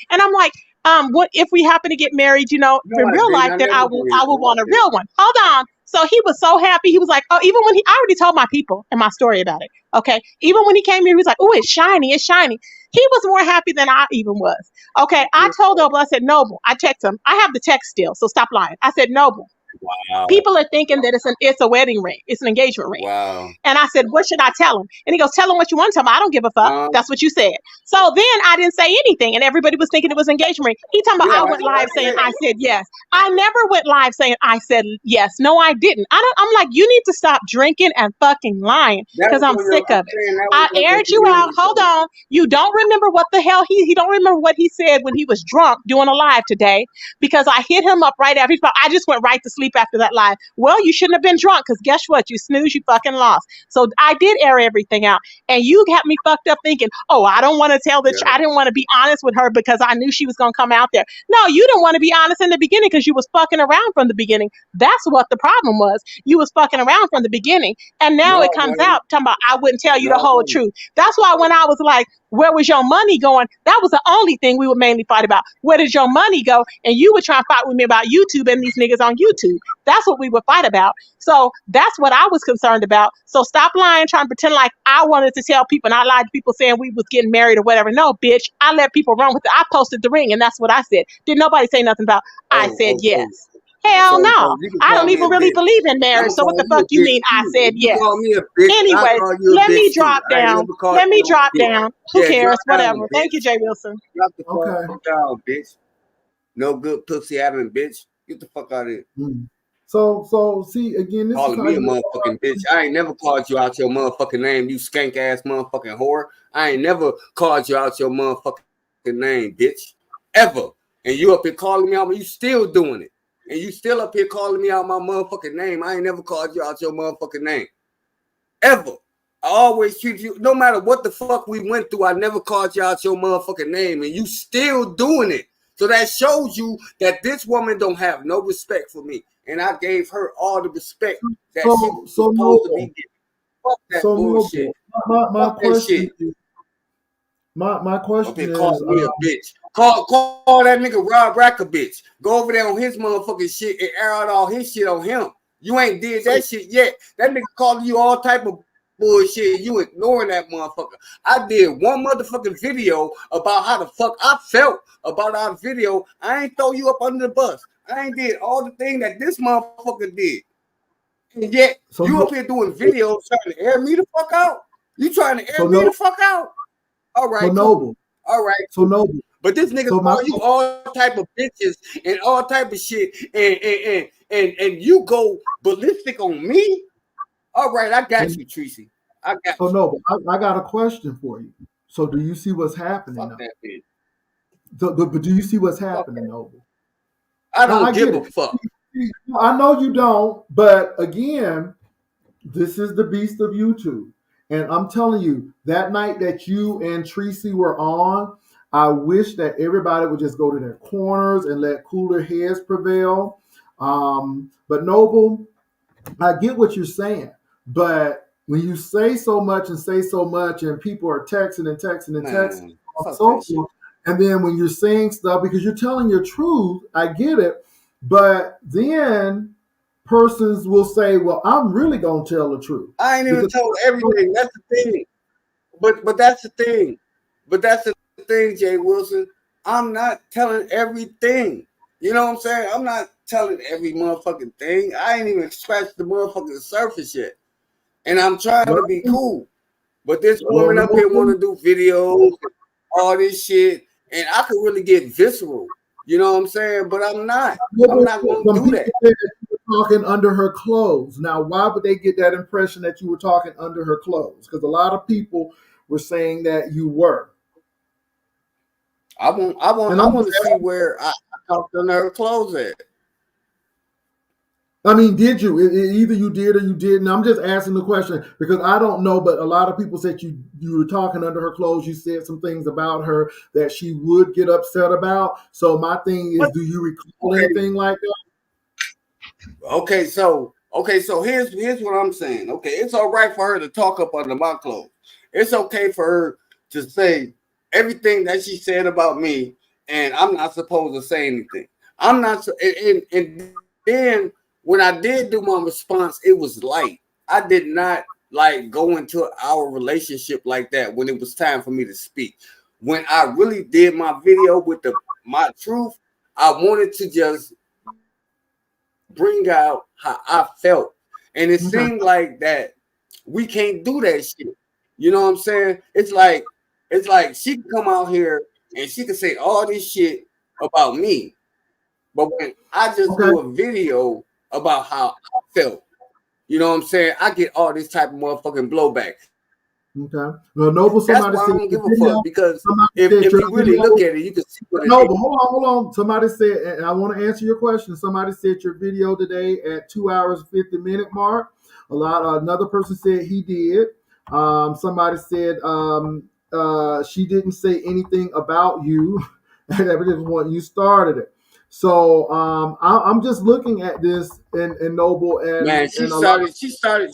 and I'm like, what if we happen to get married, you know, No, in I real didn't. life, I then never I will want a did. real one. Hold on. So he was so happy. He was like, oh, even when I already told my people in my story about it. Okay. Even when he came here, he was like, oh, it's shiny. It's shiny. He was more happy than I even was. Okay. I told Noble, I said, Noble, I text him. I have the text still. So stop lying. I said, Noble, Wow. people are thinking that it's a wedding ring. It's an engagement ring. Wow. And I said, what should I tell him? And he goes, tell him what you want to tell him. I don't give a fuck. That's what you said. So then I didn't say anything. And everybody was thinking it was engagement ring. He talking about I went live saying I said yes. I never went live saying I said yes. No, I didn't. I'm like, you need to stop drinking and fucking lying because I'm sick of it. I aired you out. Hold on. You don't remember what the hell he don't remember what he said when he was drunk doing a live today because I hit him up right after. I just went right to sleep after that live. Well, you shouldn't have been drunk because guess what? You snooze, you fucking lost. So I did air everything out. And you got me fucked up thinking, oh, I don't want to tell the I didn't want to be honest with her because I knew she was going to come out there. No, you didn't want to be honest in the beginning because you was fucking around from the beginning. That's what the problem was. You was fucking around from the beginning. And now it comes out talking about I wouldn't tell you the whole truth. That's why when I was like, where was your money going? That was the only thing we would mainly fight about. Where did your money go? And you would try to fight with me about YouTube and these niggas on YouTube. That's what we would fight about. So that's what I was concerned about. So stop lying, trying to pretend like I wanted to tell people and I lied to people saying we was getting married or whatever. No, bitch, I let people run with it. I posted the ring and that's what I said. Did nobody say nothing about I said yes? Hell no. I don't even really believe in marriage. So what the fuck you mean I said yes? Anyway, let me drop down. Let me drop down. Who cares? Whatever. Thank you, Jay Wilson. Drop the fuck down, bitch. No good pussy having bitch. Get the fuck out of here. So see again. This calling me a motherfucking bitch. I ain't never called you out your motherfucking name, you skank ass motherfucking whore. I ain't never called you out your motherfucking name, bitch, ever. And you up here calling me out, but you still doing it. And you still up here calling me out my motherfucking name. I ain't never called you out your motherfucking name, ever. I always treat you, no matter what the fuck we went through, I never called you out your motherfucking name, and you still doing it. So that shows you that this woman don't have no respect for me. And I gave her all the respect that she was supposed to be getting. Fuck that bullshit. My question is, my question is, call me a bitch. Call that nigga Rob Rack a bitch. Go over there on his motherfucking shit and air out all his shit on him. You ain't did that shit yet. That nigga calling you all type of bullshit. You ignoring that motherfucker. I did one motherfucking video about how the fuck I felt about our video. I ain't throw you up under the bus. I ain't did all the thing that this motherfucker did. And yet you up here doing videos trying to air me the fuck out. You trying to air me the fuck out. All right, so Noble. All right, so Noble. But this nigga call you all type of bitches and all type of shit, and you go ballistic on me. All right, I got you, Treecey. I got you. So Noble, I got a question for you. So do you see what's happening? Fuck that bitch. But do you see what's happening, Noble? I don't give a fuck. I know you don't, but again, this is the beast of YouTube. And I'm telling you, that night that you and Treecey were on, I wish that everybody would just go to their corners and let cooler heads prevail. But Noble, I get what you're saying. But when you say so much and people are texting and so forth, and then when you're saying stuff, because you're telling your truth, I get it. But then persons will say, well, I'm really going to tell the truth. I ain't even told everything. That's the thing. But that's the thing. But that's the thing, Jay Wilson. I'm not telling everything. You know what I'm saying? I'm not telling every motherfucking thing. I ain't even scratched the motherfucking surface yet. And I'm trying to be cool. But this woman up here want to do videos, all this shit, and I could really get visceral. You know what I'm saying? But I'm not. I'm not going to do that. Talking under her clothes. Now, why would they get that impression that you were talking under her clothes? Because a lot of people were saying that you were. I want to see where I talked under her clothes at. I mean, did you? Either you did or you didn't. I'm just asking the question because I don't know, but a lot of people said you were talking under her clothes. You said some things about her that she would get upset about. So my thing is, do you recall anything like that? Okay, so here's what I'm saying. Okay, it's all right for her to talk up under my clothes. It's okay for her to say everything that she said about me and I'm not supposed to say anything. I'm not, and then when I did do my response, it was light. I did not like go into our relationship like that when it was time for me to speak. When I really did my video with my truth, I wanted to just bring out how I felt, and it Okay. seemed like that we can't do that shit. You know what I'm saying? It's like she can come out here and she can say all this shit about me, but when I just Okay. do a video about how I felt, you know what I'm saying? I get all this type of motherfucking blowback. Okay. Well, Noble, That's why somebody I said don't your give a fuck video. because Somebody said if your you really video. look at it, you can see what it No, is. but hold on. Somebody said, and I want to answer your question. Somebody said your video today at 2 hours 50-minute mark. Another person said he did. Somebody said she didn't say anything about you. And everything when you started it. So I'm just looking at this in Noble Man, and a lot. she started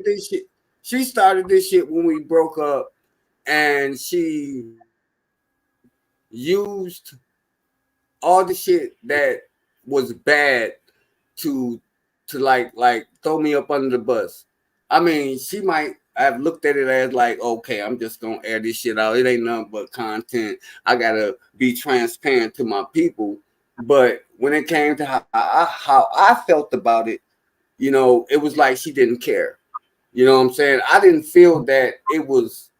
this shit. She started this shit when we broke up, and she used all the shit that was bad to like throw me up under the bus. I mean, she might have looked at it as like, okay, I'm just gonna air this shit out. It ain't nothing but content. I gotta be transparent to my people. But when it came to how I felt about it, you know, it was like she didn't care. You know what I'm saying? I didn't feel that it was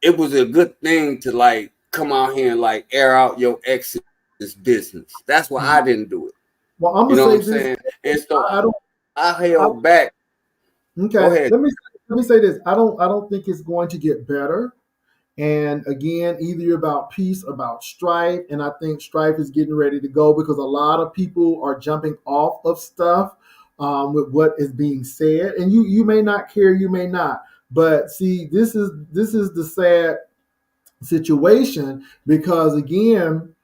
a good thing to like come out here and like air out your ex's business. That's why I didn't do it. Well, You I'm know gonna what I'm say saying? this. And so I don't. I I, held back. Go okay. ahead. Let me say this. I don't think it's going to get better. And again, either about peace, about strife, and I think strife is getting ready to go because a lot of people are jumping off of stuff with what is being said, and you may not care, you may not, but see, this is the sad situation because again,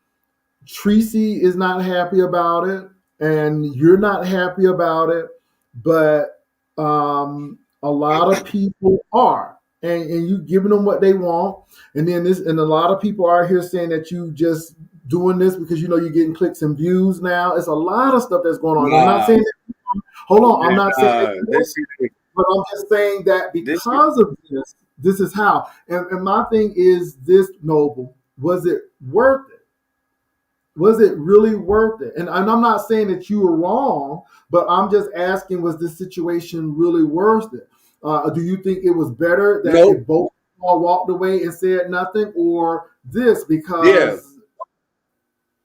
Treecey is not happy about it, and you're not happy about it, but a lot of people are, and you giving them what they want, and then a lot of people are here saying that you just doing this because you know you're getting clicks and views now. It's a lot of stuff that's going on. I'm not Nah, saying that, hold on, I'm not saying that, this shit, but I'm just saying that this shit. because of this is how. And my thing is this, Noble, was it worth it? Was it really worth it? And I'm not saying that you were wrong, but I'm just asking, was this situation really worth it? Do you think it was better that Nope. if both all walked away and said nothing, or this Yeah. because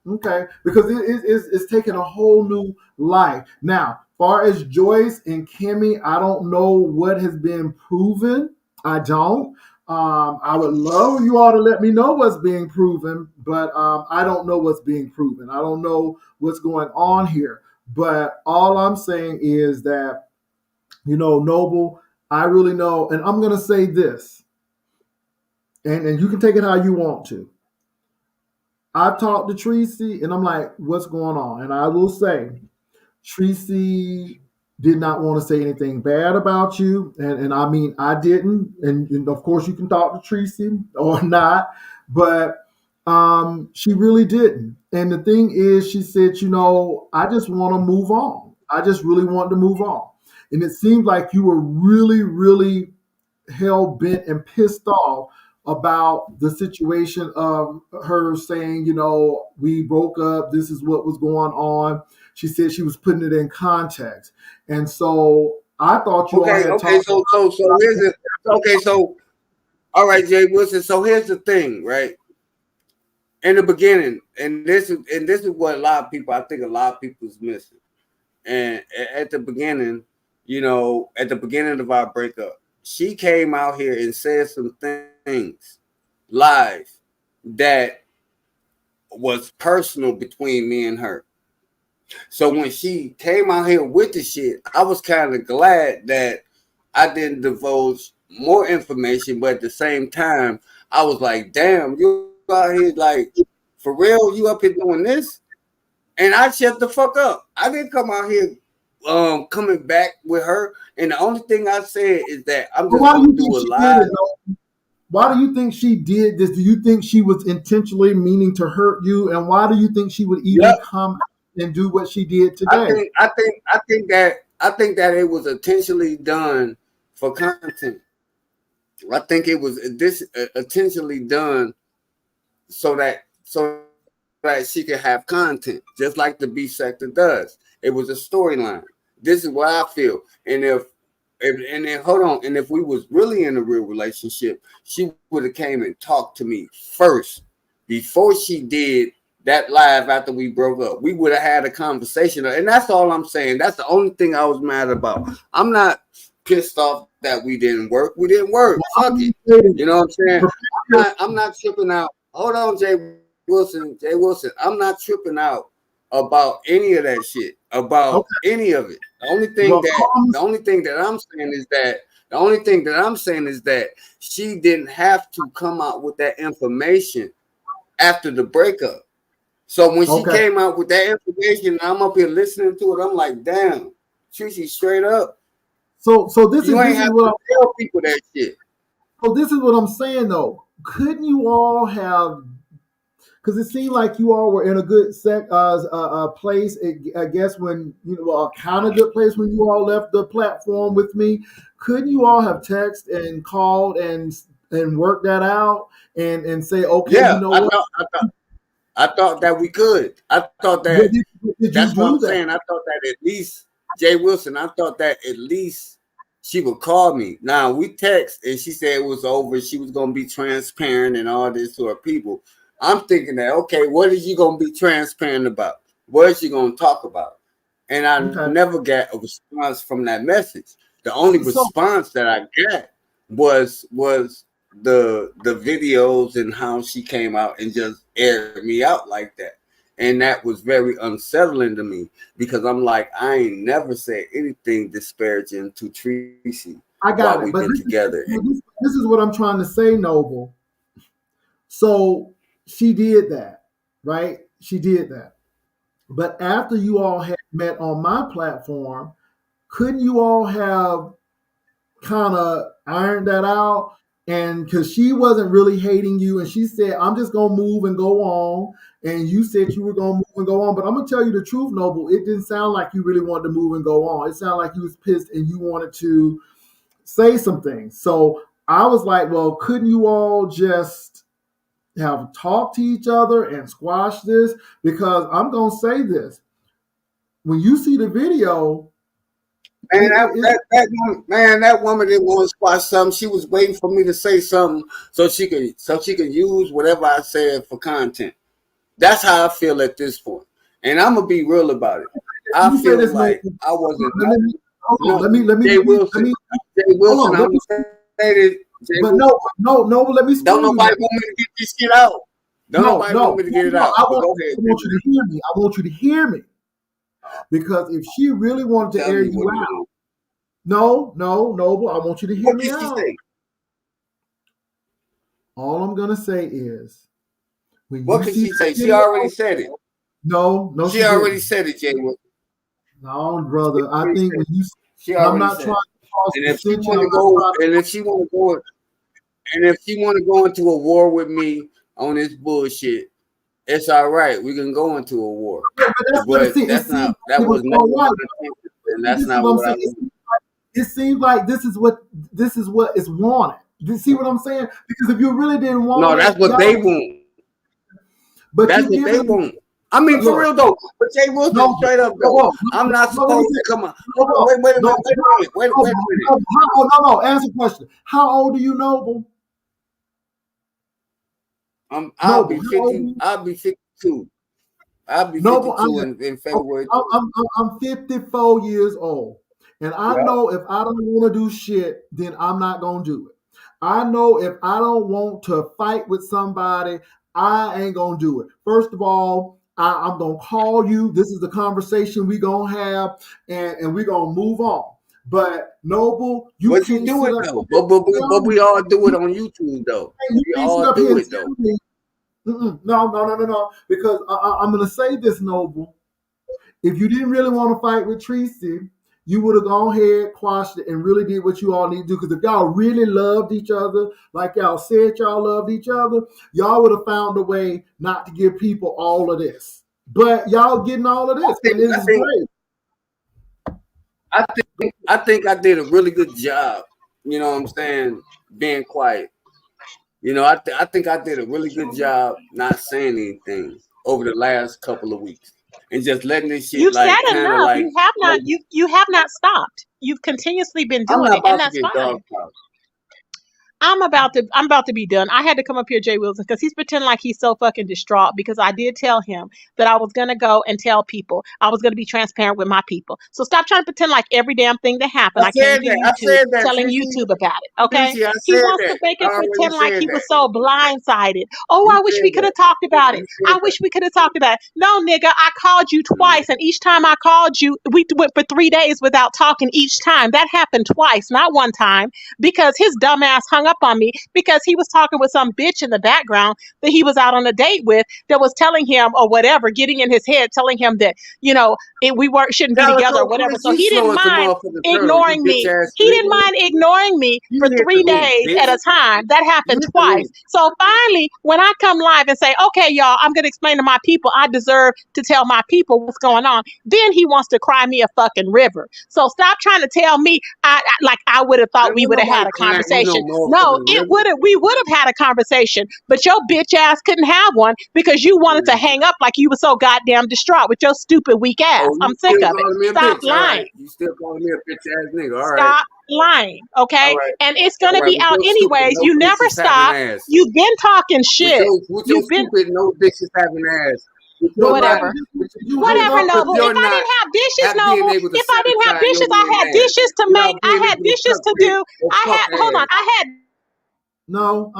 okay, because it's taking a whole new life. Now, far as Joyce and Kimmie, I don't know what has been proven. I don't. I would love you all to let me know what's being proven, but I don't know what's being proven. I don't know what's going on here. But all I'm saying is that, you know, Noble, I really know, and I'm going to say this, and you can take it how you want to. I talked to Treecey and I'm like, what's going on? And I will say, Treecey did not want to say anything bad about you. And I mean, I didn't. And of course, you can talk to Treecey or not, but she really didn't. And the thing is, she said, you know, I just want to move on. I just really want to move on. And it seemed like you were really, really hell bent and pissed off about the situation of her saying, you know, we broke up, this is what was going on. She said she was putting it in context. And so I thought you all Okay, had okay, talked. so here's it. Okay, so all right, Jay Wilson. So here's the thing, right? In the beginning, and this is what a lot of people, I think a lot of people is missing. And at the beginning, you know, at the beginning of our breakup, she came out here and said some things live that was personal between me and her. So when she came out here with the shit, I was kind of glad that I didn't divulge more information, but at the same time, I was like, damn, you out here like for real, you up here doing this? And I shut the fuck up. I didn't come out here coming back with her. And the only thing I said is that I'm But just why do gonna you do think a she did live. it? Though? Why do you think she did this? Do you think she was intentionally meaning to hurt you? And why do you think she would even Yep. come and do what she did I today? think that it was intentionally done for content. I think it was this intentionally done so that she could have content, just like the beef sector does. It was a storyline. This is what I feel. And if we was really in a real relationship, she would have came and talked to me first before she did that live after we broke up. We would have had a conversation, and that's all I'm saying. That's the only thing I was mad about. I'm not pissed off that we didn't work. We didn't work. Fuck it. You know what I'm saying? I'm not tripping out. Hold on, Jay Wilson. I'm not tripping out about any of that shit. About any of it. The only thing that I'm saying is that she didn't have to come out with that information after the breakup. So when she came out with that information, I'm up here listening to it. I'm like, damn, Treecey, straight up. So this you is ain't this have is what to tell people that shit. So this is what I'm saying though. Couldn't you all have? Because it seemed like you all were in a good place. I guess when a kind of good place when you all left the platform with me. Couldn't you all have texted and called and worked that out and say, okay, Yeah, you know what? I thought that we could. I thought that that's what I'm saying. I thought that at least Jay Wilson. I thought that at least she would call me. Now we text and she said it was over. She was gonna be transparent and all this to her people. I'm thinking that, okay, what is she gonna be transparent about? What is she gonna talk about? And I never got a response from that message. The only response that I got was the videos and how she came out and just aired me out like that. And that was very unsettling to me because I'm like, I ain't never said anything disparaging to Treecey while we've been together. This is what I'm trying to say, Noble. So she did that, right? She did that. But after you all had met on my platform, couldn't you all have kind of ironed that out? And because she wasn't really hating you, and she said, I'm just going to move and go on. And you said you were going to move and go on. But I'm going to tell you the truth, Noble. It didn't sound like you really wanted to move and go on. It sounded like you was pissed and you wanted to say some things. So I was like, well, couldn't you all just have talked to each other and squash this? Because I'm going to say this. When you see the video, man, that woman didn't want to squash something. She was waiting for me to say something so she could use whatever I said for content. That's how I feel at this point. And I'm gonna be real about it. I feel like I wasn't. Jay Wilson. I'm gonna say this. But no, let me. Don't nobody want me to get this shit out. Don't nobody want me to get it out. I want you to hear me. I want you to hear me. Because if she really wanted to air you out, no, Noble, I want you to hear me out. All I'm gonna say is, what can she say? She already said it. No, she already said it, Jay. No, brother. I think when you, I'm not trying to cause dissension. And if she want to go into a war with me on this bullshit, it's all right. We can go into a war. Yeah, but that's not and that's not what I mean. It seems like this is what is wanted. You see what I'm saying? Because if you really didn't want it, that's what they want. But that's what they want. I mean, for real though. But Jay Wilson, straight up though, I'm not supposed to come on. Hold on, wait a minute. No. Answer the question. How old are you, Noble? I'll be 50. I'll be 52. I'll be 52 in February. I'm 54 years old. And I know if I don't want to do shit, then I'm not going to do it. I know if I don't want to fight with somebody, I ain't going to do it. First of all, I'm going to call you. This is the conversation we're going to have, and we're going to move on. But Noble, you can't do it though. But we all do it on YouTube though. We all do it though. No. Because I'm going to say this, Noble. If you didn't really want to fight with Treecey, you would have gone ahead, quashed it, and really did what you all need to do. Because if y'all really loved each other, like y'all said y'all loved each other, y'all would have found a way not to give people all of this. But y'all getting all of this, and this is great. I think I did a really good job. You know what I'm saying? Being quiet. You know, I think I did a really good job not saying anything over the last couple of weeks and just letting this shit You've like said kind of enough. like You have not stopped. You've continuously been I'm doing not it, and about to that's get fine. dog out. I'm about to be done. I had to come up here, Jay Wilson, because he's pretending like he's so fucking distraught because I did tell him that I was gonna go and tell people. I was gonna be transparent with my people. So stop trying to pretend like every damn thing that happened. I came to YouTube telling YouTube about it. Okay? Treecey, He wants to make it pretend like he was so blindsided. Oh, I wish we could have talked about it. I wish we could have talked about it. No, nigga, I called you twice, and each time I called you, we went for 3 days without talking each time. That happened twice, not one time, because his dumb ass hung up on me because he was talking with some bitch in the background that he was out on a date with that was telling him or whatever, getting in his head, telling him that, we shouldn't be together or whatever. So he didn't mind ignoring me. He didn't mind ignoring me for 3 days at a time. That happened twice. So finally, when I come live and say, okay, y'all, I'm going to explain to my people, I deserve to tell my people what's going on, then he wants to cry me a fucking river. So stop trying to tell me I would have thought we would have had a conversation. No, we would have had a conversation, but your bitch ass couldn't have one because you wanted to hang up like you were so goddamn distraught with your stupid weak ass. I'm sick of it. Stop lying. Right. You still calling me a bitch ass nigga. All right. Stop lying, okay? Right. And it's gonna be out anyways. You never stop. You've been talking shit. With your stupid no bitches having ass. Whatever, Noble. If I didn't have dishes, Noble. If I didn't have dishes, I had dishes to make. I had dishes to do. Hold on. I had. No,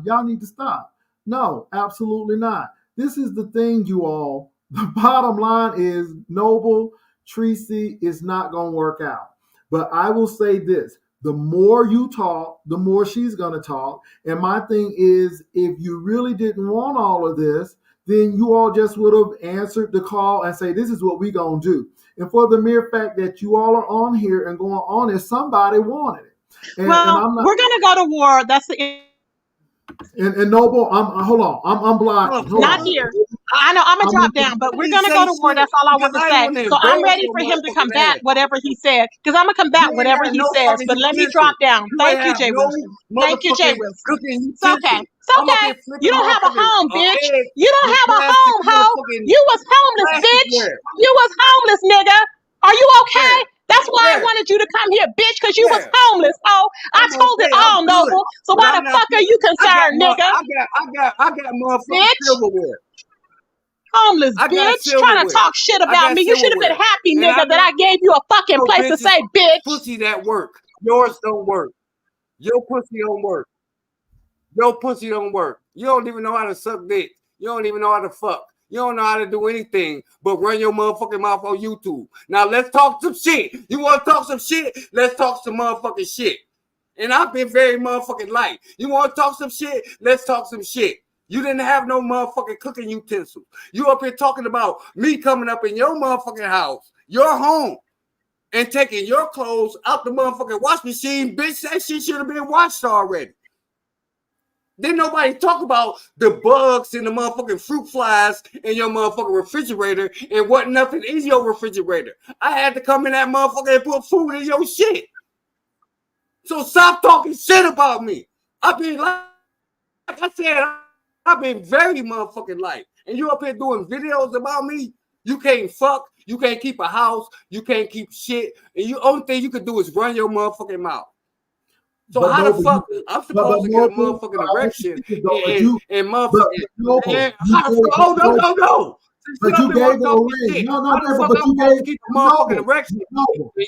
y'all need to stop. No, absolutely not. This is the thing, you all. The bottom line is Noble, Treecey is not going to work out. But I will say this. The more you talk, the more she's going to talk. And my thing is, if you really didn't want all of this, then you all just would have answered the call and say, this is what we're going to do. And for the mere fact that you all are on here and going on it, somebody wanted it. And I'm not, we're going to go to war. That's the... And Noble, hold on. I'm blocking. Not here. I know I'm gonna drop down, but we're gonna go to war. That's all I want to say. So I'm ready for him to combat whatever he said, because I'm gonna combat whatever he says. But let me drop down. Thank you, Jay Wilson. Thank you, Jay Wilson. It's okay. It's okay. You don't have a home, bitch. You don't have a home, ho. You was homeless, bitch. You was homeless, nigga. Are you okay? That's why I wanted you to come here, bitch, because you was homeless. Oh, I told it all, Noble. So why the fuck are you concerned, nigga? I got motherfucking silverware. Homeless bitch, trying to talk shit about me. You should have been happy, nigga, that I gave you a fucking place to say, bitch. Pussy that work. Yours don't work. Your pussy don't work. Your pussy don't work. You don't even know how to suck dick. You don't even know how to fuck. You don't know how to do anything but run your motherfucking mouth on YouTube. Now let's talk some shit. You want to talk some shit? Let's talk some motherfucking shit. And I've been very motherfucking light. You want to talk some shit? Let's talk some shit. You didn't have no motherfucking cooking utensils. You up here talking about me coming up in your motherfucking house, your home, and taking your clothes out the motherfucking wash machine. Bitch, that shit should have been washed already. Didn't nobody talk about the bugs and the motherfucking fruit flies in your motherfucking refrigerator and what nothing is your refrigerator. I had to come in that motherfucker and put food in your shit. So stop talking shit about me. I've been, like I said, I've been very motherfucking light. And you up here doing videos about me? You can't fuck. You can't keep a house. You can't keep shit. And the only thing you can do is run your motherfucking mouth. So but how the fuck I'm supposed to get a motherfucking erection and motherfucking no. But you gave it away. No, but you gave keep a motherfucking erection.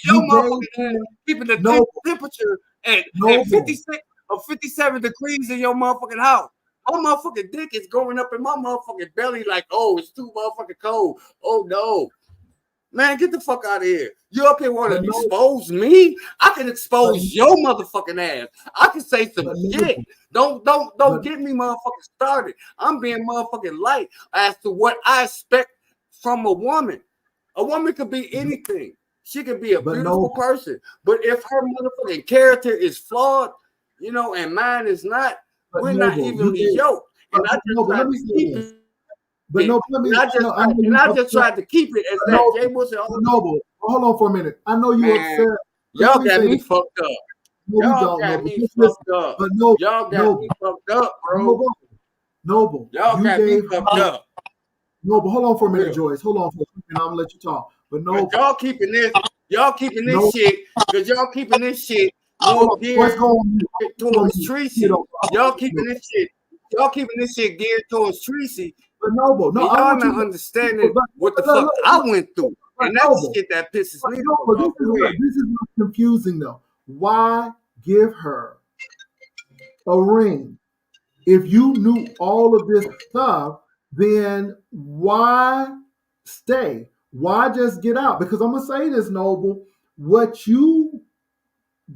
Your motherfucking keeping the temperature at 56 or 57 degrees in your motherfucking house. My motherfucking dick is going up in my motherfucking belly like, oh, it's too motherfucking cold. Oh no. Man, get the fuck out of here. You up here want to expose me? I can expose your motherfucking ass. I can say some shit. Don't get me motherfucking started. I'm being motherfucking light as to what I expect from a woman. A woman could be anything. She could be a But beautiful no, person, but if her motherfucking character is flawed, you know, and mine is not, but we're not Noble, you evenly did. yoked. And I just Noble, let tried me to say keep this. it. But no, let me. I know you I just upset. tried to keep it as But that. Noble, Jay Wilson, but Noble, hold on for a minute. I know you man, upset. But let y'all me got say me this. fucked up. No, we Y'all don't, got Noble. me Just listen. fucked up. But no, Y'all got me Noble, fucked up, bro. Noble. Y'all You got me gave fucked her. up. Noble, hold on for a For minute, real. Joyce. Hold on for a second. I'm gonna let you talk. But But Noble, y'all keeping this no, shit, because y'all keeping this shit hold more on. Joyce, geared go on mute. Go on towards mute. You Treecey. know, Y'all keeping this shit geared towards Treecey. but Noble, no, And I y'all want you not to. understanding what the But, fuck I went through. but And that's the Noble, shit that pisses but me the fuck Noble, off. Go ahead. this is what's confusing though. Why give her a ring? If you knew all of this stuff, then why stay? Why just get out? Because I'm gonna say this, Noble. What you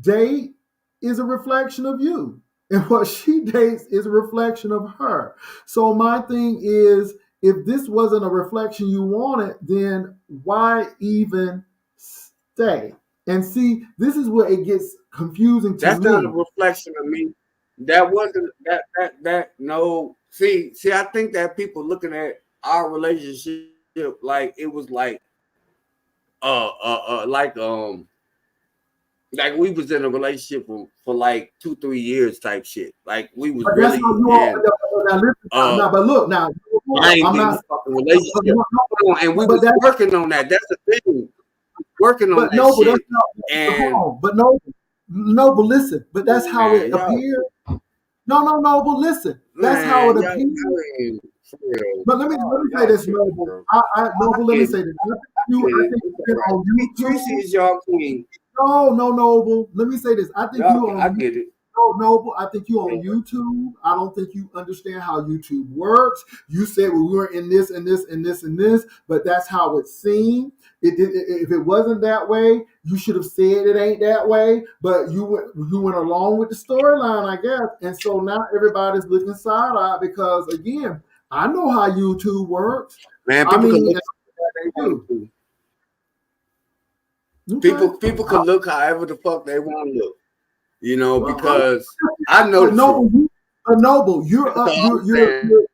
date is a reflection of you. And what she dates is a reflection of her. So my thing is, if this wasn't a reflection you wanted, then why even stay? And see, this is where it gets confusing to That's not a me. reflection of me. That wasn't that no. See, I think that people looking at our relationship like it was like like we was in a relationship for like 2-3 years type shit. Like we was But that's how really you in are. Now, listen, now, but look, now, I'm binding not. fucking relationship. Hold on, and we But was that's working on that. That's the thing. Working on but that no, but that's shit. not. Hold And on, but no, but listen, but that's how it man, y'all appeared. No, but listen, that's how it man, appeared. y'all ain't for real. But let me say Y'all this, tripping, Noble. bro. Noble, let me Get it. say this. Get I it. think It's you've been all right. on Treecey YouTube. is y'all queen. No, Noble. Let me say this. I think you I on. get it. No, Noble. I think you on YouTube. I don't think you understand how YouTube works. You said well, we were in this and this and this and this, but that's how it seemed. If it wasn't that way, you should have said it ain't that way. But you went along with the storyline, I guess. And so now everybody's looking side eye because again, I know how YouTube works. Man, I people can mean, look how they want you. to. Okay. People can look however the fuck they want to look. You know, Well, because I know but the truth. Noble, you're That's up. all I'm saying.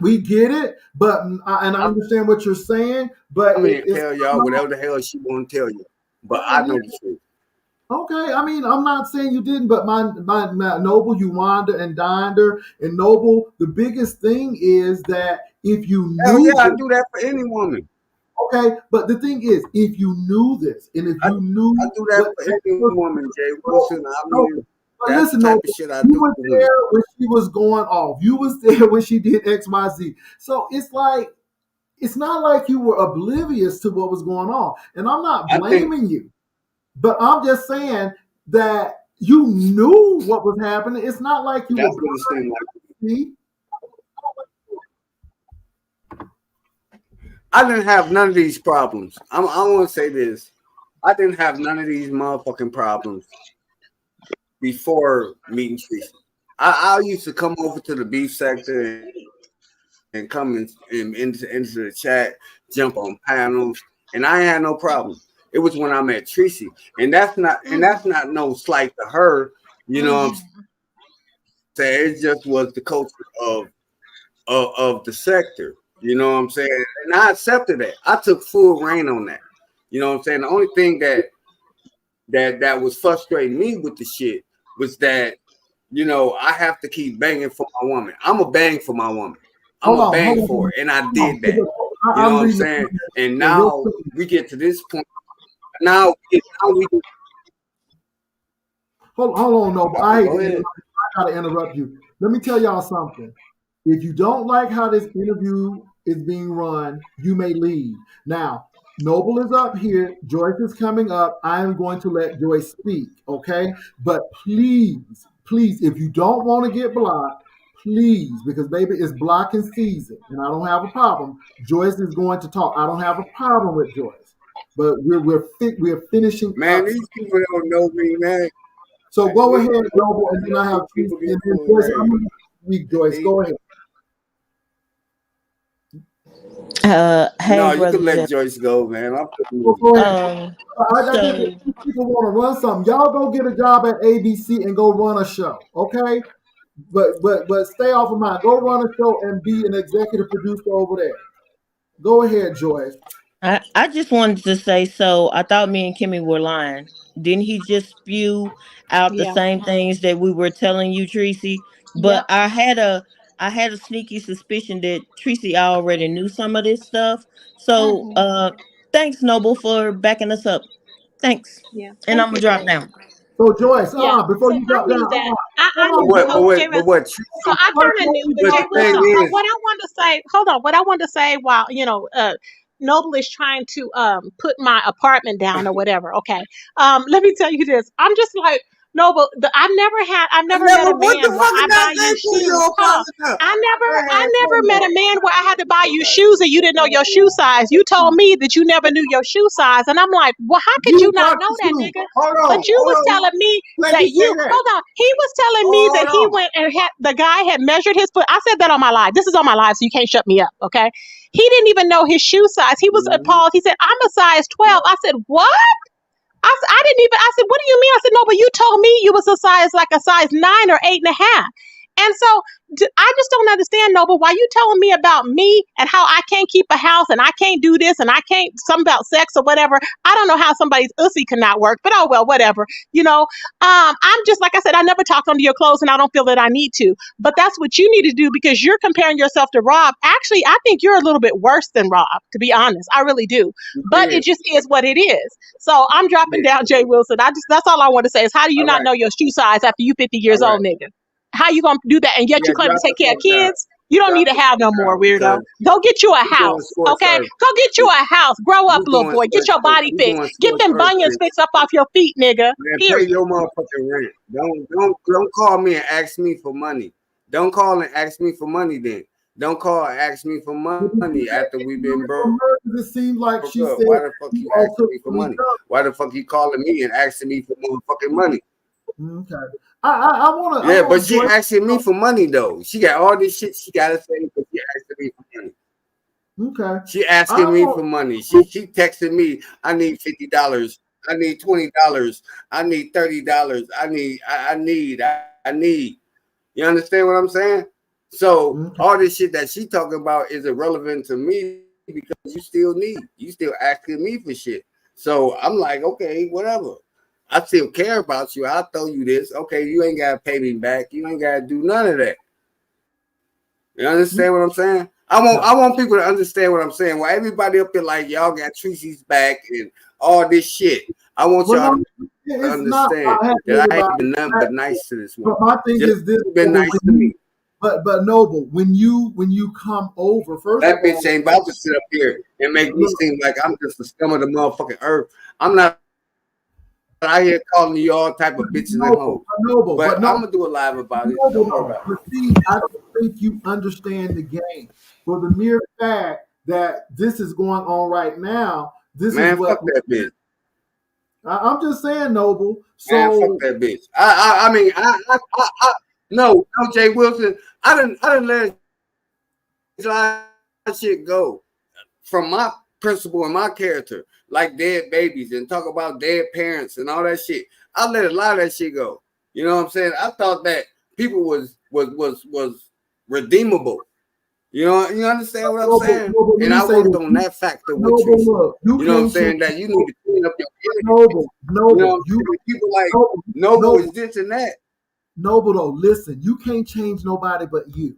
We get it, but and I understand what you're saying. But I mean, it's tell y'all whatever the hell she want to tell you. But I know the truth. okay. I mean, I'm not saying you didn't, but my Noble, you wined her and dined her. And Noble, the biggest thing is that if you Hell knew yeah, I this, do that for any woman. okay. But the thing is, if you knew this, and if I, you I knew do that what, for any woman, Jay Wilson. I no, mean, but that's the listen, type Noble, of shit I you do were for women. there when she was going off. You was there when she did X, Y, Z. So it's like. It's not like you were oblivious to what was going on. And I'm not I think blaming you, but I'm just saying that you knew what was happening. It's not like you were that's what it seemed like. blind. I didn't have none of these problems. I want to say this. I didn't have none of these motherfucking problems before meeting Treecey. I used to come over to the beef sector and come into the chat, jump on panels, and I had no problem. It was when I met Treecey, and that's not no slight to her. You know what I'm saying? It just was the culture of the sector. You know what I'm saying? And I accepted that. I took full reign on that. You know what I'm saying? The only thing that was frustrating me with the shit was that, you know, I have to keep banging for my woman. I'm a bang for my woman. I'm a bang for her. And I did that. You know I'm what I'm reading saying? And real now quick. we get to this point. Now we Hold on, no, but I hate go to ahead. interrupt. I gotta interrupt you. Let me tell y'all something. If you don't like how this interview is being run, you may leave. Now, Noble is up here. Joyce is coming up. I am going to let Joyce speak, okay? But please, if you don't want to get blocked, please, because baby, it's blocking season, and I don't have a problem. Joyce is going to talk. I don't have a problem with Joyce, but we're finishing Man, up. these people don't know me, man. So go ahead, Noble, and then I have People Treecey, get and then full Joyce. I'm reign. going to speak, Joyce. Go ahead. Hey, No, you brother can let Jeff. Joyce go, man. I'm Go putting ahead. I think So if people want to run something, y'all go get a job at ABC and go run a show, okay? But stay off of mine. Go run a show and be an executive producer over there. Go ahead, Joyce. I just wanted to say, so I thought me and Kimmie were lying. Didn't he just spew out the Yeah. same things that we were telling you, Treecey? But Yep. I had a sneaky suspicion that Treecey already knew some of this stuff. So Hmm. thanks, Noble, for backing us up. Thanks. Yeah. And I'm Thank gonna you, drop Joyce. down. So Joyce, Yeah. before So you I drop down, knew that. hold I on, knew. what, Joyce. Okay, but but what? so I kind of knew, but But Jay the Wilson. thing So is, what I wanted to say, hold on. What I wanted to say, while Noble is trying to put my apartment down or whatever. Okay. Let me tell you this. I'm just like Noble. I've I never met never a what the man where fuck I did I buy you say for shoes. your Hold on. partner? I Man, never come met a on. man where I had to buy you shoes and you didn't know your shoe size. You told me that you never knew your shoe size, and I'm like, well, how could you You not brought know the that, shoe. nigga? Hold But you was on. telling me Let that me say you that. hold on. He was telling me that Hold he on. went and had the guy had measured his foot. I said that on my live. This is on my live, so you can't shut me up, okay? He didn't even know his shoe size. He was Mhm. appalled. He said, "I'm a size 12." I said, "What?" I didn't even, I said, "What do you mean?" I said, "No, but you told me you was a size like a size 9 or 8.5." And so I just don't understand, Noble, why you telling me about me and how I can't keep a house and I can't do this and I can't, something about sex or whatever. I don't know how somebody's ussy cannot work, but oh well, whatever. I'm just, like I said, I never talked under your clothes and I don't feel that I need to. But that's what you need to do because you're comparing yourself to Rob. Actually, I think you're a little bit worse than Rob, to be honest. I really do. But Yeah. it just is what it is. So I'm dropping Yeah. down Jay Wilson. That's all I want to say is, how do you All not right. know your shoe size after you 50 All years right. old, nigga? How you gonna do that? And yet Yeah, you claim to drop the take care of fuck down. kids? You don't need Drop to the have fuck no more, down weirdo. because Go get you a you going house, scorched okay? earth. Go get you a house. Grow up, You little going boy. Get scorched your earth. body You fixed. going Get scorched them earth, bunions bitch. fixed up off your feet, nigga. Man, pay Period. your motherfucking rent. Don't call me and ask me for money. Don't call and ask me for money then. Don't call and ask me for money after we've been broke It seemed like up. she said Why the fuck you you all asking took me for from each money? Why the fuck you calling me and asking me for motherfucking money? other. Okay. I Yeah, but want she Joyce. asking me for money though. She got all this shit she gotta say, but she asking me for money. Okay. She I asking me want for money. She texting me, I need $50. I need $20. I need $30. I need. You understand what I'm saying? So okay. all this shit that she talking about is irrelevant to me because you still need. You still asking me for shit. So I'm like, okay, whatever. I still care about you. I'll throw you this. Okay, you ain't gotta pay me back. You ain't gotta do none of that. You understand what I'm saying? I want people to understand what I'm saying. While everybody up there like y'all got Treecey's back and all this shit. I want Well, y'all no, to it's not understand about having that I everybody. ain't been nothing but nice to this woman. But my thing Just is this: been Noble, nice to me. but Noble, when you come over, first of That all, bitch ain't about to sit up here and make me look, seem like I'm just the scum of the motherfucking earth. I'm not out here calling you all type of bitches and hoes. But but I'm gonna do a live about it. Noble, Don't worry about it. but see, I don't think you understand the game. For the mere fact that this is going on right now, this is Man, what fuck that bitch. I'm just saying, Noble. Man, fuck So that bitch. No, Jay Wilson. I didn't let shit go from my principle and my character, like dead babies and talk about dead parents and all that shit. I let a lot of that shit go. You know what I'm saying? I thought that people was redeemable. You understand what I'm saying? Noble, let And me I say worked this. on that factor with Noble, Treecey. look, you You know what I'm can't change. saying? That you need to clean up your image. You know what Noble, I'm saying? People like Noble, Noble is Noble, this and that. Noble. Though, listen, you can't change nobody but you.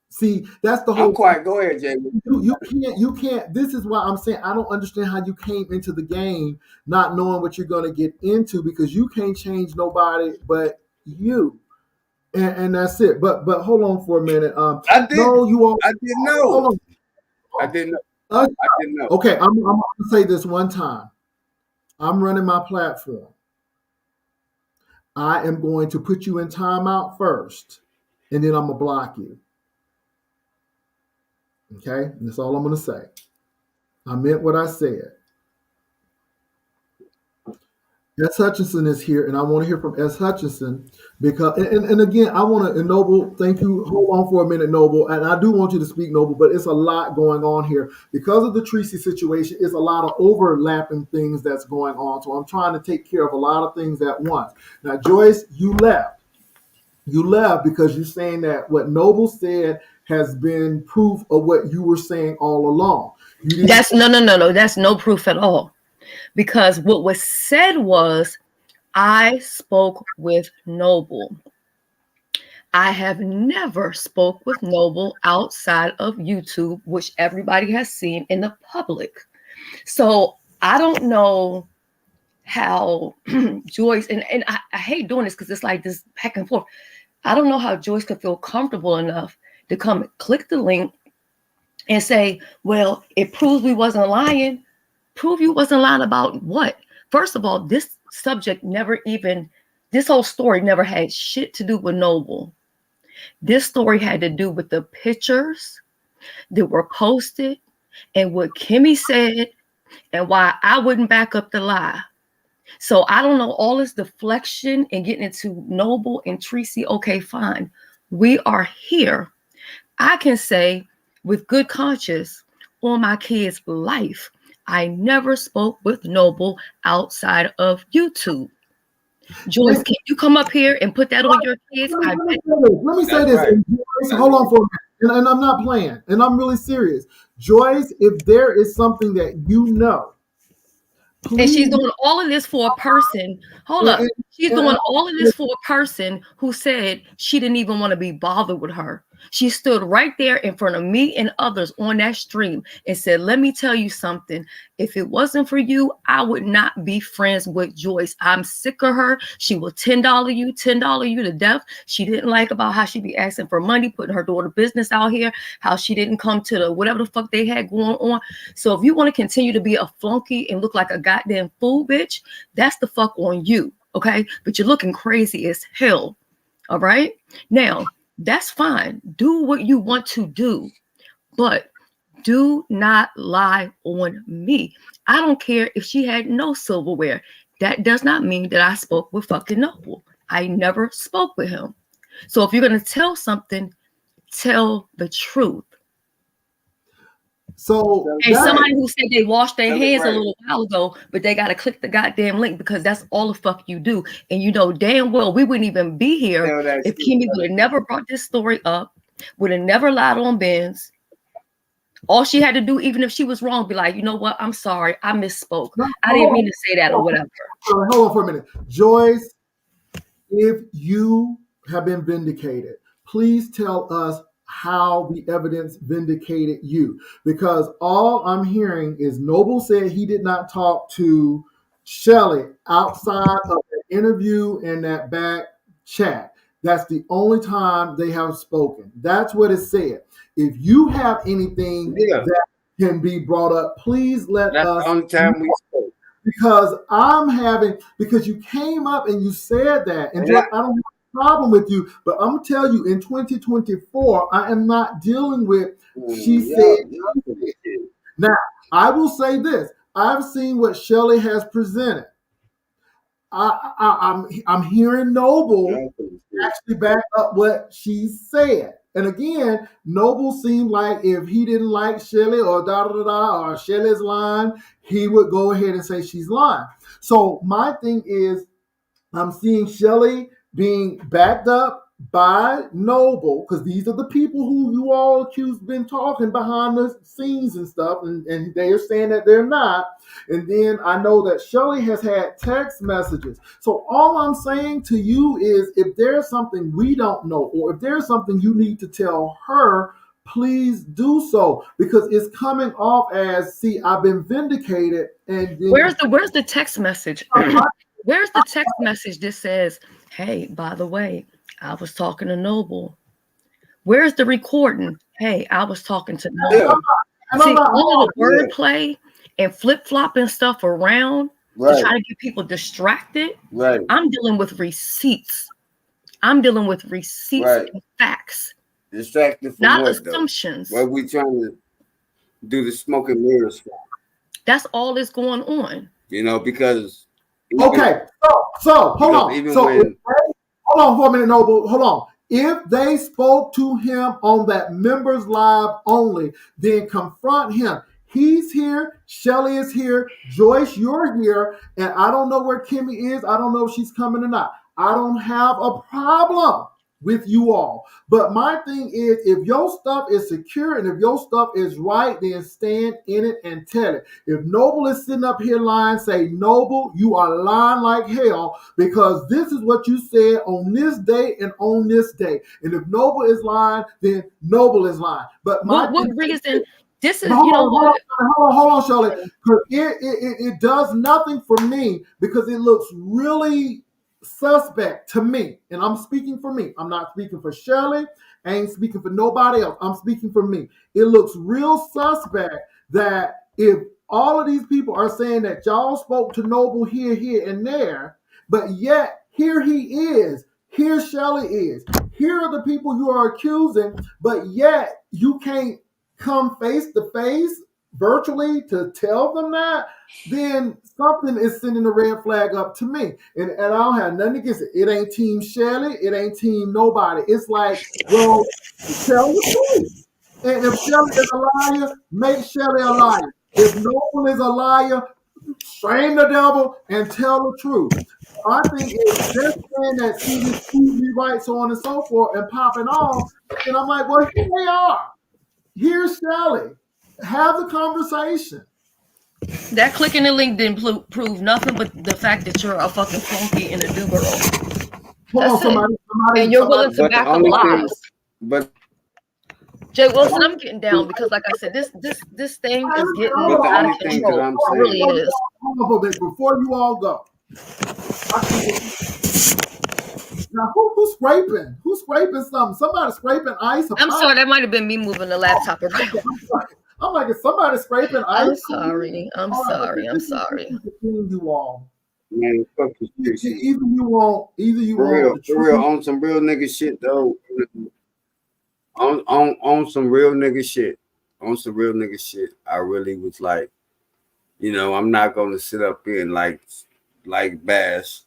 See, that's the I'm whole thing. quiet. Go ahead, Jay. You can't. This is why I'm saying I don't understand how you came into the game not knowing what you're going to get into because you can't change nobody but you, and that's it. But hold on for a minute. I did. No, you all I didn't know. hold I on. didn't know. Uh, I didn't know. okay, I'm going to say this one time. I'm running my platform. I am going to put you in timeout first, and then I'm going to block you. Okay? And that's all I'm going to say. I meant what I said. S. Hutchinson is here, and I want to hear from S. Hutchinson because, and again, I want to, and Noble, thank you. Hold on for a minute, Noble, and I do want you to speak, Noble, but it's a lot going on here because of the Treecey situation. It's a lot of overlapping things that's going on, so I'm trying to take care of a lot of things at once. Now, Joyce, you left. You left because you're saying that what Noble said has been proof of what you were saying all along. That's no. That's no proof at all. Because what was said was, I spoke with Noble. I have never spoke with Noble outside of YouTube, which everybody has seen in the public. So I don't know how Joyce, and I hate doing this because it's like this back and forth. I don't know how Joyce could feel comfortable enough to come click the link and say, well, it proves we wasn't lying. Prove you wasn't lying about what? First of all, this subject never even, this whole story never had shit to do with Noble. This story had to do with the pictures that were posted and what Kimmie said and why I wouldn't back up the lie. So I don't know, all this deflection and getting into Noble and Treecey. Okay, fine. We are here. I can say with good conscience on my kid's life, I never spoke with Noble outside of YouTube. Joyce, can you come up here and put that on your kids? Let me say this. Right. Joyce, hold on for a minute. And I'm not playing. And I'm really serious. Joyce, if there is something that you know, please. And she's doing all of this for a person. Hold up. She's doing all of this for a person who said she didn't even want to be bothered with her. She stood right there in front of me and others on that stream and said, let me tell you something. If it wasn't for you, I would not be friends with Joyce. I'm sick of her. She will $10 you to death. She didn't like about how she be asking for money, putting her daughter business out here, how she didn't come to the whatever the fuck they had going on. So if you want to continue to be a flunky and look like a goddamn fool, bitch, that's the fuck on you. Okay. But you're looking crazy as hell. All right. Now, that's fine. Do what you want to do, but do not lie on me. I don't care if she had no silverware. That does not mean that I spoke with fucking Noble. I never spoke with him. So if you're going to tell something, tell the truth. So and somebody who said they washed their hands a little while ago, but they got to click the goddamn link because that's all the fuck you do. And you know damn well we wouldn't even be here if Kimmie would have never brought this story up, would have never lied on Benz. All she had to do, even if she was wrong, be like, you know what? I'm sorry. I misspoke. I didn't mean to say that or whatever. Hold on for a minute. Joyce, if you have been vindicated, please tell us how the evidence vindicated you. Because all I'm hearing is Noble said he did not talk to Shelly outside of the interview and that back chat. That's the only time they have spoken. That's what it said. If you have anything that can be brought up, please let us. That's the only time we spoke. Because you came up and you said that, and I don't have a problem with you, but I'm gonna tell you, in 2024, I am not dealing with. She said. Now, I will say this: I've seen what Shelly has presented. I'm hearing Noble actually back up what she said. And again, Noble seemed like if he didn't like Shelly or or Shelly's lying, he would go ahead and say she's lying. So my thing is, I'm seeing Shelly being backed up by Noble, because these are the people who you all accused been talking behind the scenes and stuff, and they are saying that they're not. And then I know that Shelly has had text messages. So all I'm saying to you is, if there's something we don't know, or if there's something you need to tell her, please do so, because it's coming off as, see, I've been vindicated. And then, where's the text message? Where's the text message that says, hey, by the way, I was talking to Noble? Where's the recording? Hey, I was talking to Noble. See, all of the wordplay and flip-flopping stuff around to try to get people distracted. Right. I'm dealing with receipts. And facts. Distracted from not what, assumptions. What we trying to do the smoke and mirrors for? That's all that's going on. You know, because Okay, so hold on. Even So when hold on for a minute, Noble. Hold on. If they spoke to him on that members live only, then confront him. He's here. Shelly is here. Joyce, you're here. And I don't know where Kimmie is. I don't know if she's coming or not. I don't have a problem with you all. But my thing is, if your stuff is secure and if your stuff is right, then stand in it and tell it. If Noble is sitting up here lying, say, Noble, you are lying like hell because this is what you said on this day and on this day. And if Noble is lying, then Noble is lying. But my what reason? This is, hold you know on, what? hold on, Shelly. Because it does nothing for me because it looks really suspect to me. And I'm speaking for me. I'm not speaking for Shelly. I ain't speaking for nobody else. I'm speaking for me. It looks real suspect that if all of these people are saying that y'all spoke to Noble here, here, and there, but yet here he is. Here Shelly is. Here are the people you are accusing, but yet you can't come face to face virtually to tell them that, then something is sending a red flag up to me. And I don't have nothing against it. It ain't Team Shelly. It ain't Team nobody. It's like, well, tell the truth. And if Shelly is a liar, make Shelly a liar. If Noble is a liar, shame the devil and tell the truth. I think if they're saying that see this TV right, so on and so forth, and popping off, and I'm like, well, here they are. Here's Shelly. Have the conversation. That clicking the link didn't prove nothing but the fact that you're a fucking flunky and a do girl. Hold on, somebody, and you're willing to back up lies. But Jay Wilson, I'm getting down because, like I said, this thing is getting out of control. It really is. Hold on a little bit before you all go. Now, who's scraping? Who's scraping something? Somebody scraping ice. I'm sorry, that might have been me moving the laptop around. I'm like, is somebody scraping ice? I'm sorry. I'm sorry. You all. Man, fuck you. Either you want. For real, on some real nigga shit though. On some real nigga shit. On some real nigga shit. I really was like, you know, I'm not gonna sit up here and like bash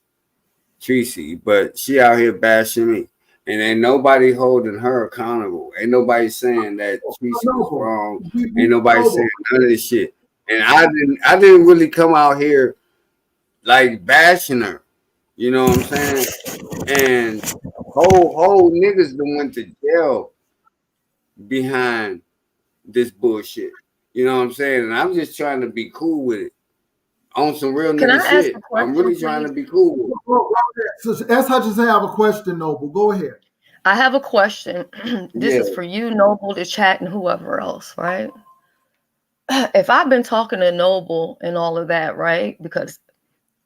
Treecey, but she out here bashing me. And ain't nobody holding her accountable. Ain't nobody saying that Treecey was wrong. Ain't nobody saying none of this shit. And I didn't really come out here like bashing her. You know what I'm saying? And whole niggas done went to jail behind this bullshit. You know what I'm saying? And I'm just trying to be cool with it. On some real nigga shit. I'm really trying to be cool with it. So that's how you say I have a question, Noble. Go ahead. I have a question. This is for you, Noble, the chat, and whoever else, right? If I've been talking to Noble and all of that, right? Because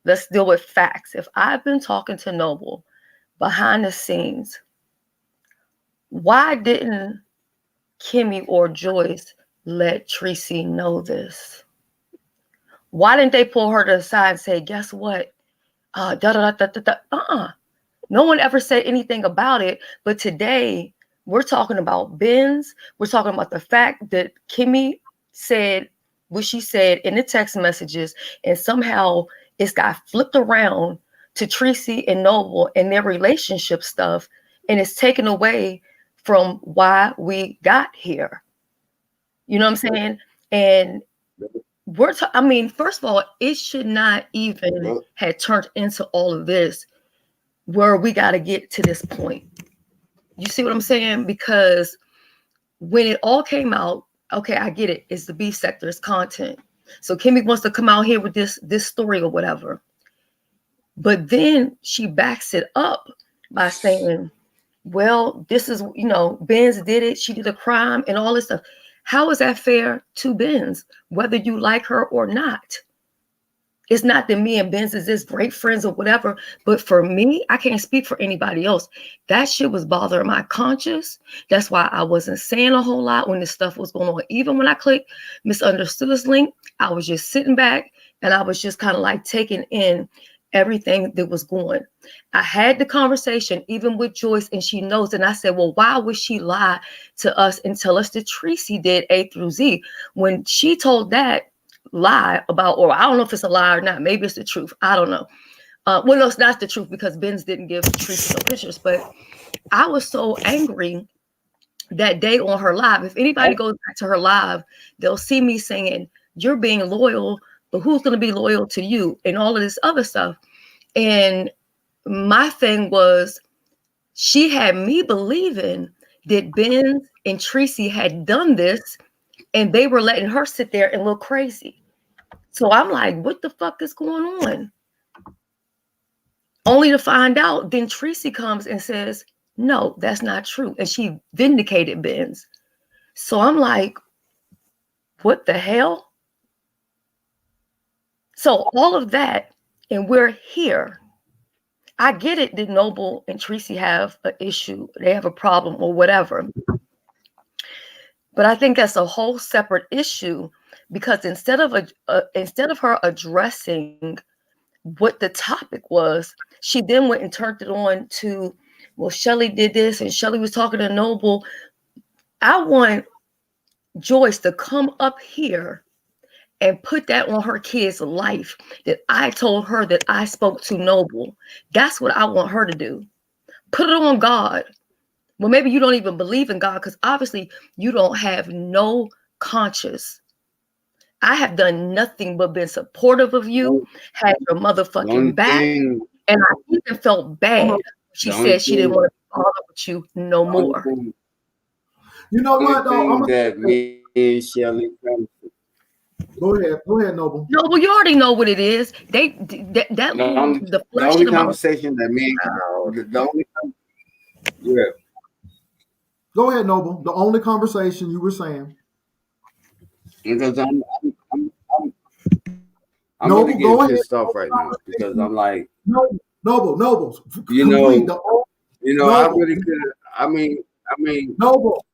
let's deal with facts. If I've been talking to Noble behind the scenes, why didn't Kimmie or Joyce let Treecey know this? Why didn't they pull her to the side and say, guess what? No one ever said anything about it. But today we're talking about Benz. We're talking about the fact that Kimmie said what she said in the text messages, and somehow it's got flipped around to Tricy and Noble and their relationship stuff, and it's taken away from why we got here. You know what I'm saying? And I mean, first of all, it should not even have turned into all of this where we got to get to this point. You see what I'm saying? Because when it all came out, okay, I get it. It's the beef sector, it's content. So Kimmie wants to come out here with this story or whatever. But then she backs it up by saying, well, this is, you know, Benz did it. She did a crime and all this stuff. How is that fair to Benz, whether you like her or not? It's not that me and Benz is this great friends or whatever, but for me, I can't speak for anybody else. That shit was bothering my conscience. That's why I wasn't saying a whole lot when this stuff was going on. Even when I clicked Misunderstood's link, I was just sitting back and I was just kind of like taking in everything that was going. I had the conversation even with Joyce, and she knows. And I said, well, why would she lie to us and tell us that Treecey did A through Z? When she told that lie about, or I don't know if it's a lie or not, maybe it's the truth, I don't know. Well, no, it's not the truth because Benz didn't give Treecey no pictures, but I was so angry that day on her live. If anybody goes back to her live, they'll see me saying, "You're being loyal, but who's going to be loyal to you?" and all of this other stuff. And my thing was, she had me believing that Ben and Treecey had done this, and they were letting her sit there and look crazy. So I'm like, what the fuck is going on? Only to find out, then Treecey comes and says, no, that's not true. And she vindicated Ben's. So I'm like, what the hell? So all of that, and we're here. I get it that Noble and Treecey have an issue, they have a problem or whatever. But I think that's a whole separate issue because instead of her addressing what the topic was, she then went and turned it on to, well, Shelly did this and Shelly was talking to Noble. I want Joyce to come up here and put that on her kid's life, that I told her that I spoke to Noble. That's what I want her to do. Put it on God. Well, maybe you don't even believe in God because obviously you don't have no conscience. I have done nothing but been supportive of you, had your motherfucking back, and I even felt bad. She said she didn't want to bother with you no more. You know what, though? That me and Shelly. Go ahead, Noble. Noble, you already know what it is. The only conversation that me, the only, yeah. Go ahead, Noble. The only conversation you were saying. Because I'm Noble, really getting pissed off right now because I'm like, Noble. You know, I really could. I mean, Noble.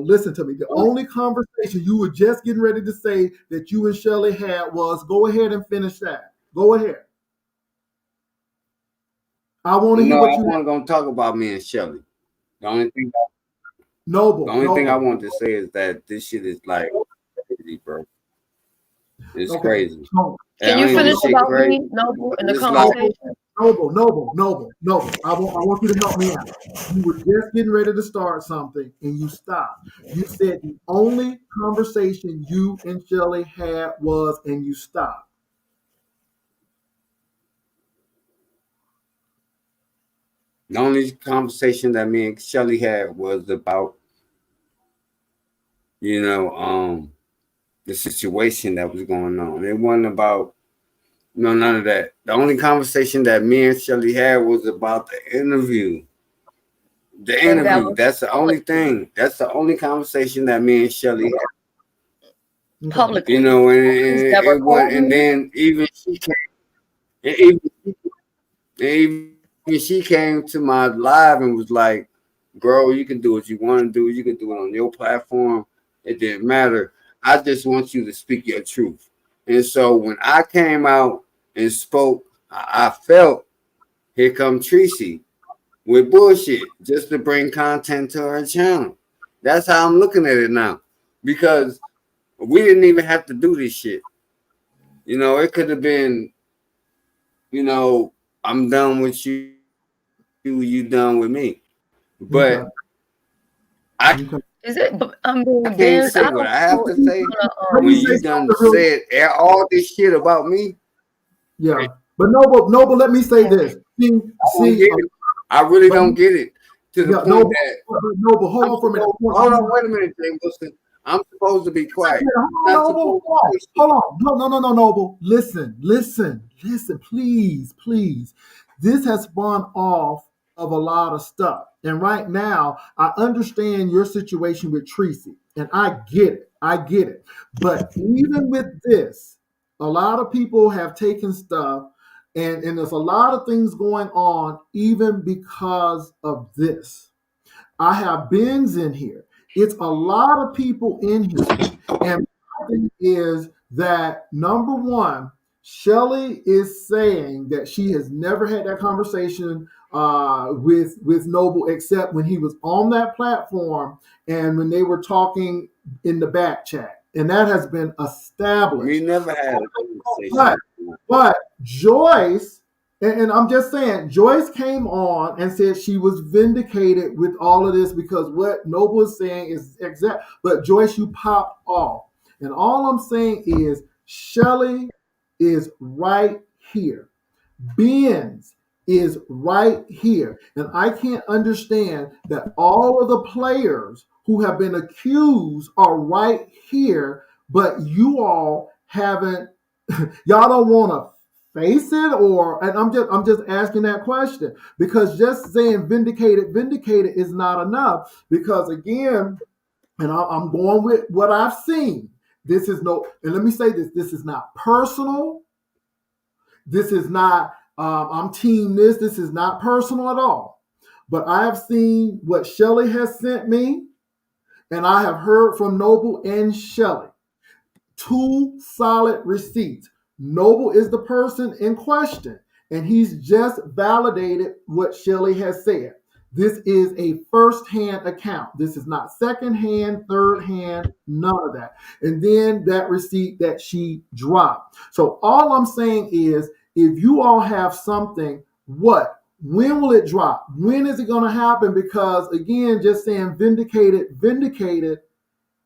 Listen to me. The only conversation you were just getting ready to say that you and Shelly had was, go ahead and finish that. Go ahead. I want to hear what you. I'm going to talk about me and Shelly. The only thing. Noble. The only thing I want to say is that this shit is like crazy, bro. It's crazy. Can you finish about me, Noble, in the conversation? Noble. I want you to help me out. You were just getting ready to start something and you stopped. You said the only conversation you and Shelly had was, and you stopped. The only conversation that me and Shelly had was about, the situation that was going on. It wasn't about, none of that. The only conversation that me and Shelly had was about the interview. The interview. That's the only thing. That's the only conversation that me and Shelly had. Publicly. And then even she came. Even she came to my live and was like, "Girl, you can do what you want to do. You can do it on your platform. It didn't matter. I just want you to speak your truth." And so when I came out and spoke, I felt, here come Treecey with bullshit just to bring content to her channel. That's how I'm looking at it now, because we didn't even have to do this shit. It could have been, I'm done with you, you done with me. But I can't say what I have to say when you done said all this shit about me. Yeah, but Noble, let me say this. I really don't get it to the point Noble, that Noble, hold on for a minute. Hold on, wait a minute, James. Listen, I'm supposed to be quiet. Hold on. No, Noble. Listen, please. This has spun off of a lot of stuff. And right now, I understand your situation with Treecey. And I get it. But even with this, a lot of people have taken stuff, and there's a lot of things going on even because of this. I have Ben's in here. It's a lot of people in here. And my thing is that, number one, Shelly is saying that she has never had that conversation with Noble, except when he was on that platform and when they were talking in the back chat. and that has been established. We never had a conversation. But Joyce, and I'm just saying, Joyce came on and said she was vindicated with all of this because what Noble is saying is exact. But Joyce, you popped off. And all I'm saying is Shelly is right here. Benz is right here. And I can't understand that all of the players who have been accused are right here, but you all haven't, y'all don't want to face it, or, and I'm just asking that question because just saying vindicated is not enough, because again, and I'm going with what I've seen. This is no, and let me say this is not personal. This is not, I'm team this. This is not personal at all. But I have seen what Shelly has sent me, and I have heard from Noble and Shelly. 2 solid receipts. Noble is the person in question, and he's just validated what Shelly has said. This is a first-hand account. This is not second-hand, third-hand, none of that. And then that receipt that she dropped. So all I'm saying is, if you all have something, what? When will it drop? When is it going to happen? Because again, just saying vindicated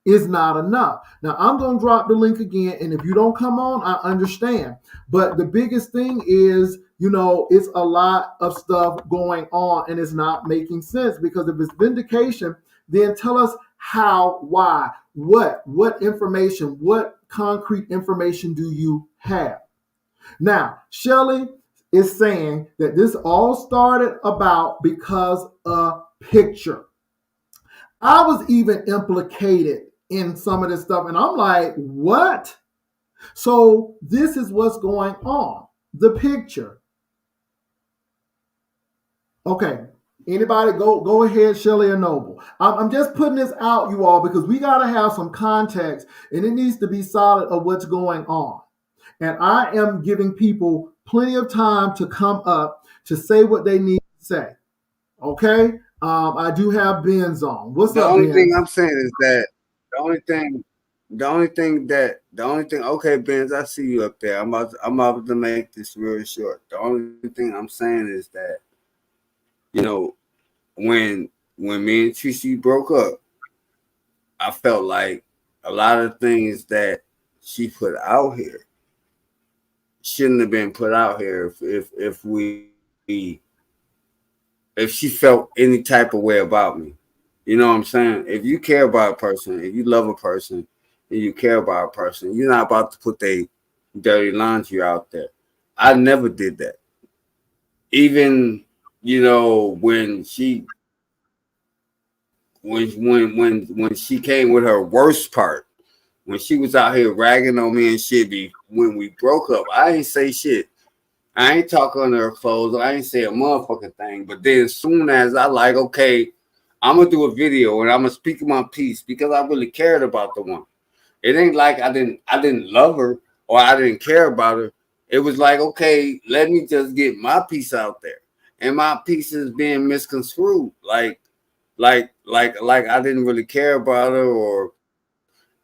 is not enough. Now, I'm going to drop the link again, and if you don't come on, I understand. But the biggest thing is, it's a lot of stuff going on, and it's not making sense, because if it's vindication, then tell us how, why, what information, what concrete information do you have? Now, Shelly is saying that this all started about because a picture. I was even implicated in some of this stuff, and I'm like, what? So this is what's going on. The picture. Okay. Anybody go ahead, Shelly or Noble. I'm just putting this out, you all, because we got to have some context, and it needs to be solid of what's going on. And I am giving people plenty of time to come up to say what they need to say. Okay? I do have Ben's on. What's the up, only Ben? thing I'm saying is that okay, Benz, I see you up there. I'm about to make this real short. The only thing I'm saying is that, when me and Treecey broke up, I felt like a lot of things that she put out here shouldn't have been put out here if she felt any type of way about me. You know what I'm saying? If you care about a person, if you love a person, and you care about a person, you're not about to put their dirty laundry out there. I never did that. Even, when she came with her worst part, when she was out here ragging on me and shit, when we broke up, I ain't say shit. I ain't talk under her clothes. I ain't say a motherfucking thing. But then as soon as I okay, I'm going to do a video and I'm going to speak my piece because I really cared about the one. It ain't like I didn't love her or I didn't care about her. It was like, okay, let me just get my piece out there. And my piece is being misconstrued. Like I didn't really care about her, or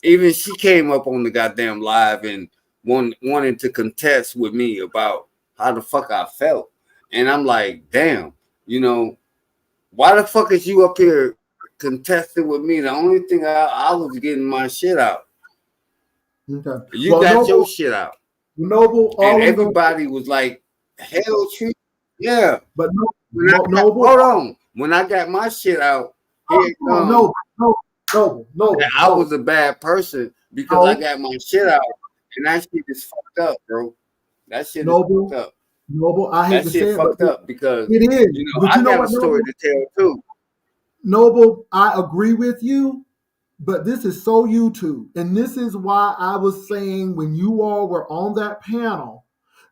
even she came up on the goddamn live and wanted to contest with me about how the fuck I felt. And I'm like, damn, why the fuck is you up here contesting with me? The only thing I was getting my shit out. Okay. You got Noble, your shit out. Noble, and everybody was like, hell, true. Yeah. But Noble, hold on. When I got my shit out, Noble. I was a bad person because I got my shit out. And that shit is fucked up, bro. That shit is fucked up. Noble, I hate to say it, fucked up because it is. I got a story to tell too. Noble, I agree with you, but this is so YouTube, and this is why I was saying when you all were on that panel,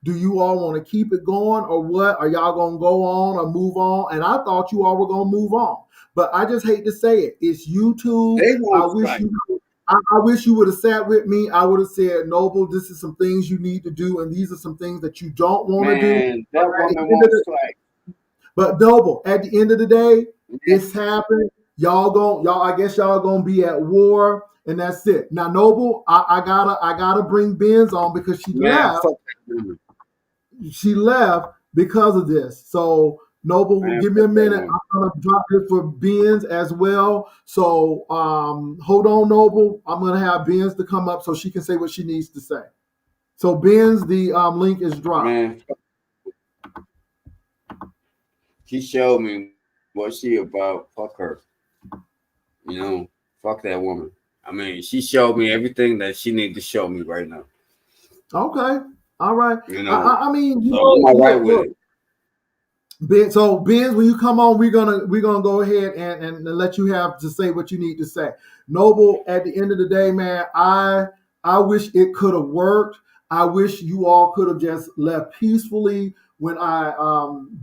do you all want to keep it going or what? Are y'all gonna go on or move on? And I thought you all were gonna move on, but I just hate to say it. It's YouTube. I wish you would have sat with me. I would have said, Noble, this is some things you need to do, and these are some things that you don't want to do. That woman won't strike. But Noble, at the end of the day, it's happened. I guess y'all gonna be at war. and that's it. Now, Noble, I gotta bring Benz on because she left. Fuck that woman. She left because of this. So Noble, give me a minute. I'm gonna drop this for Benz as well. So hold on, Noble. I'm gonna have Benz to come up so she can say what she needs to say. So Benz, the link is dropped. Man, she showed me what she about. Fuck her. You know, fuck that woman. I mean, she showed me everything that she needs to show me right now. Okay. All right. You know, I mean, you so know, I'm all right with it. Benz, so Benz, when you come on, we're gonna go ahead and let you have to say what you need to say. Noble, at the end of the day, man, I wish it could have worked. I wish you all could have just left peacefully when I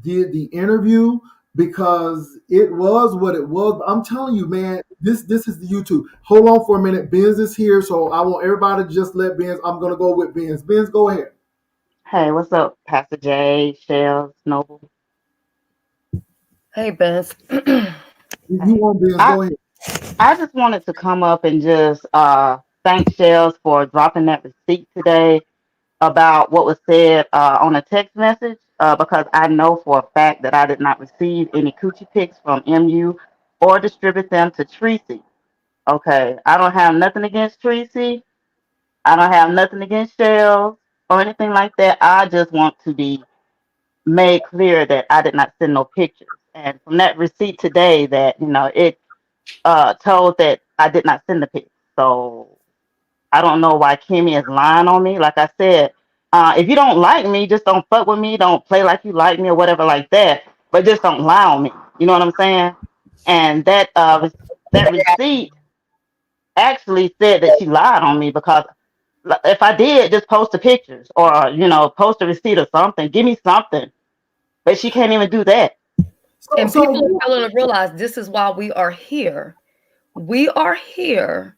did the interview because it was what it was. But I'm telling you, man, this is the YouTube. Hold on for a minute. Benz is here, so I want everybody to just let Benz. I'm gonna go with Benz. Benz, go ahead. Hey, what's up, Pastor Jay, Shells, Noble? Hey, Beth. You want Benz? Go ahead. I just wanted to come up and just thank Shells for dropping that receipt today about what was said on a text message because I know for a fact that I did not receive any coochie pics from MU or distribute them to Treecey. Okay, I don't have nothing against Treecey. I don't have nothing against Shells or anything like that. I just want to be made clear that I did not send no pictures. And from that receipt today, that it told that I did not send the pic. So I don't know why Kimmie is lying on me. Like I said, if you don't like me, just don't fuck with me. Don't play like you like me or whatever like that. But just don't lie on me. You know what I'm saying? And that receipt actually said that she lied on me because if I did, just post the pictures or post a receipt or something. Give me something. But she can't even do that. And people are failing to realize this is why we are here. We are here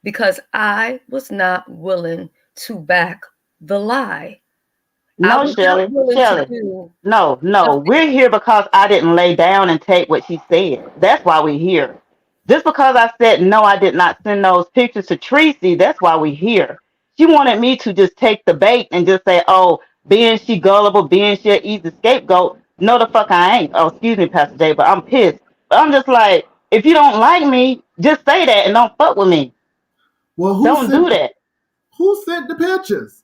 because I was not willing to back the lie. No, Shelly. No. We're here because I didn't lay down and take what she said. That's why we're here. Just because I said no, I did not send those pictures to Treecey. That's why we're here. She wanted me to just take the bait and just say, "Oh, being she gullible, being she an easy scapegoat." No, the fuck I ain't. Oh, excuse me, Pastor J, but I'm pissed. But I'm just like, if you don't like me, just say that and don't fuck with me. Well, don't do that. Who sent the pictures?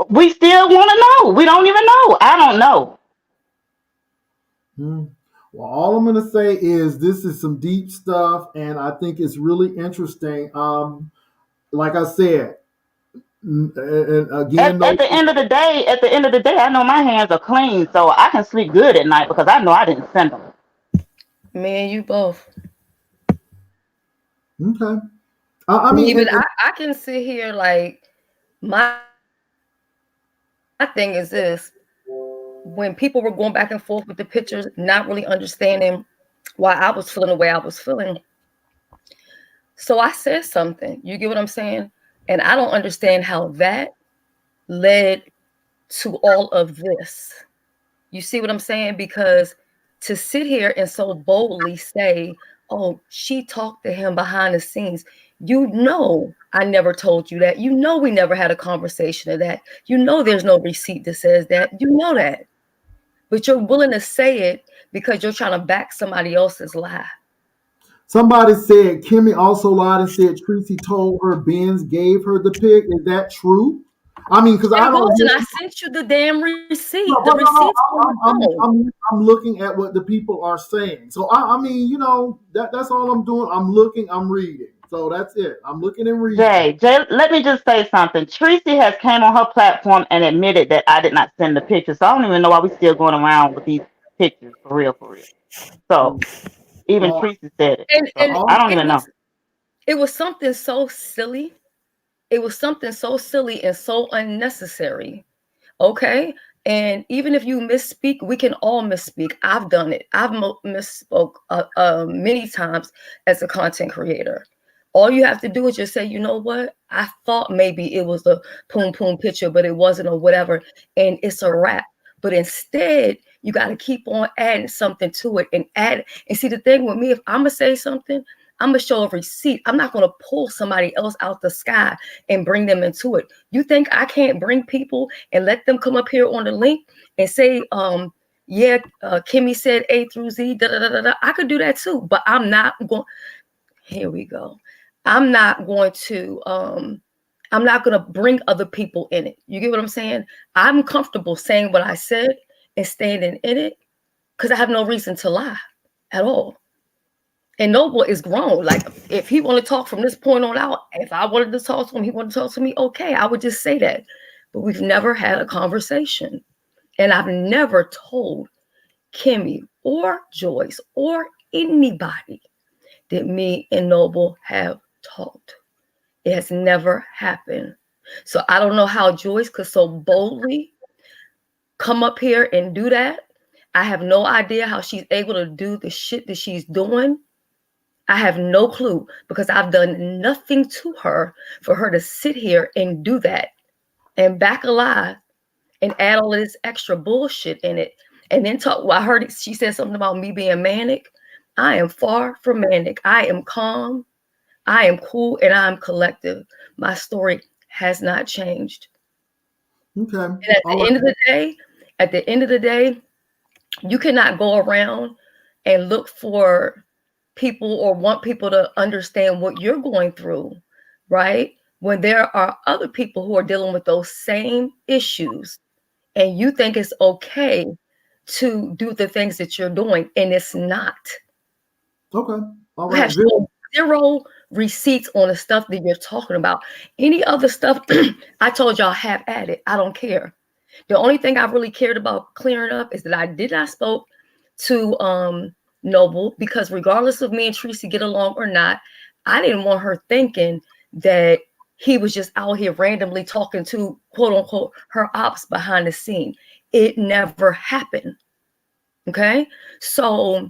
We still want to know. We don't even know. I don't know. Well, all I'm going to say is this is some deep stuff, and I think it's really interesting. Like I said, and again, at the end of the day, I know my hands are clean, so I can sleep good at night because I know I didn't send them. Me and you both. Okay. I mean, even I can sit here like my thing is this: when people were going back and forth with the pictures, not really understanding why I was feeling the way I was feeling. So I said something. You get what I'm saying? And I don't understand how that led to all of this. You see what I'm saying? Because to sit here and so boldly say, "Oh, she talked to him behind the scenes." You know, I never told you that. You know, we never had a conversation of that. You know, there's no receipt that says that. You know that. But you're willing to say it because you're trying to back somebody else's lie. Somebody said Kimmie also lied and said Treecey told her Benz gave her the pic. Is that true? I mean, because I don't. I sent you the damn receipt. The receipt's I'm looking at what the people are saying. So I mean, that's all I'm doing. I'm looking. I'm reading. So that's it. I'm looking and reading. Jay, let me just say something. Treecey has came on her platform and admitted that I did not send the pictures. So I don't even know why we still going around with these pictures for real. So even Treecey said it. And I don't even know. It was something so silly. It was something so silly and so unnecessary. Okay. And even if you misspeak, we can all misspeak. I've done it. I've misspoke many times as a content creator. All you have to do is just say, you know what? I thought maybe it was a poom poom picture, but it wasn't, or whatever. And it's a wrap. But instead, you got to keep on adding something to it and add. And see, the thing with me, if I'm going to say something, I'm gonna show a receipt. I'm not gonna pull somebody else out the sky and bring them into it. You think I can't bring people and let them come up here on the link and say, Kimmie said A through Z, da, da, da, da, da. I could do that too, but I'm not going. Here we go. I'm not going to bring other people in it. You get what I'm saying? I'm comfortable saying what I said and standing in it because I have no reason to lie at all. And Noble is grown. Like, if he want to talk from this point on out, if I wanted to talk to him, he wanted to talk to me, okay, I would just say that. But we've never had a conversation. And I've never told Kimmie or Joyce or anybody that me and Noble have talked. It has never happened. So I don't know how Joyce could so boldly come up here and do that. I have no idea how she's able to do the shit that she's doing. I have no clue because I've done nothing to her for her to sit here and do that and back a lie and add all of this extra bullshit in it. And then talk. Well, I heard she said something about me being manic. I am far from manic. I am calm. I am cool and I'm collective. My story has not changed. Okay. And at the end of the day, you cannot go around and look for people or want people to understand what you're going through, right? When there are other people who are dealing with those same issues and you think it's okay to do the things that you're doing and it's not. Okay. All You right. have zero receipts on the stuff that you're talking about. Any other stuff, I told y'all have at it. I don't care. The only thing I really cared about clearing up is that I did not spoke to Noble because regardless of me and Treecey get along or not, I didn't want her thinking that he was just out here randomly talking to quote unquote her ops behind the scene. It never happened. Okay, so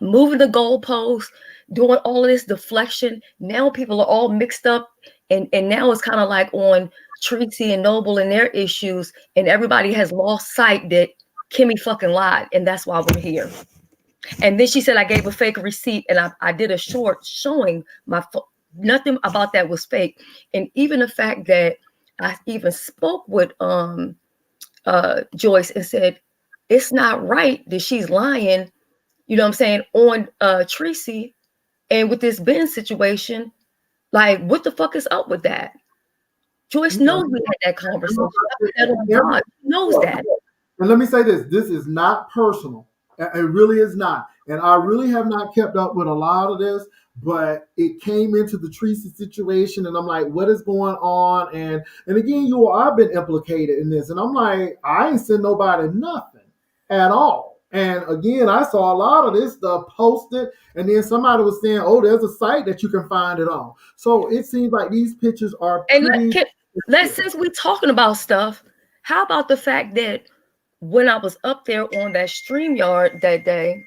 moving the goalposts, doing all of this deflection. Now people are all mixed up, and now it's kind of like on Tricy and Noble and their issues, and everybody has lost sight that Kimmie fucking lied, and that's why we're here. And then she said I gave a fake receipt, and I did a short showing my nothing about that was fake, and even the fact that I even spoke with Joyce and said it's not right that she's lying. You know what I'm saying, on Treecey and with this Ben situation, like what the fuck is up with that? Joyce knows we had that conversation. God knows that. And let me say this is not personal. It really is not. And I really have not kept up with a lot of this, but it came into the Treecey situation and I'm like, what is going on? And again, I've been implicated in this. And I'm like, I ain't send nobody nothing at all. And again, I saw a lot of this stuff posted, and then somebody was saying, oh, there's a site that you can find it on. So it seems like these pictures are pretty... And since we're talking about stuff, how about the fact that when I was up there on that StreamYard that day,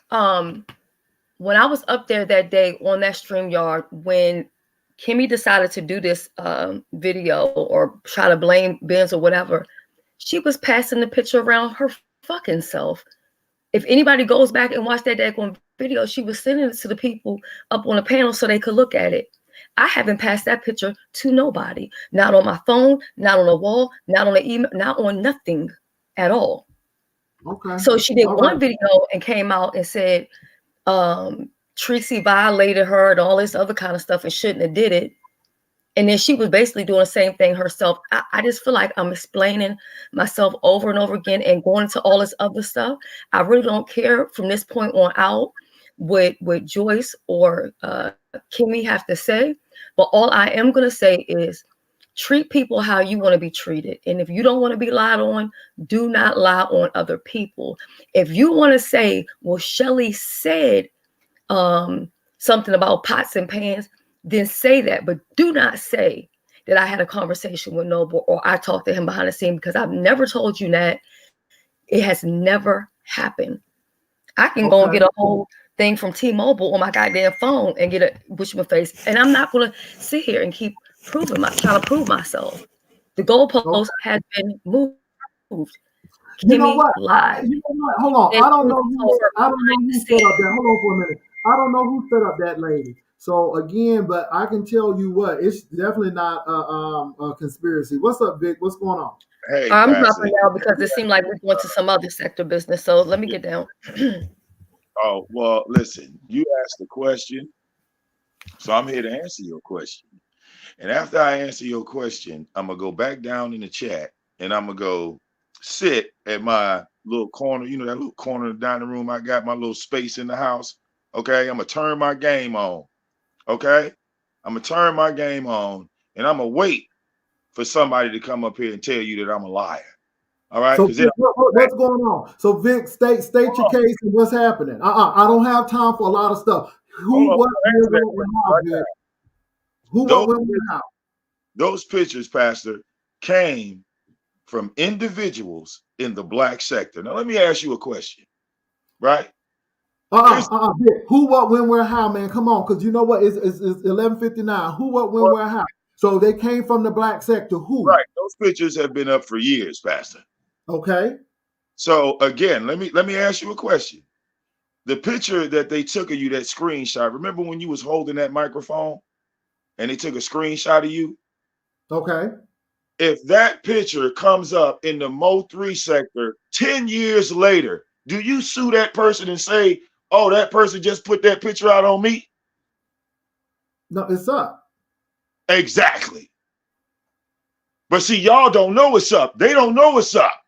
when I was up there that day on that StreamYard, when Kimmie decided to do this video or try to blame Benz or whatever, she was passing the picture around her fucking self. If anybody goes back and watch that daggone video, she was sending it to the people up on the panel so they could look at it. I haven't passed that picture to nobody. Not on my phone, not on the wall, not on the email, not on nothing at all. Okay. So she did one video and came out and said Treecey violated her and all this other kind of stuff and shouldn't have did it. And then she was basically doing the same thing herself. I just feel like I'm explaining myself over and over again and going into all this other stuff. I really don't care from this point on out what Joyce or Kimmie have to say. But all I am going to say is treat people how you want to be treated. And if you don't want to be lied on, do not lie on other people. If you want to say, well, Shelly said something about pots and pans, then say that. But do not say that I had a conversation with Noble or I talked to him behind the scene, because I've never told you that. It has never happened. I can go and get a whole thing from T-Mobile on my goddamn phone and get a Bushman face. And I'm not going to sit here and keep trying to prove myself. The goalpost has been moved. You know Kimmie what? lied. Hold on. And I don't Tricy know who. told her I don't know behind who the set up that. scenes. Hold on for a minute. I don't know who set up that lady. So again, but I can tell you what, it's definitely not a conspiracy. What's up, Vic? What's going on? Hey, I'm Pastor. dropping now because it seemed like we're going to some other sector business. So let me get down. Oh, well, listen, you asked the question, so I'm here to answer your question. And after I answer your question, I'm going to go back down in the chat and I'm going to go sit at my little corner, you know, that little corner of the dining room I got, my little space in the house. Okay. I'm going to turn my game on. Okay. I'm going to turn my game on and I'm going to wait for somebody to come up here and tell you that I'm a liar. All right. So Vic, what's going on? So Vic, state your case and what's happening. I don't have time for a lot of stuff. Who, what, where, and how, Vic? Who, what, when, and how? Those pictures, Pastor, came from individuals in the black sector. Now, let me ask you a question, right? Vic. Who, what, when, where, how, man? Come on, because you know what? It's 11:59. Who, what, when, where, how? So they came from the black sector. Who? Right. Those pictures have been up for years, Pastor. Okay. So again, let me ask you a question. The picture that they took of you, that screenshot, remember when you was holding that microphone and they took a screenshot of you? Okay. If that picture comes up in the Mo3 sector 10 years later, do you sue that person and say, oh, that person just put that picture out on me? No, it's up. Exactly. But see, y'all don't know what's up. They don't know what's up.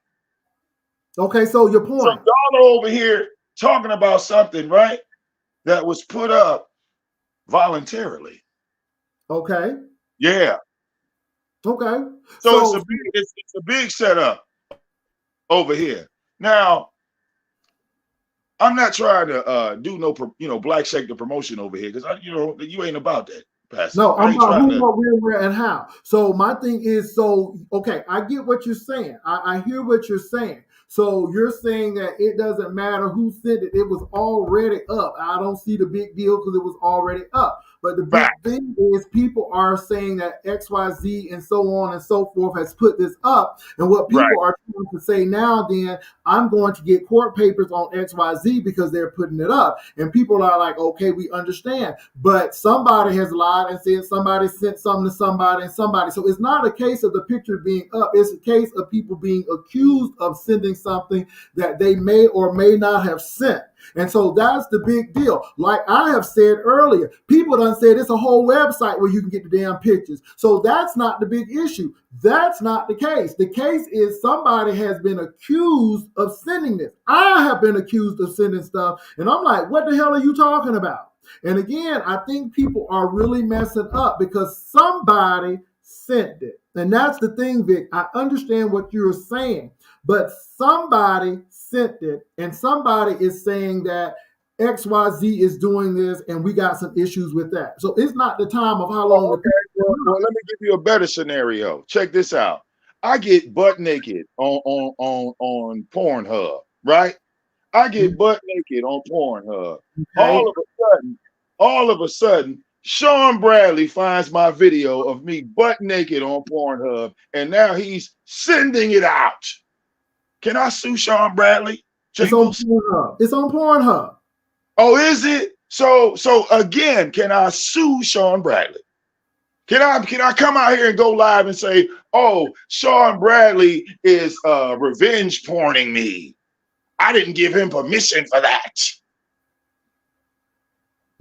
Okay, so your point. So y'all are over here talking about something, right, that was put up voluntarily. Okay. Yeah. Okay. So it's a big setup over here. Now, I'm not trying to do no black sector promotion over here because you ain't about that, Pastor. No, I'm about who, to... what, when, where, and how. So my thing is, okay, I get what you're saying. I hear what you're saying. So you're saying that it doesn't matter who sent it. It was already up. I don't see the big deal because it was already up. But the big thing is people are saying that XYZ and so on and so forth has put this up. And what people are trying to say now, then, I'm going to get court papers on XYZ because they're putting it up. And people are like, okay, we understand. But somebody has lied and said somebody sent something to somebody and somebody. So it's not a case of the picture being up. It's a case of people being accused of sending something that they may or may not have sent. And so that's the big deal. Like I have said earlier, people done said it's a whole website where you can get the damn pictures. So that's not the big issue. That's not the case. The case is somebody has been accused of sending this. I have been accused of sending stuff. And I'm like, what the hell are you talking about? And again, I think people are really messing up because somebody sent it. And that's the thing, Vic. I understand what you're saying, but somebody sent it, and somebody is saying that XYZ is doing this, and we got some issues with that. So it's not the time of how long. Okay. Well, let me give you a better scenario. Check this out. I get butt naked on Pornhub, right? I get butt naked on Pornhub. Okay. All of a sudden, Sean Bradley finds my video of me butt naked on Pornhub, and now he's sending it out. Can I sue Sean Bradley? It's on Pornhub. It's on Pornhub. Oh, is it? So again, can I sue Sean Bradley? Can I come out here and go live and say, oh, Sean Bradley is revenge porning me? I didn't give him permission for that.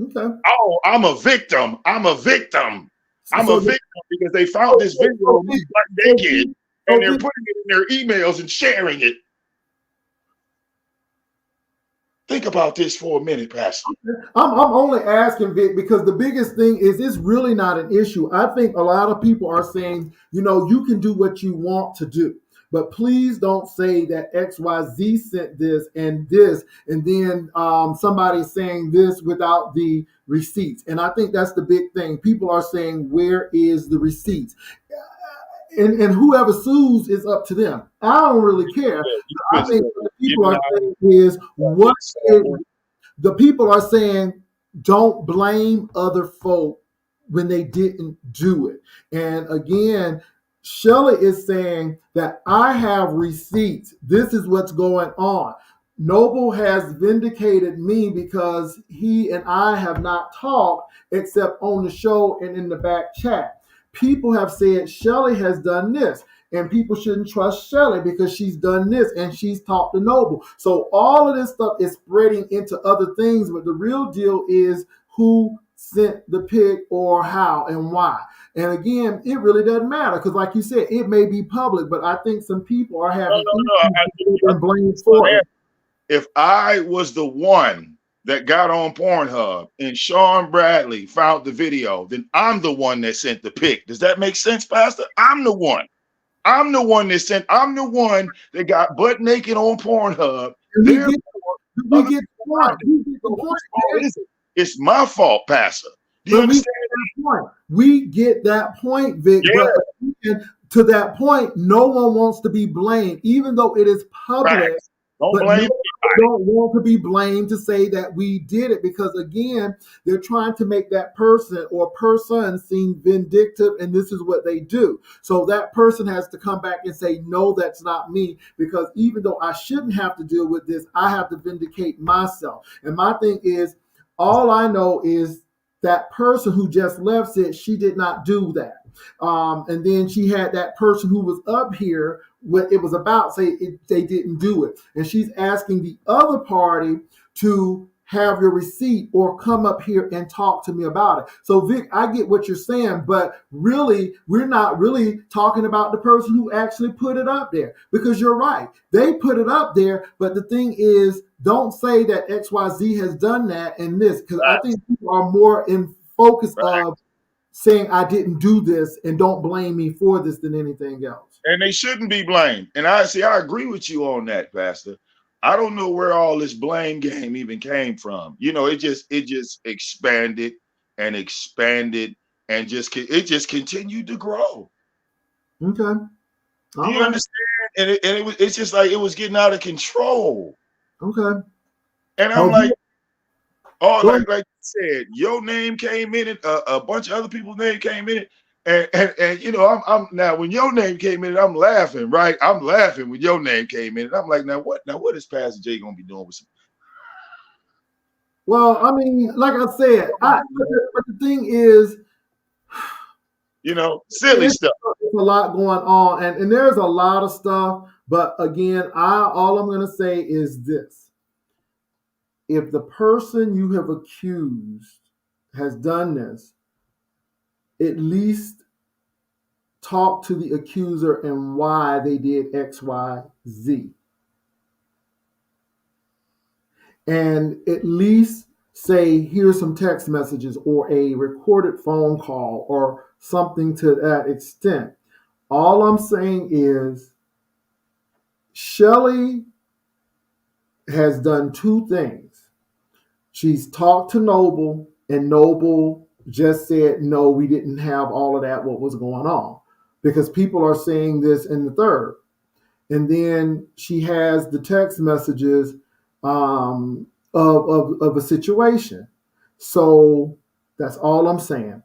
Okay. Oh, I'm a victim. I'm a victim because they found this video of me butt naked and they're putting it in their emails and sharing it. Think about this for a minute, Pastor. I'm only asking, Vic, because the biggest thing is it's really not an issue. I think a lot of people are saying, you can do what you want to do. But please don't say that XYZ sent this, and then somebody's saying this without the receipts. And I think that's the big thing. People are saying, where is the receipts? And whoever sues is up to them. I don't really care. I think what the people are saying is the people are saying, don't blame other folk when they didn't do it. And again, Shelly is saying that I have receipts. This is what's going on. Noble has vindicated me because he and I have not talked except on the show and in the back chat. People have said Shelly has done this, and people shouldn't trust Shelly because she's done this and she's talked to Noble. So all of this stuff is spreading into other things, but the real deal is who sent the pic or how and why. And again, it really doesn't matter because, like you said, it may be public, but I think some people are having issues and blamed for it. If I was the one that got on Pornhub and Sean Bradley found the video, then I'm the one that sent the pic. Does that make sense, Pastor? I'm the one. I'm the one that got butt naked on Pornhub. We get the point. It's my fault, Pastor. Do you understand that point? We get that point, Vic. Yeah. But to that point, no one wants to be blamed, even though it is public. Right. Don't blame don't want to be blamed to say that we did it because, again, they're trying to make that person or person seem vindictive, and this is what they do. So that person has to come back and say, no, that's not me, because even though I shouldn't have to deal with this, I have to vindicate myself. And my thing is, all I know is that person who just left said she did not do that. And then she had that person who was up here, what it was about, say they didn't do it. And she's asking the other party to have your receipt or come up here and talk to me about it. So Vic, I get what you're saying, but really, we're not really talking about the person who actually put it up there, because you're right. They put it up there, but the thing is, don't say that XYZ has done that and this, because I think people are more in focus of saying I didn't do this and don't blame me for this than anything else. And they shouldn't be blamed. And I agree with you on that, Pastor. I don't know where all this blame game even came from. You know, it just expanded and expanded and it just continued to grow. Okay. Do you understand? And it's just like it was getting out of control. Okay. And I'm like, like you said, your name came in it, a bunch of other people's name came in it. And you know, I'm now when your name came in, I'm laughing, right? I'm laughing when your name came in. And I'm like, now what is Pastor J gonna be doing with some? Well, I mean, like I said, but the thing is, you know, silly stuff. There's a lot going on, and there's a lot of stuff. But again, all I'm gonna say is this: if the person you have accused has done this, at least talk to the accuser and why they did X, Y, Z. And at least say, here's some text messages or a recorded phone call or something to that extent. All I'm saying is Shelly has done two things. She's talked to Noble, and Noble just said, no, we didn't have all of that, what was going on. Because people are saying this in the third. And then she has the text messages of a situation. So that's all I'm saying.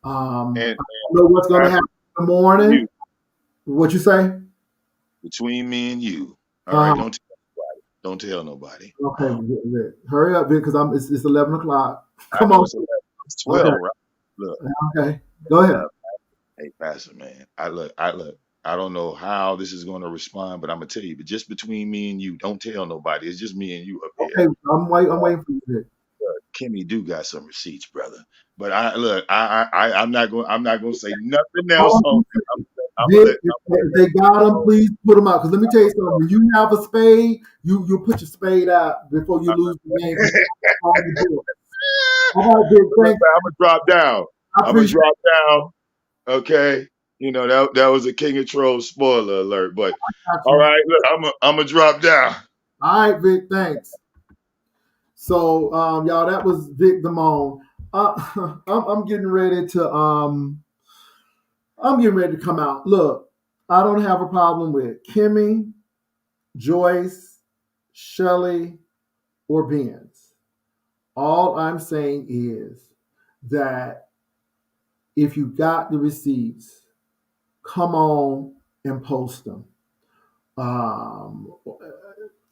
I don't know what's going to happen in the morning. What you say? Between me and you. All right, don't tell nobody. Okay, hurry up, because it's 11 o'clock. Come on. It's 12, okay. Right? Look. Okay, go ahead. Hey, Pastor, man. I look. I don't know how this is going to respond, but I'm gonna tell you. But just between me and you, don't tell nobody. It's just me and you up here. Okay, I'm waiting for you. Kimmie do got some receipts, brother. But I'm not going to say nothing else. If they got them, please put them out. Because let me tell you something. When you have a spade, you put your spade out before you lose the game. I'm gonna drop down. I'm gonna drop down. Okay. You know, that was a King of Trolls spoiler alert. But all right, look, I'm gonna drop down. All right, Vic, thanks. So y'all, that was Vic Damone. I'm getting ready to come out. Look, I don't have a problem with Kimmie, Joyce, Shelly, or Benz. All I'm saying is that if you got the receipts, come on and post them. Um,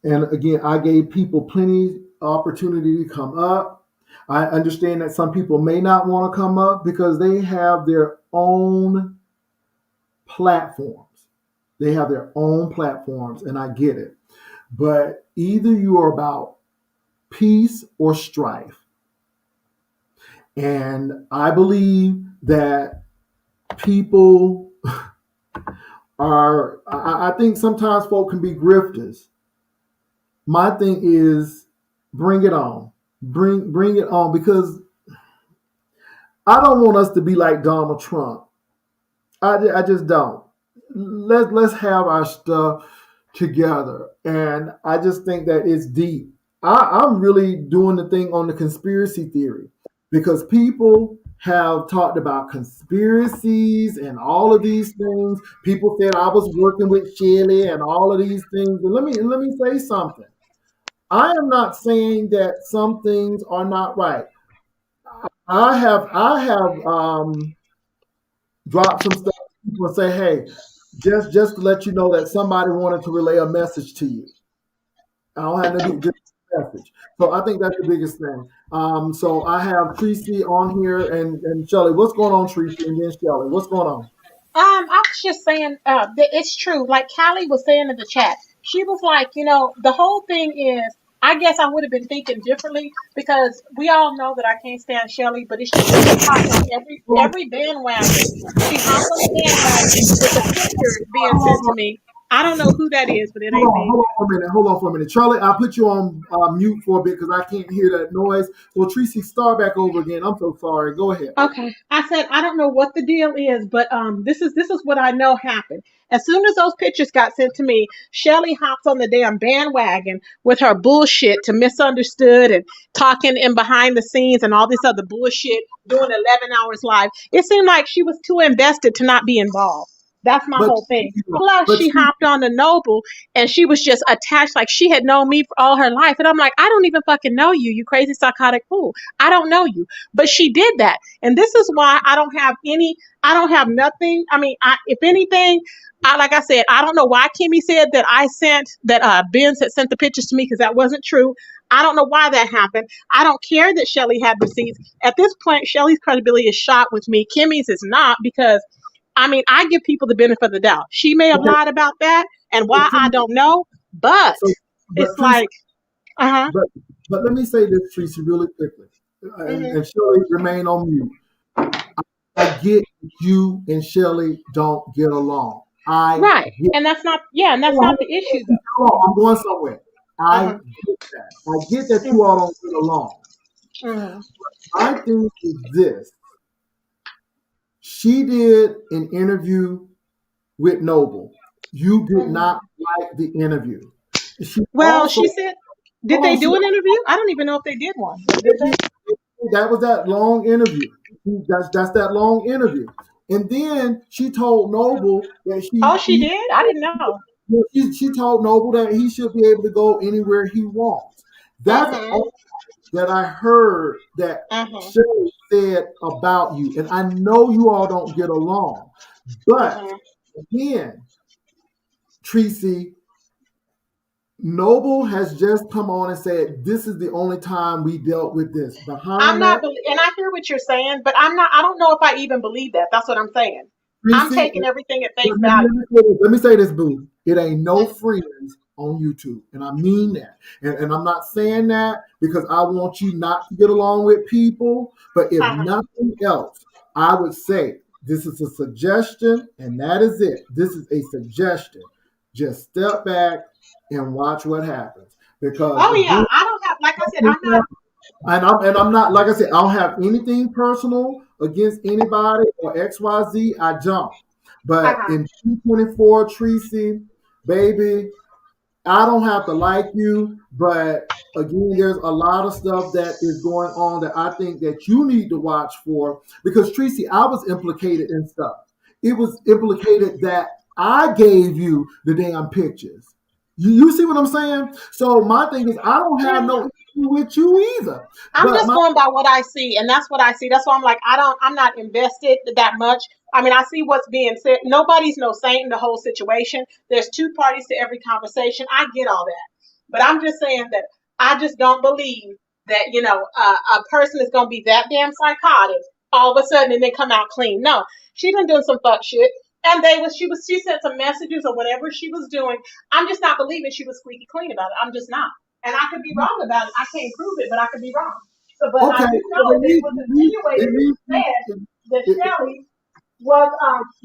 and again, I gave people plenty opportunity to come up. I understand that some people may not want to come up because they have their own platforms. They have their own platforms, and I get it. But either you are about peace or strife. And I believe that people are, I think sometimes folk can be grifters. My thing is bring it on. Bring it on, because I don't want us to be like Donald Trump. I just don't. Let's have our stuff together. And I just think that it's deep. I'm really doing the thing on the conspiracy theory, because people have talked about conspiracies and all of these things. People said I was working with Shelly and all of these things. And let me say something. I am not saying that some things are not right. I have drop some stuff. People say, "Hey, just to let you know that somebody wanted to relay a message to you." I don't have to do just a message. So I think that's the biggest thing. So I have Treecey on here and Shelly. What's going on, Treecey? And then Shelly, what's going on? I was just saying that it's true. Like Callie was saying in the chat, she was like, the whole thing is. I guess I would have been thinking differently because we all know that I can't stand Shelly, but it's just that she hops on every bandwagon. She hops on the bandwagon with the pictures being sent to me. I don't know who that is, but it ain't me. Hold on for a minute. Charlie, I'll put you on mute for a bit because I can't hear that noise. So, Treecey, start back over again. I'm so sorry. Go ahead. Okay. I said I don't know what the deal is, but this is what I know happened. As soon as those pictures got sent to me, Shelly hops on the damn bandwagon with her bullshit to misunderstood and talking in behind the scenes and all this other bullshit, doing 11 hours live. It seemed like she was too invested to not be involved. That's my whole thing. Plus, she hopped on the Noble and she was just attached like she had known me for all her life. And I'm like, I don't even fucking know you, you crazy psychotic fool. I don't know you. But she did that. And this is why I don't have nothing. I mean, if anything, like I said, I don't know why Kimmie said that Benz had sent the pictures to me because that wasn't true. I don't know why that happened. I don't care that Shelly had receipts. At this point, Shelly's credibility is shot with me. Kimmie's is not because I mean, I give people the benefit of the doubt. She may have lied about that, and why I don't know. But it's like, But let me say this, Treecey, really quickly, and Shelly remain on mute. I get you and Shelly don't get along. And that's not the issue. I'm going somewhere. I get that. I get that you all don't get along. My thing is this. She did an interview with Noble. You did not like the interview. She said, did they do an interview? I don't even know if they did one. Did they? That was that long interview. That's that long interview. And then she told Noble that she did? I didn't know. She told Noble that he should be able to go anywhere he wants. That's all that I heard that Shelly said about you. And I know you all don't get along. But again, Treecey, Noble has just come on and said this is the only time we dealt with this. And I hear what you're saying, but I don't know if I even believe that. That's what I'm saying. Treecey, I'm taking everything at face value. Let me say this, boo. It ain't no friends on YouTube. And I mean that. And I'm not saying that because I want you not to get along with people. But if nothing else, I would say this is a suggestion, and that is it. This is a suggestion. Just step back and watch what happens. Because I don't have, like I said, I'm not. I'm not, like I said, I don't have anything personal against anybody or XYZ. I don't. But in 2024, Treecey, baby, I don't have to like you. But again, there's a lot of stuff that is going on that I think that you need to watch for. Because Treecey, I was implicated in stuff. It was implicated that I gave you the damn pictures. You see what I'm saying? So my thing is, I don't have no issue with you either. I'm just going by what I see, and that's what I see. That's why I'm like, I'm not invested that much. I mean, I see what's being said. Nobody's no saint in the whole situation. There's two parties to every conversation. I get all that, but I'm just saying that I just don't believe that a person is going to be that damn psychotic all of a sudden and then come out clean. No, she done done some fuck shit, and she sent some messages or whatever she was doing. I'm just not believing she was squeaky clean about it. I'm just not. And I could be wrong about it. I can't prove it, but I could be wrong. So, but I do know that it was insinuated that Shelly was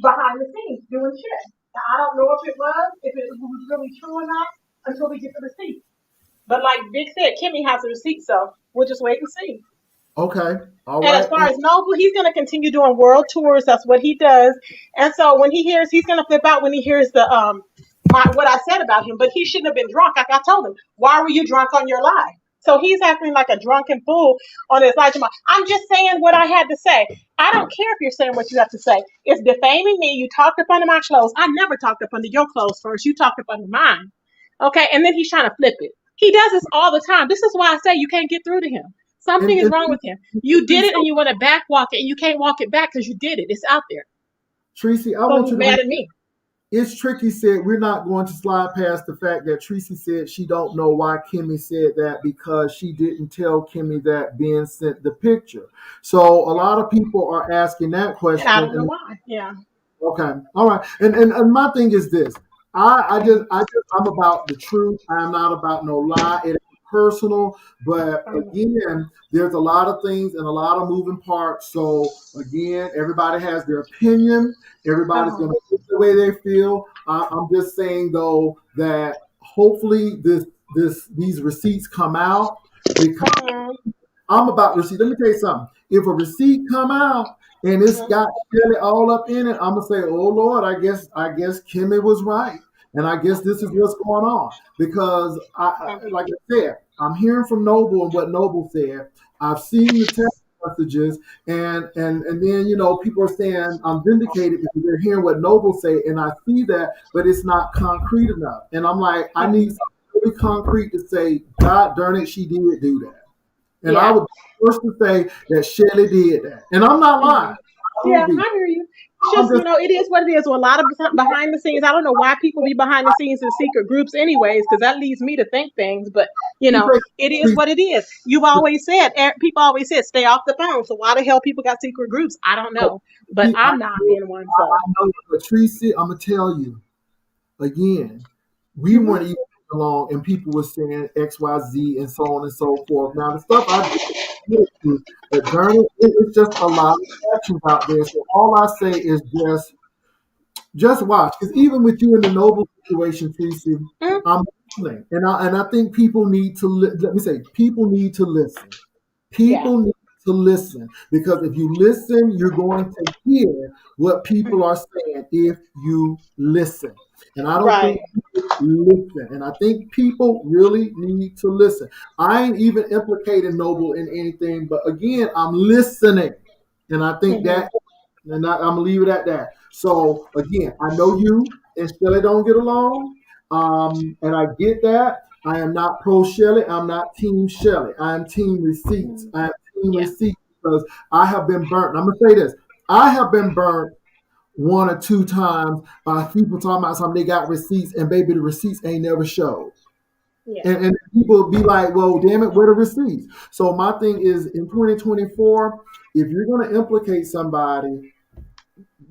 behind the scenes doing shit. Now, I don't know if it was really true or not until we get the receipt. But like Vic said, Kimmie has a receipt, so we'll just wait and see. Okay. All and right. as far as Noble, he's going to continue doing world tours. That's what he does. And so when he hears, he's going to flip out when he hears the what I said about him. But he shouldn't have been drunk. Like I told him, why were you drunk on your live? So he's acting like a drunken fool on his live. I'm just saying what I had to say. I don't care if you're saying what you have to say. It's defaming me. You talked up under my clothes. I never talked up under your clothes first. You talked up under mine. Okay, and then he's trying to flip it. He does this all the time. This is why I say you can't get through to him. Something is wrong with him. You did it and you want to back walk it and you can't walk it back because you did it. It's out there. Treecey, I want you to mad at me. It's Tricky said we're not going to slide past the fact that Treecey said she don't know why Kimmie said that because she didn't tell Kimmie that Ben sent the picture. So a lot of people are asking that question. And I don't know why. Yeah. Okay. All right. And my thing is this. I'm about the truth. I'm not about no lie. It ain't personal, but again, there's a lot of things and a lot of moving parts. So again, everybody has their opinion. Everybody's going to feel the way they feel. I'm just saying though that hopefully these receipts come out because I'm about receipts. Let me tell you something. If a receipt come out and it's got Shelly all up in it, I'm gonna say, "Oh Lord, I guess Kimmie was right, and I guess this is what's going on." Because like I said, I'm hearing from Noble and what Noble said. I've seen the text messages, and then people are saying I'm vindicated because they're hearing what Noble say, and I see that, but it's not concrete enough. And I'm like, I need something really concrete to say, God darn it, she did do that. And I would be first to say that Shelly did that. And I'm not lying. I hear you. Just, it is what it is. With a lot of behind the scenes, I don't know why people be behind the scenes in secret groups anyways, because that leads me to think things. But, it is what it is. You've always said, people always said, stay off the phone. So why the hell people got secret groups? I don't know. But I'm not in one. So. I know, but Treecey, I'm going to tell you, again, we weren't even along and people were saying XYZ and so on and so forth. Now, the stuff I did, but darn it, it's just a lot of actions out there. So all I say is just watch. Because even with you in the Noble situation, Treecey, I'm listening. And I think people need to, people need to listen. People need to listen. Because if you listen, you're going to hear what people are saying if you listen. And I don't think people listen. And I think people really need to listen. I ain't even implicating Noble in anything, but again, I'm listening. And I think that, and I'm going to leave it at that. So again, I know you and Shelly don't get along. And I get that. I am not pro Shelly. I'm not team Shelly. I am team receipts. I am team receipts because I have been burnt. I'm going to say this. I have been burnt 1 or 2 times by people talking about something they got receipts and baby the receipts ain't never showed. And people be like, well, damn it, where the receipts? So my thing is in 2024, if you're going to implicate somebody,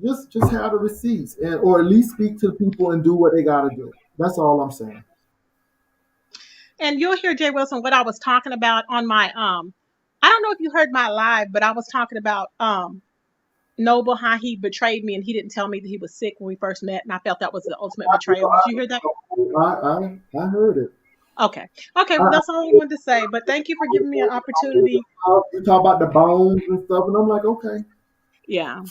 just have the receipts or at least speak to the people and do what they got to do. That's all I'm saying. And you'll hear Jay Wilson what I was talking about on my I don't know if you heard my live, but I was talking about Noble, how he betrayed me and he didn't tell me that he was sick when we first met, and I felt that was the ultimate betrayal. Did you hear that? I heard it. Okay, well, that's all I wanted to say. But thank you for giving me an opportunity. You talk about the bones and stuff, and I'm like, okay. Yeah.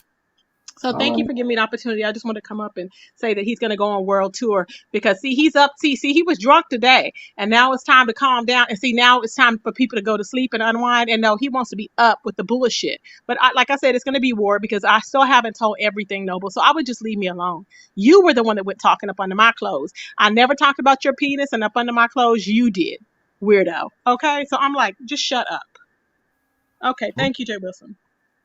So All thank you right. for giving me the opportunity. I just want to come up and say that he's going to go on world tour because see, he's up. See, he was drunk today, and now it's time to calm down. And see, now it's time for people to go to sleep and unwind. And no, he wants to be up with the bullshit. But like I said, it's going to be war because I still haven't told everything, Noble. So I would just leave me alone. You were the one that went talking up under my clothes. I never talked about your penis, and up under my clothes, you did, weirdo. Okay, so I'm like, just shut up. Okay, thank you, Jay Wilson.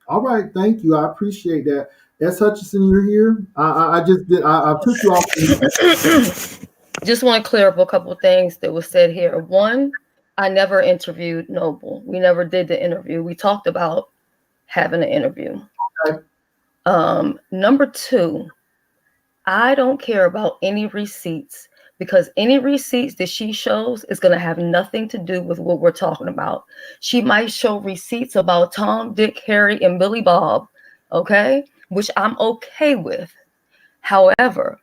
All right. Thank you. I appreciate that. S. Hutchinson, you're here. I just did. I took you off. Just want to clear up a couple of things that was said here. One, I never interviewed Noble. We never did the interview. We talked about having an interview. Okay. Number two, I don't care about any receipts because any receipts that she shows is going to have nothing to do with what we're talking about. She might show receipts about Tom, Dick, Harry, and Billy Bob, okay, which I'm okay with. However,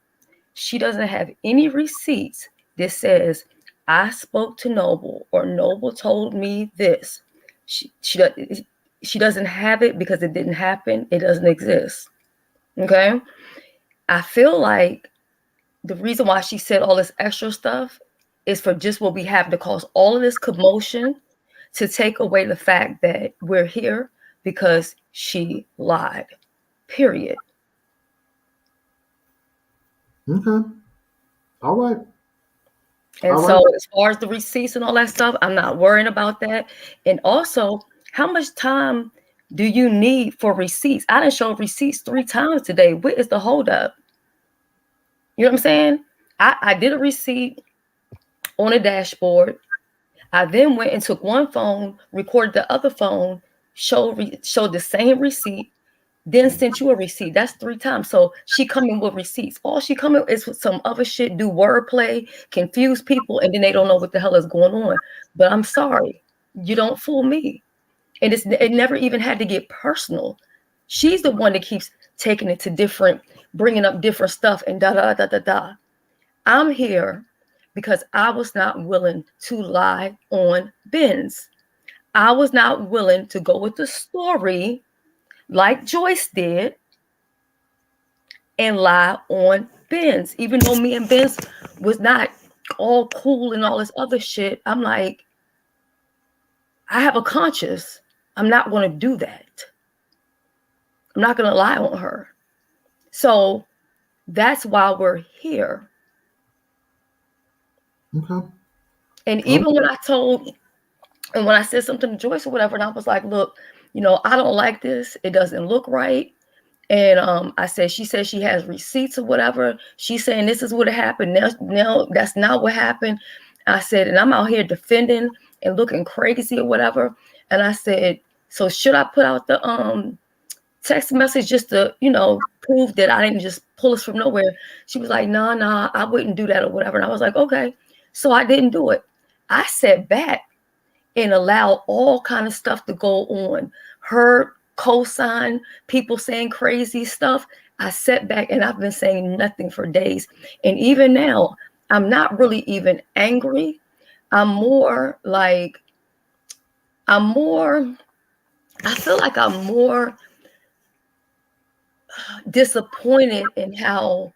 she doesn't have any receipts that says I spoke to Noble or Noble told me this. She doesn't have it because it didn't happen. It doesn't exist. Okay. I feel like the reason why she said all this extra stuff is for just what we have to cause all of this commotion to take away the fact that we're here because she lied. Period. Okay. All right. And All so right. as far as the receipts and all that stuff, I'm not worrying about that. And also, how much time do you need for receipts? I didn't show receipts 3 times today. What is the holdup? You know what I'm saying? I did a receipt on a dashboard. I then went and took one phone, recorded the other phone, showed the same receipt, then sent you a receipt. That's 3 times. So she coming with receipts. All she coming is with some other shit, do wordplay, confuse people, and then they don't know what the hell is going on. But I'm sorry, you don't fool me. And it never even had to get personal. She's the one that keeps taking it to bringing up different stuff and da da da da da. I'm here because I was not willing to lie on Ben's. I was not willing to go with the story like Joyce did and lie on Ben's. Even though me and Ben's was not all cool and all this other shit, I'm like, I have a conscience. I'm not going to do that. I'm not going to lie on her. So that's why we're here. Okay. And even when when I said something to Joyce or whatever, and I was like, look, I don't like this. It doesn't look right. And she said she has receipts or whatever. She's saying this is what happened. Now that's not what happened. I said, and I'm out here defending and looking crazy or whatever. And I said, so should I put out the text message just to, prove that I didn't just pull us from nowhere? She was like, nah, I wouldn't do that or whatever. And I was like, okay. So I didn't do it. I sat back and allowed all kind of stuff to go on. Her cosign, people saying crazy stuff. I sat back and I've been saying nothing for days. And even now, I'm not really even angry. I feel like I'm more disappointed in how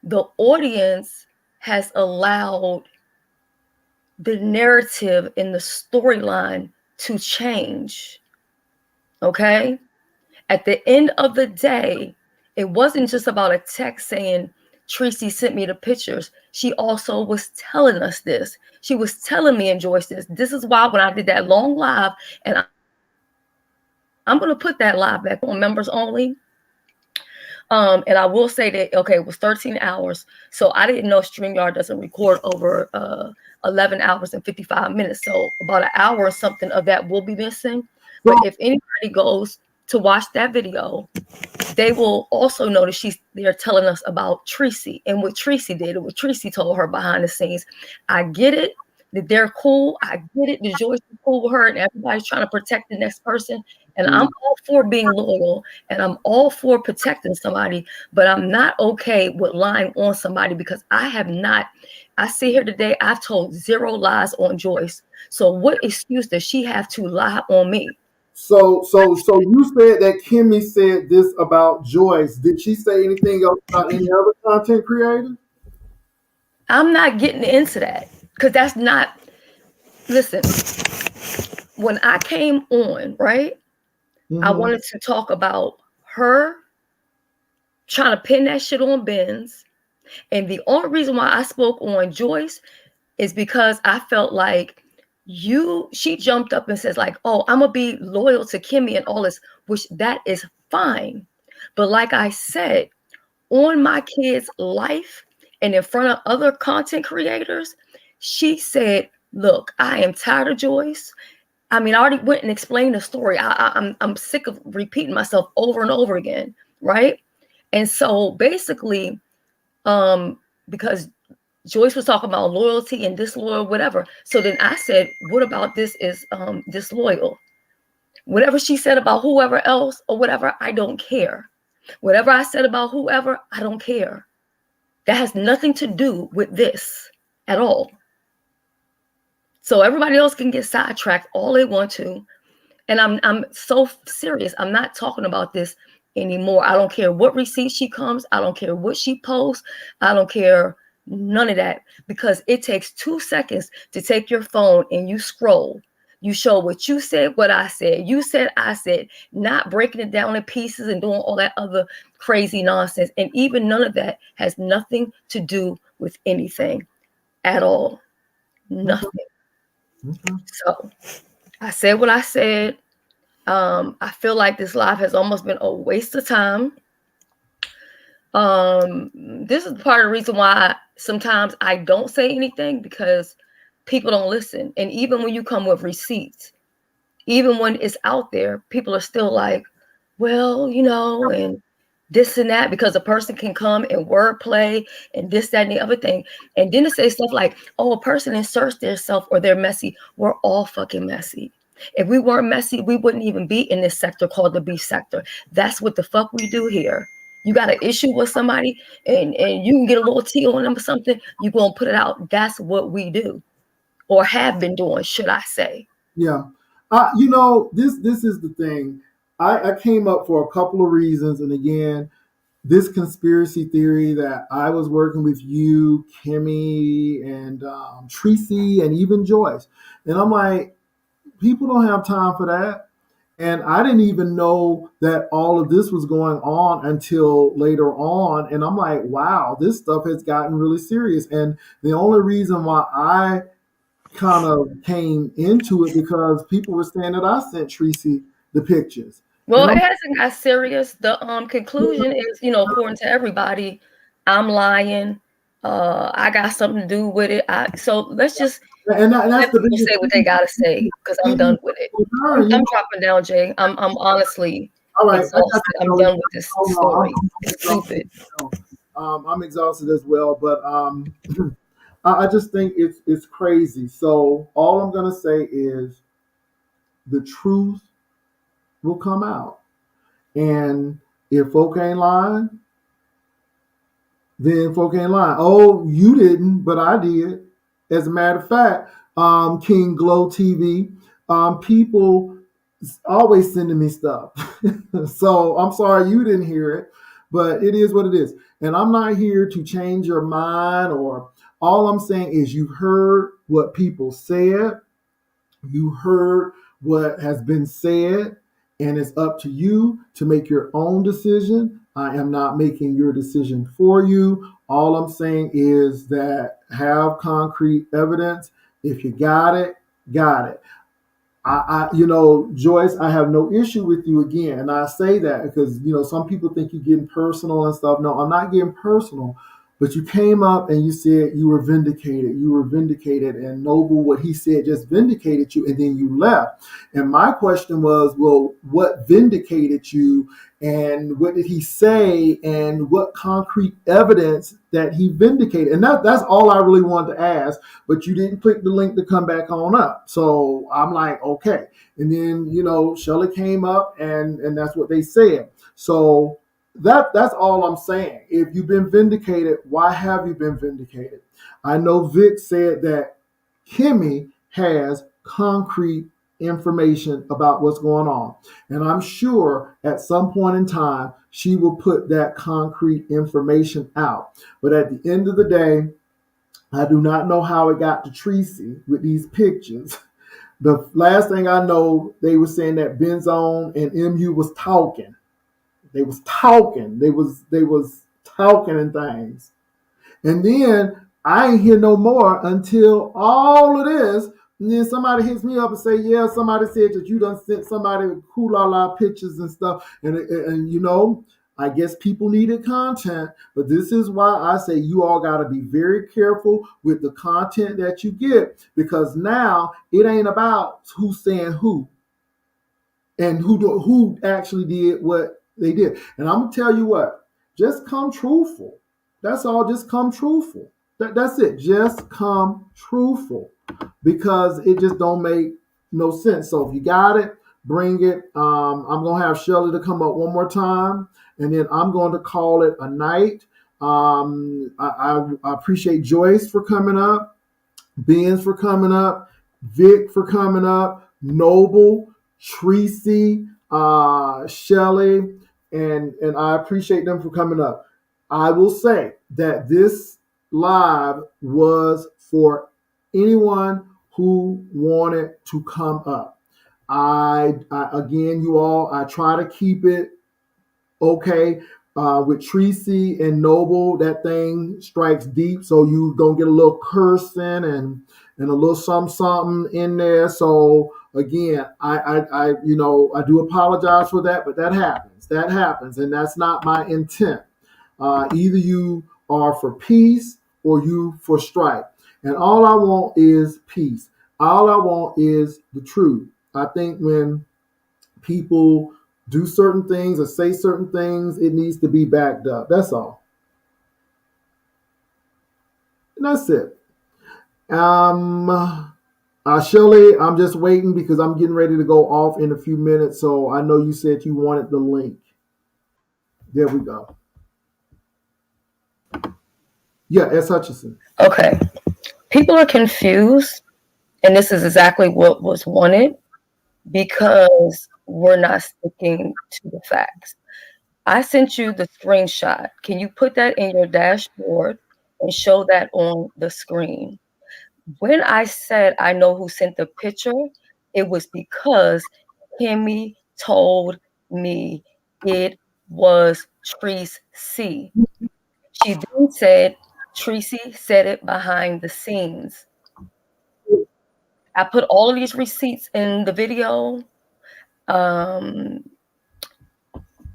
the audience has allowed the narrative and the storyline to change. Okay? At the end of the day, it wasn't just about a text saying Treecey sent me the pictures. She also was telling us this. She was telling me and Joyce this. This is why when I did that long live, and I'm going to put that live back on members only. And I will say that, okay, it was 13 hours. So I didn't know StreamYard doesn't record over 11 hours and 55 minutes. So about an hour or something of that will be missing. But if anybody goes to watch that video, they will also notice they're telling us about Treecey and what Treecey did and what Treecey told her behind the scenes. I get it that they're cool. I get it that Joyce is cool with her and everybody's trying to protect the next person. And I'm all for being loyal and I'm all for protecting somebody, but I'm not okay with lying on somebody because I sit here today, I've told 0 lies on Joyce. So what excuse does she have to lie on me? So you said that Kimmie said this about Joyce. Did she say anything else about any other content creator? I'm not getting into that because that's not. Listen, when I came on, right, I wanted to talk about her trying to pin that shit on Benz. And the only reason why I spoke on Joyce is because I felt like she jumped up and says like, oh, I'm gonna be loyal to Kimmie and all this, which that is fine. But like I said, on my kid's life and in front of other content creators, she said, look, I am tired of Joyce. I mean, I already went and explained the story. I'm sick of repeating myself over and over again, right? And so basically, because Joyce was talking about loyalty and disloyal, whatever. So then I said, what about this is disloyal? Whatever she said about whoever else or whatever, I don't care. Whatever I said about whoever, I don't care. That has nothing to do with this at all. So everybody else can get sidetracked all they want to. And I'm so serious. I'm not talking about this anymore. I don't care what receipt she comes. I don't care what she posts. I don't care none of that, because it takes 2 seconds to take your phone and you scroll. You show what you said, what I said. You said, I said, not breaking it down in pieces and doing all that other crazy nonsense. And even none of that has nothing to do with anything at all. Nothing. So I said what I said. I feel like this live has almost been a waste of time. This is part of the reason why sometimes I don't say anything, because people don't listen. And even when you come with receipts, even when it's out there, people are still like, well, and this and that, because a person can come and wordplay and this, that, and the other thing. And then to say stuff like, oh, a person inserts their self or they're messy. We're all fucking messy. If we weren't messy, we wouldn't even be in this sector called the beef sector. That's what the fuck we do here. You got an issue with somebody and you can get a little tea on them or something, you're going to put it out. That's what we do, or have been doing, should I say. Yeah. This is the thing. I came up for a couple of reasons. And again, this conspiracy theory that I was working with you, Kimmie, and Treecey, and even Joyce. And I'm like, people don't have time for that. And I didn't even know that all of this was going on until later on. And I'm like, wow, this stuff has gotten really serious. And the only reason why I kind of came into it because people were saying that I sent Treecey the pictures. Well, it hasn't got serious. The conclusion is, according to everybody, I'm lying. I got something to do with it. So let's just let people say what they gotta say, because I'm done with it. I'm dropping down, Jay. I'm honestly exhausted. I'm done with this story. It's stupid. I'm exhausted as well, but I just think it's crazy. So all I'm gonna say is the truth will come out, and if folk ain't lying, then folk ain't lying. Oh, you didn't, but I did. As a matter of fact, King Glow TV, people always sending me stuff. So I'm sorry you didn't hear it, but it is what it is. And I'm not here to change your mind, or all I'm saying is you've heard what people said. You heard what has been said, and it's up to you to make your own decision. I am not making your decision for you. All I'm saying is that have concrete evidence. If you got it, got it. Joyce, I have no issue with you again. And I say that because, some people think you're getting personal and stuff. No, I'm not getting personal. But you came up and you said you were vindicated. You were vindicated. And Noble, what he said just vindicated you. And then you left. And my question was, well, what vindicated you? And what did he say? And what concrete evidence that he vindicated? And that's all I really wanted to ask. But you didn't click the link to come back on up. So I'm like, okay. And then, Shelly came up and that's what they said. So that's all I'm saying. If you've been vindicated, why have you been vindicated? I know Vic said that Kimmie has concrete information about what's going on. And I'm sure at some point in time, she will put that concrete information out. But at the end of the day, I do not know how it got to Treecey with these pictures. The last thing I know, they were saying that Benzone and MU was talking. They was talking. They was talking and things. And then I ain't hear no more until all of this. And then somebody hits me up and say, yeah, somebody said that you done sent somebody la pictures and stuff. And you know, I guess people needed content. But this is why I say you all got to be very careful with the content that you get. Because now it ain't about who's saying who and who actually did what they did. And I'm gonna tell you what, just come truthful. That's all. Just come truthful. That's it. Just come truthful, because it just don't make no sense. So if you got it, bring it. I'm gonna have Shelly to come up one more time, and then I'm going to call it a night. I appreciate Joyce for coming up, Benz for coming up, Vic for coming up, Noble, Treecey, Shelly, and I appreciate them for coming up. I will say that this live was for anyone who wanted to come up. I again, you all, I try to keep it okay. With Tricy and Noble, that thing strikes deep, so you gonna get a little cursing and a little something in there. So again, I you know, I do apologize for that, but that happens, and that's not my intent. Either you are for peace or you for strife, and all I want is peace. All I want is the truth. I think when people do certain things or say certain things, it needs to be backed up. That's all. And that's it. Shelly, I'm just waiting because I'm getting ready to go off in a few minutes. So I know you said you wanted the link. There we go. Yeah, S. Hutchinson. Okay. People are confused, and this is exactly what was wanted, because we're not sticking to the facts. I sent you the screenshot. Can you put that in your dashboard and show that on the screen? When I said I know who sent the picture, it was because Kimmie told me it was Treecey. She then said Treecey said it behind the scenes. I put all of these receipts in the video.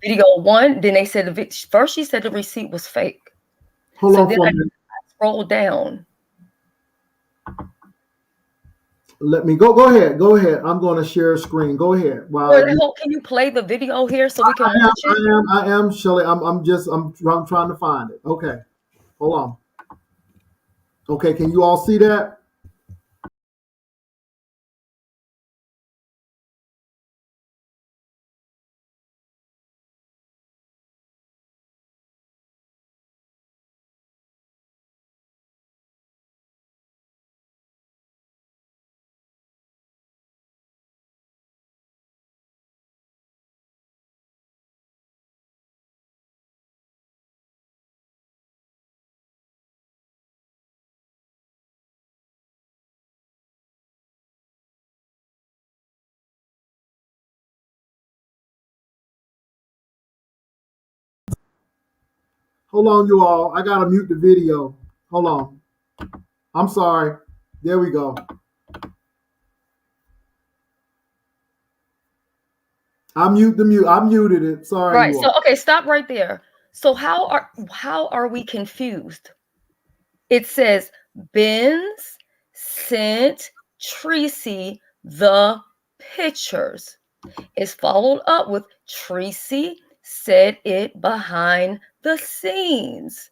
Video one, then they said first she said the receipt was fake. Hold so on then for I a minute. scrolled down. Let me go. Go ahead. Go ahead. I'm going to share a screen. Go ahead. Can you play the video here so we can watch it? I am, Shelly. I'm trying to find it. Okay. Hold on. Okay. Can you all see that? Hold on, you all. I gotta mute the video. Hold on. I'm sorry. There we go. I muted it. Sorry, Right. you So all. okay, stop right there. So how are we confused? It says Benz sent Treecey the pictures. It's followed up with Treecey said it behind the scenes.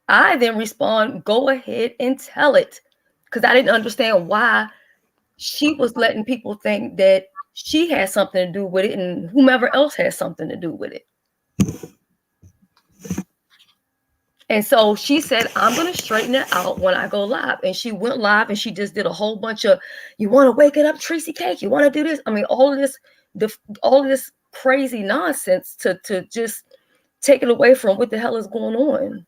I then respond, go ahead and tell it, because I didn't understand why she was letting people think that she had something to do with it and whomever else has something to do with it. And so she said, I'm going to straighten it out when I go live. And she went live and she just did a whole bunch of, you want to wake it up, Treecey Cake? You want to do this? I mean, all of this crazy nonsense to just take it away from what the hell is going on.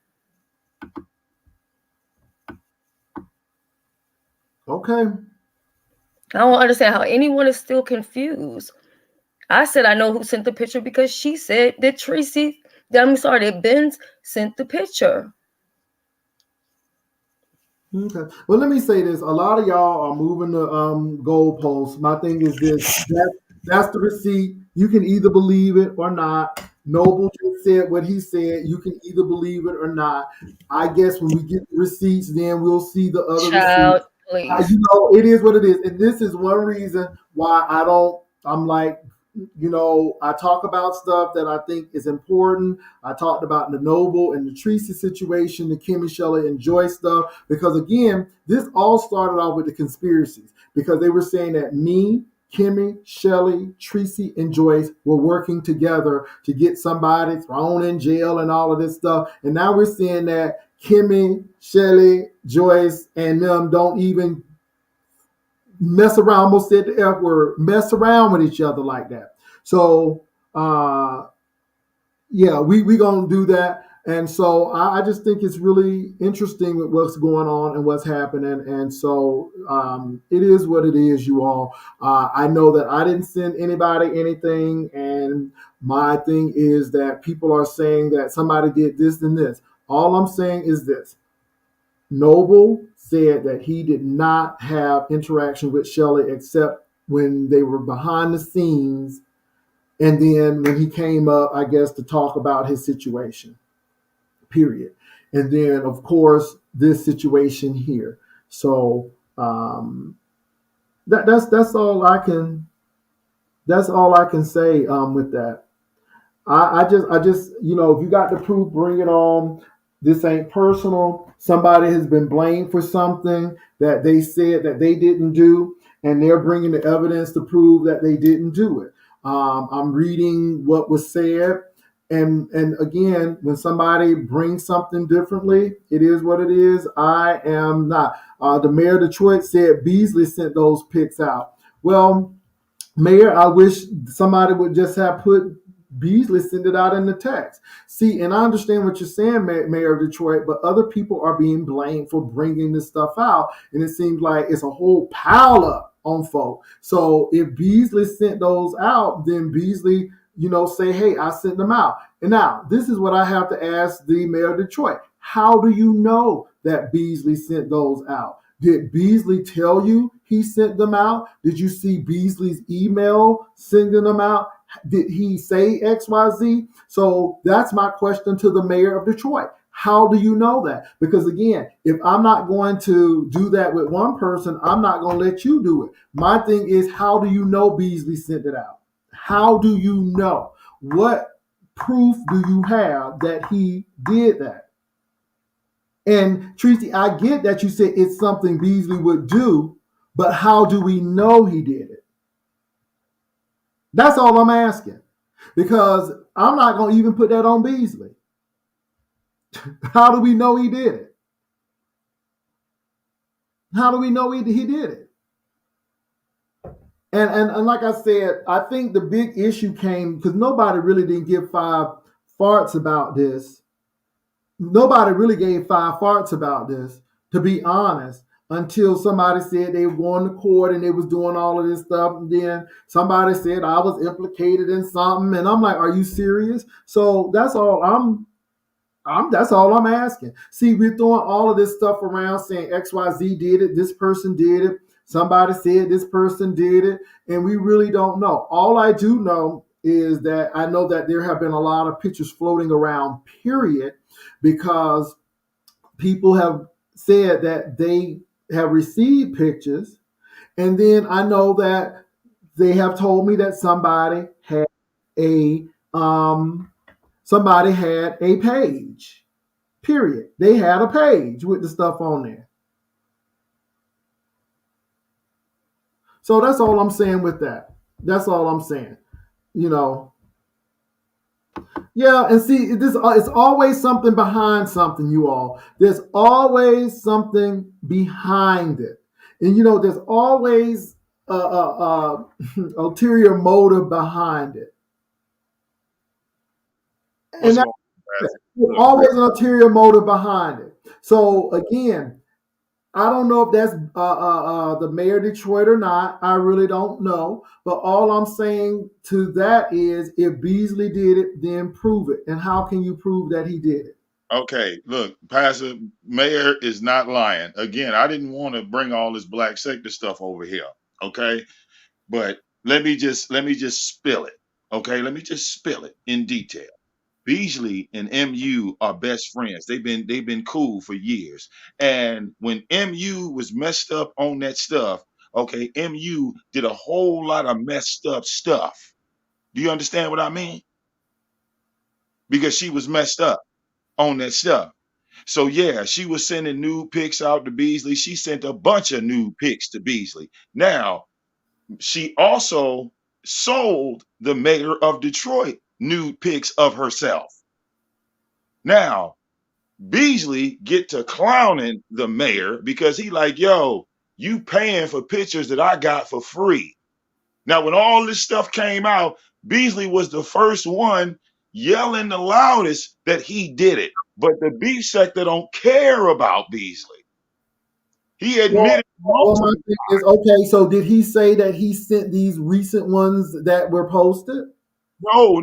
Okay. I don't understand how anyone is still confused. I said I know who sent the picture because she said that that Benz sent the picture. Okay. Well, let me say this. A lot of y'all are moving the goalposts. My thing is this. That's the receipt. You can either believe it or not. Noble just said what he said. You can either believe it or not. I guess when we get the receipts, then we'll see the other receipts. Please. It is what it is. And this is one reason why I'm like, I talk about stuff that I think is important. I talked about the Noble and the Treecey situation, the Kimmie, Shelly, and Joyce stuff, because again, this all started off with the conspiracies, because they were saying that me, Kimmie, Shelly, Treecey, and Joyce were working together to get somebody thrown in jail and all of this stuff. And now we're seeing that Kimmie, Shelly, Joyce, and them don't even mess around, almost said the F word, mess around with each other like that. So, we going to do that. And so I just think it's really interesting with what's going on and what's happening. And so it is what it is, you all. I know that I didn't send anybody anything. And my thing is that people are saying that somebody did this and this. All I'm saying is this. Noble said that he did not have interaction with Shelly except when they were behind the scenes, and then when he came up, I guess, to talk about his situation, period. And then, of course, this situation here. So that's all I can say with that. I just, if you got the proof, bring it on. This ain't personal. Somebody has been blamed for something that they said that they didn't do, and they're bringing the evidence to prove that they didn't do it. I'm reading what was said, and again, when somebody brings something differently, it is what it is. I am not. The mayor of Detroit said Beasley sent those pics out. Well, Mayor, I wish somebody would just have put Beasley send it out in the text. See, and I understand what you're saying, Mayor of Detroit, but other people are being blamed for bringing this stuff out, and it seems like it's a whole pile up on folk. So if Beasley sent those out, then Beasley, say, hey, I sent them out. And now, this is what I have to ask the Mayor of Detroit. How do you know that Beasley sent those out? Did Beasley tell you he sent them out? Did you see Beasley's email sending them out? Did he say XYZ? So that's my question to the mayor of Detroit. How do you know that? Because again, if I'm not going to do that with one person, I'm not going to let you do it. My thing is, how do you know Beasley sent it out? How do you know? What proof do you have that he did that? And Treecey, I get that you said it's something Beasley would do, but how do we know he did it? That's all I'm asking. Because I'm not going to even put that on Beasley. How do we know he did it? How do we know he did it? And like I said, I think the big issue came because nobody really didn't give five farts about this. Nobody really gave five farts about this, to be honest, until somebody said they were going to court and they was doing all of this stuff. And then somebody said I was implicated in something. And I'm like, are you serious? So that's all that's all I'm asking. See, we're throwing all of this stuff around saying XYZ did it, this person did it, somebody said this person did it, and we really don't know. All I do know is that I know that there have been a lot of pictures floating around, period, because people have said that they have received pictures. And then I know that they have told me that somebody had a page. Period. They had a page with the stuff on there. So that's all I'm saying with that. That's all I'm saying. Yeah, and see, this it's always something behind something, you all. There's always something behind it, and there's always ulterior motive behind it, What's and going on, Pastor? there's always an ulterior motive behind it. So again, I don't know if that's the mayor of Detroit or not. I really don't know. But all I'm saying to that is, if Beasley did it, then prove it. And how can you prove that he did it? Okay, look, Pastor Mayor is not lying. Again, I didn't want to bring all this black sector stuff over here. Okay, but let me just spill it. Okay, let me just spill it in detail. Beasley and MU are best friends. They've been cool for years. And when MU was messed up on that stuff, okay, MU did a whole lot of messed up stuff. Do you understand what I mean? Because she was messed up on that stuff. So yeah, she was sending nude pics out to Beasley. She sent a bunch of nude pics to Beasley. Now, she also sold the mayor of Detroit nude pics of herself. Now, Beasley get to clowning the mayor because he like, yo, you paying for pictures that I got for free. Now, when all this stuff came out, Beasley was the first one yelling the loudest that he did it. But the beef sector don't care about Beasley. He admitted. Well, my thing is, okay, so did he say that he sent these recent ones that were posted? No.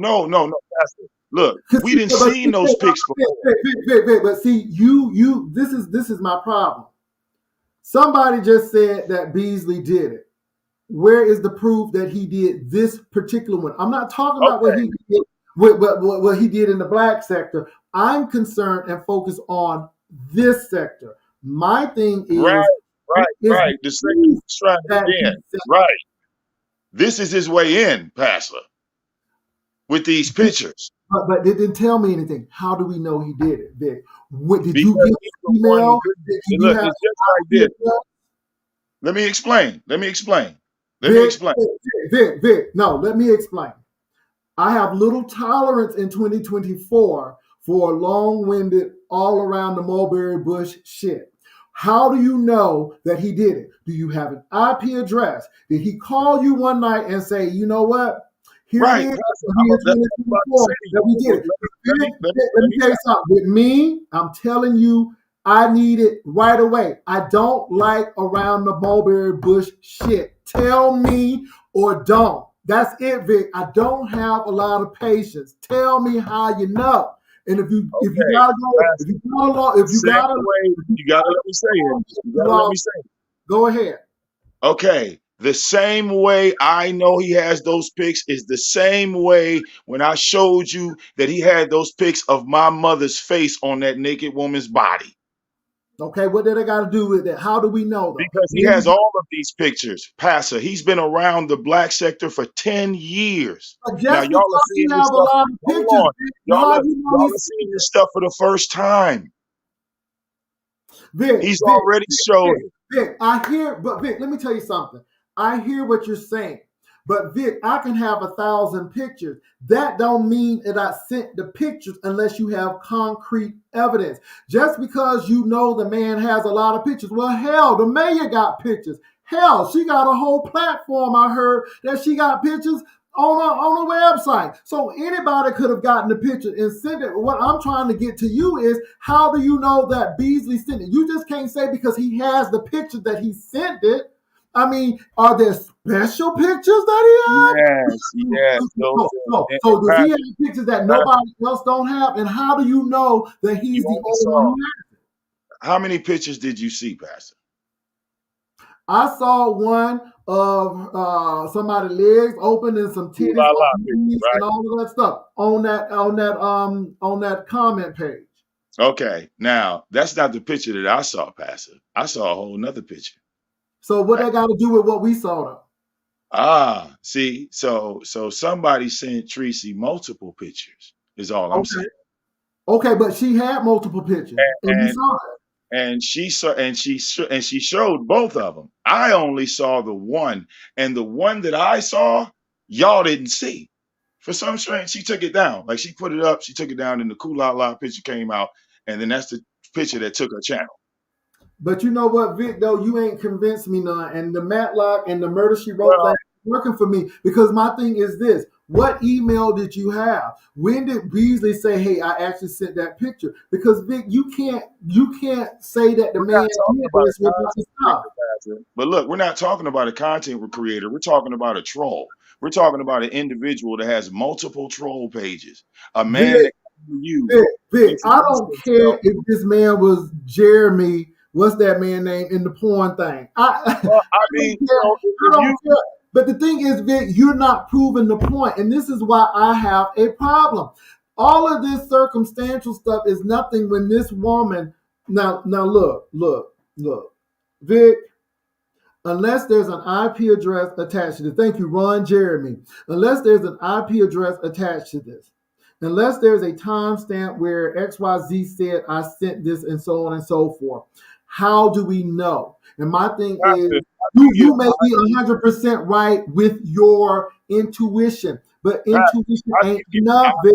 Look, we didn't see those pics before. But see, this is my problem. Somebody just said that Beasley did it. Where is the proof that he did this particular one? I'm not talking about what he did what he did in the black sector. I'm concerned and focused on this sector. My thing is right. The second he's trying again. Right. This is his way in, Pastor, with these pictures. But it didn't tell me anything. How do we know he did it, Vic? Did you get the email? Look, it's just like this. Let me explain. Vic, no, let me explain. I have little tolerance in 2024 for long-winded, all around the mulberry bush shit. How do you know that he did it? Do you have an IP address? Did he call you one night and say, you know what? Here it is. That we did it. Let me tell you something. With me, I'm telling you, I need it right away. I don't like around the mulberry bush shit. Tell me or don't. That's it, Vic. I don't have a lot of patience. Tell me how you know. And if you gotta let me say it. Go ahead. Okay. The same way I know he has those pics is the same way when I showed you that he had those pics of my mother's face on that naked woman's body. Okay, what did I got to do with that? How do we know, though? Because he has all of these pictures, Pastor. He's been around the black sector for 10 years. Now, y'all are seeing this stuff. Y'all are seeing this stuff for the first time. He's already showed it. Vic, Vic, let me tell you something. I hear what you're saying. But Vic, I can have 1,000 pictures. That don't mean that I sent the pictures unless you have concrete evidence. Just because you know the man has a lot of pictures. Well, hell, the mayor got pictures. Hell, she got a whole platform. I heard that she got pictures on a website. So anybody could have gotten the picture and sent it. What I'm trying to get to you is, how do you know that Beasley sent it? You just can't say because he has the picture that he sent it. I mean, are there special pictures that he has? Yes. So does he have pictures that nobody else don't have? And how do you know that he's the only one who has it? How many pictures did you see, Pastor? I saw one of somebody's legs open and some titties and all of that stuff on that comment page. Okay, now that's not the picture that I saw, Pastor. I saw a whole nother picture. So what that got to do with what we saw, though? See, so somebody sent Treecey multiple pictures. Is all I'm saying. Okay, but she had multiple pictures, and you saw it. And she showed both of them. I only saw the one, and the one that I saw, y'all didn't see. For some strange, she took it down. Like she put it up, she took it down, and the cool out loud picture came out, and then that's the picture that took her channel. But you know what, Vic, though, you ain't convinced me none. And the Matlock and the Murder She Wrote thing working for me, because my thing is this: what email did you have? When did Beasley say, "Hey, I actually sent that picture"? Because Vic, you can't say that the man did this without the stuff. But look, we're not talking about a content creator. We're talking about a troll. We're talking about an individual that has multiple troll pages. A man that Vic, I don't care if this man was Jeremy. What's that man name in the porn thing? I don't care. But the thing is, Vic, you're not proving the point, and this is why I have a problem. All of this circumstantial stuff is nothing when this woman. Now look, Vic. Unless there's an IP address attached to this. Thank you, Ron Jeremy. Unless there's an IP address attached to this. Unless there's a timestamp where XYZ said I sent this and so on and so forth. How do we know? And my thing is, you may be 100% right with your intuition, but intuition ain't enough, Vic.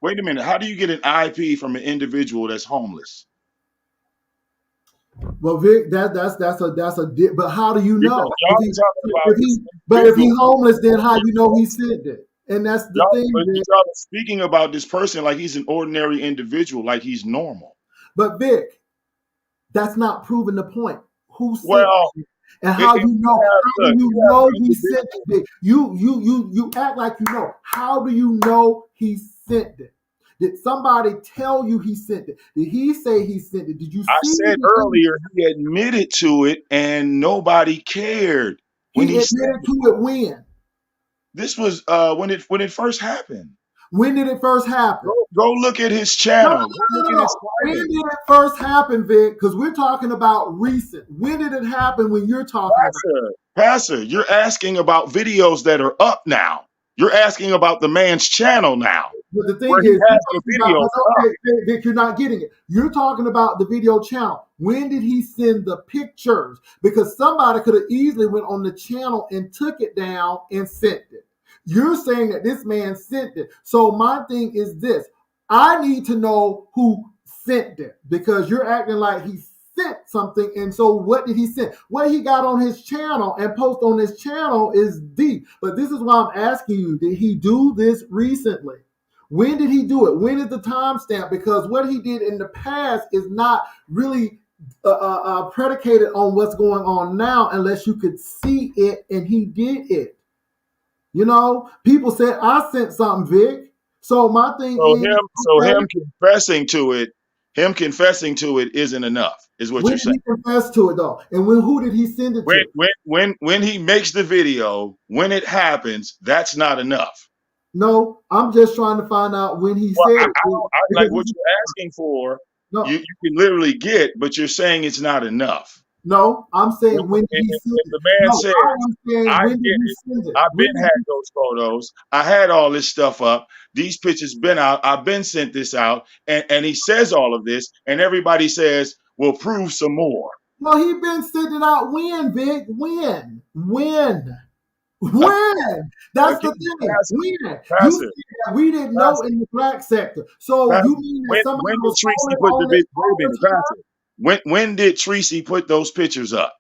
Wait a minute. How do you get an IP from an individual that's homeless? Well, Vic, that's a. But how do you know? If he's homeless, then how you know he sent it? And that's the thing. But y'all are speaking about this person like he's an ordinary individual, like he's normal. But Vic, that's not proving the point. Who sent it? And how you know? How do you know he sent it? You act like you know. How do you know he sent it? Did somebody tell you he sent it? Did he say he sent it? Did you see I said earlier he admitted to it and nobody cared. When he admitted to it when? This was when it first happened. When did it first happen? Go look at his channel. No. When did it first happen, Vic? Because we're talking about recent. When did it happen when you're talking about? Pastor, you're asking about videos that are up now. You're asking about the man's channel now. But the thing is, Vic, you're not getting it. You're talking about the video channel. When did he send the pictures? Because somebody could have easily went on the channel and took it down and sent it. You're saying that this man sent it. So my thing is this. I need to know who sent it, because you're acting like he sent something. And so what did he send? What he got on his channel and post on his channel is deep. But this is why I'm asking you, did he do this recently? When did he do it? When is the timestamp? Because what he did in the past is not really predicated on what's going on now, unless you could see it and he did it. You know, people said I sent something, Vic. So my thing him confessing to it isn't enough, is what you're saying. When did he confess to it though? And who did he send it to? When he makes the video, when it happens, that's not enough. No, I'm just trying to find out when he said it. I like what you're asking for. No. You can literally get, but you're saying it's not enough. No, I'm saying when did he send it? The man said, I've been had those photos. I had all this stuff up. These pictures been out. I've been sent this out. And he says all of this. And everybody says, well, prove some more. No, he been sending out when, Vic? When? That's the thing. When? You said that we didn't know in the black sector. So you mean that somebody was When did Treecey put those pictures up?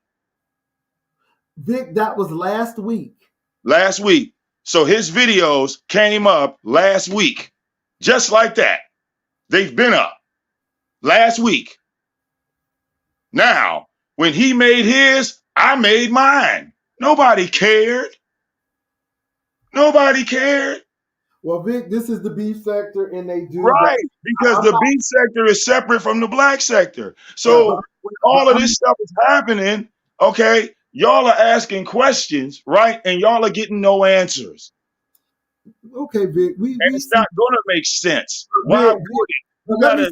Vic, that was last week. Last week. So his videos came up last week. Just like that. They've been up last week. Now, when he made his, I made mine. Nobody cared. Nobody cared. Well, Vic, this is the beef sector, and they do right because the beef sector is separate from the black sector. So when all of this stuff is happening, okay, y'all are asking questions, right? And y'all are getting no answers. Okay, Vic, it's not gonna make sense. Why would it? You gotta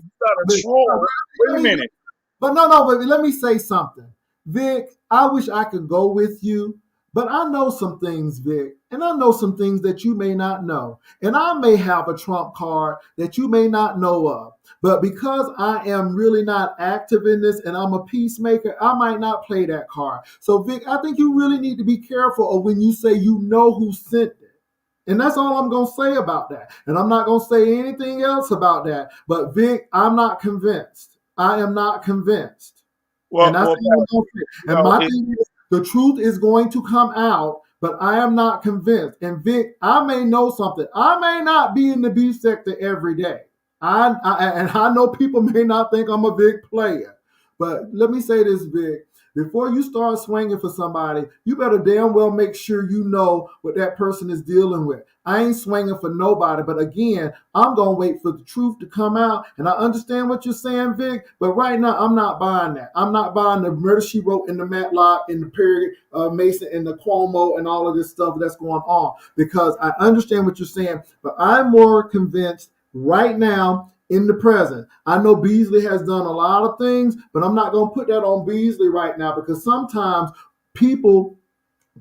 troll. Wait a minute. But let me say something, Vic. I wish I could go with you. But I know some things, Vic, and I know some things that you may not know. And I may have a trump card that you may not know of. But because I am really not active in this and I'm a peacemaker, I might not play that card. So, Vic, I think you really need to be careful of when you say you know who sent it. And that's all I'm going to say about that. And I'm not going to say anything else about that. But Vic, I'm not convinced. I am not convinced. And that's all I'm going to say. And my thing is, the truth is going to come out, but I am not convinced. And Vic, I may know something. I may not be in the beef sector every day. And I know people may not think I'm a big player. But let me say this, Vic. Before you start swinging for somebody, you better damn well make sure you know what that person is dealing with. I ain't swinging for nobody, but again, I'm going to wait for the truth to come out. And I understand what you're saying, Vic, but right now, I'm not buying that. I'm not buying the Murder, She Wrote in the Matlock, in the Perry Mason, and the Cuomo, and all of this stuff that's going on, because I understand what you're saying, but I'm more convinced right now in the present. I know Beasley has done a lot of things, but I'm not going to put that on Beasley right now, because sometimes people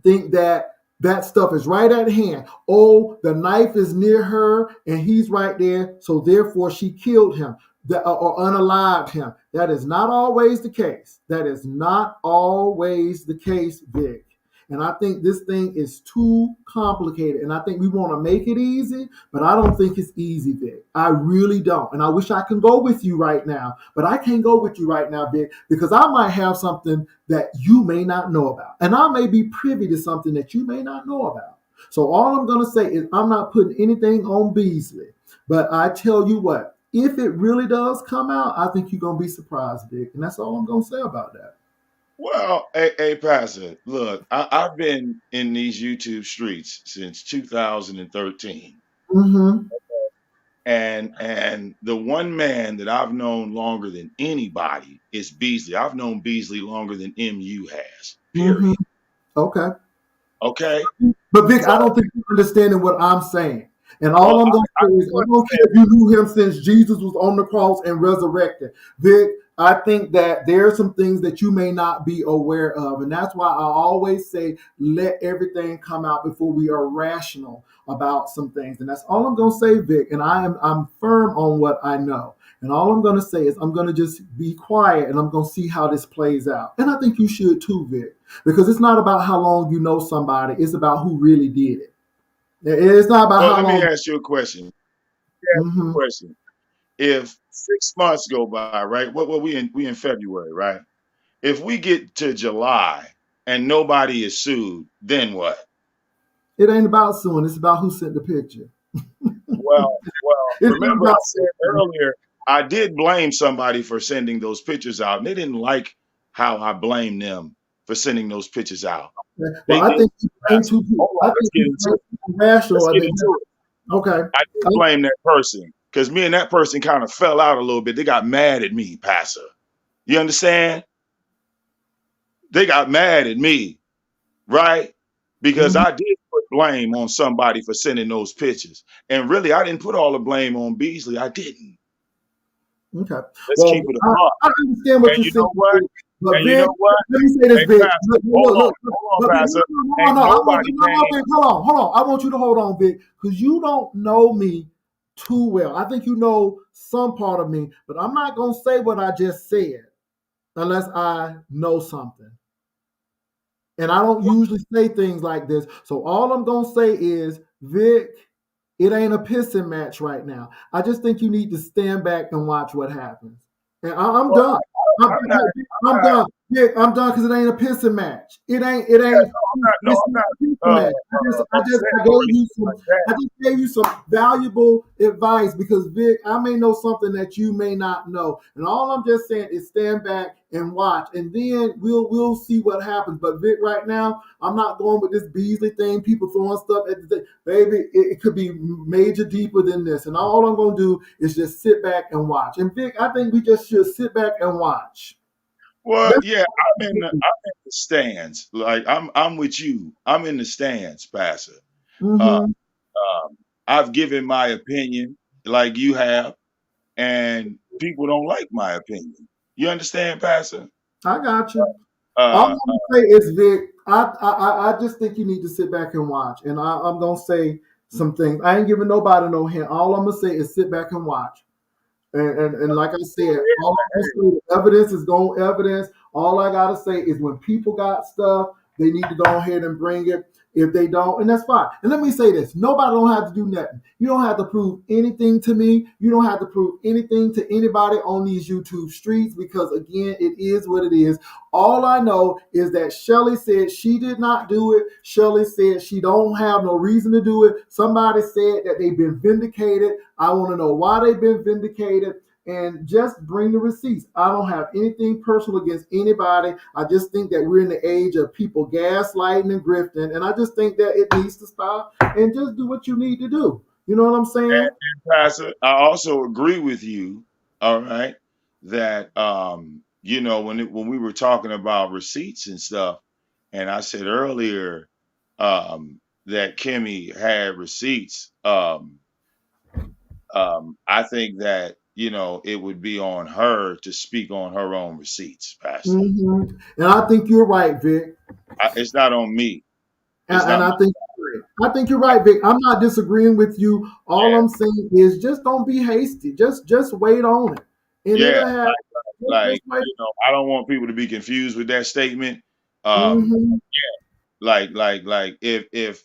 think that that stuff is right at hand. Oh, the knife is near her and he's right there, so therefore she killed him or unalived him. That is not always the case. That is not always the case, Vic. And I think this thing is too complicated. And I think we want to make it easy, but I don't think it's easy, Vic. I really don't. And I wish I could go with you right now, but I can't go with you right now, Vic, because I might have something that you may not know about. And I may be privy to something that you may not know about. So all I'm going to say is I'm not putting anything on Beasley. But I tell you what, if it really does come out, I think you're going to be surprised, Vic. And that's all I'm going to say about that. Well, hey, Pastor, look, I've been in these YouTube streets since 2013. Mm-hmm. And the one man that I've known longer than anybody is Beasley. I've known Beasley longer than MU has, period. Mm-hmm. Okay. Okay. But Vic, I don't think you're understanding what I'm saying. And all I'm going to say is, I don't care if you knew him since Jesus was on the cross and resurrected. Vic, I think that there are some things that you may not be aware of. And that's why I always say, let everything come out before we are rational about some things. And that's all I'm going to say, Vic. And I'm firm on what I know. And all I'm going to say is I'm going to just be quiet and I'm going to see how this plays out. And I think you should too, Vic, because it's not about how long you know somebody. It's about who really did it. It's not about how long. Let me ask you a question. Question. If 6 months go by, right? What we in February, right? If we get to July and nobody is sued, then what? It ain't about suing. It's about who sent the picture. Well, remember I said earlier, I did blame somebody for sending those pictures out, and they didn't like how I blamed them for sending those pictures out. Well, I think let's get into it. Okay. I did blame that person because me and that person kind of fell out a little bit. They got mad at me, Pastor. You understand? They got mad at me, right? Because I did put blame on somebody for sending those pictures. And really, I didn't put all the blame on Beasley. I didn't. Okay. Let's keep it apart. I understand what you're saying. But and Vic, you know what? Let me say this, hey, Vic. Pastor, hold on, Pastor. Hold on. I want you to hold on, Vic, because you don't know me too well. I think you know some part of me, but I'm not going to say what I just said unless I know something. And I don't usually say things like this. So all I'm going to say is, Vic, it ain't a pissing match right now. I just think you need to stand back and watch what happens. And I'm done. I'm done. Vic, I'm done because it ain't a pissing match. It ain't. I just gave you some valuable advice because Vic, I may know something that you may not know, and all I'm just saying is stand back and watch, and then we'll see what happens. But Vic, right now, I'm not going with this Beasley thing. People throwing stuff at the thing. Baby, it could be major deeper than this, and all I'm going to do is just sit back and watch. And Vic, I think we just should sit back and watch. Well, yeah, I'm in the stands. Like I'm with you. I'm in the stands, Pastor. I've given my opinion, like you have, and people don't like my opinion. You understand, Pastor? I got you. All I'm gonna say is, Vic, I just think you need to sit back and watch, and I'm gonna say some things. I ain't giving nobody no hint. All I'm gonna say is sit back and watch. And like I said, all I'm gonna say, the evidence is going evidence. All I gotta say is when people got stuff, they need to go ahead and bring it. If they don't, and that's fine. And let me say this: nobody don't have to do nothing. You don't have to prove anything to me. You don't have to prove anything to anybody on these YouTube streets, because again, it is what it is. All I know is that Shelly said she did not do it. Shelly said she don't have no reason to do it. Somebody said that they've been vindicated. I want to know why they've been vindicated. And just bring the receipts. I don't have anything personal against anybody. I just think that we're in the age of people gaslighting and grifting, and I just think that it needs to stop and just do what you need to do. You know what I'm saying? And Pastor, I also agree with you. All right, that when we were talking about receipts and stuff, and I said earlier that Kimmie had receipts. I think that it would be on her to speak on her own receipts, Pastor. Mm-hmm. And I think you're right, Vic. It's not on me. And I think you're right, Vic. I'm not disagreeing with you. All I'm saying is just don't be hasty. Just wait on it, and it'll happen. I don't want people to be confused with that statement. Mm-hmm. Like if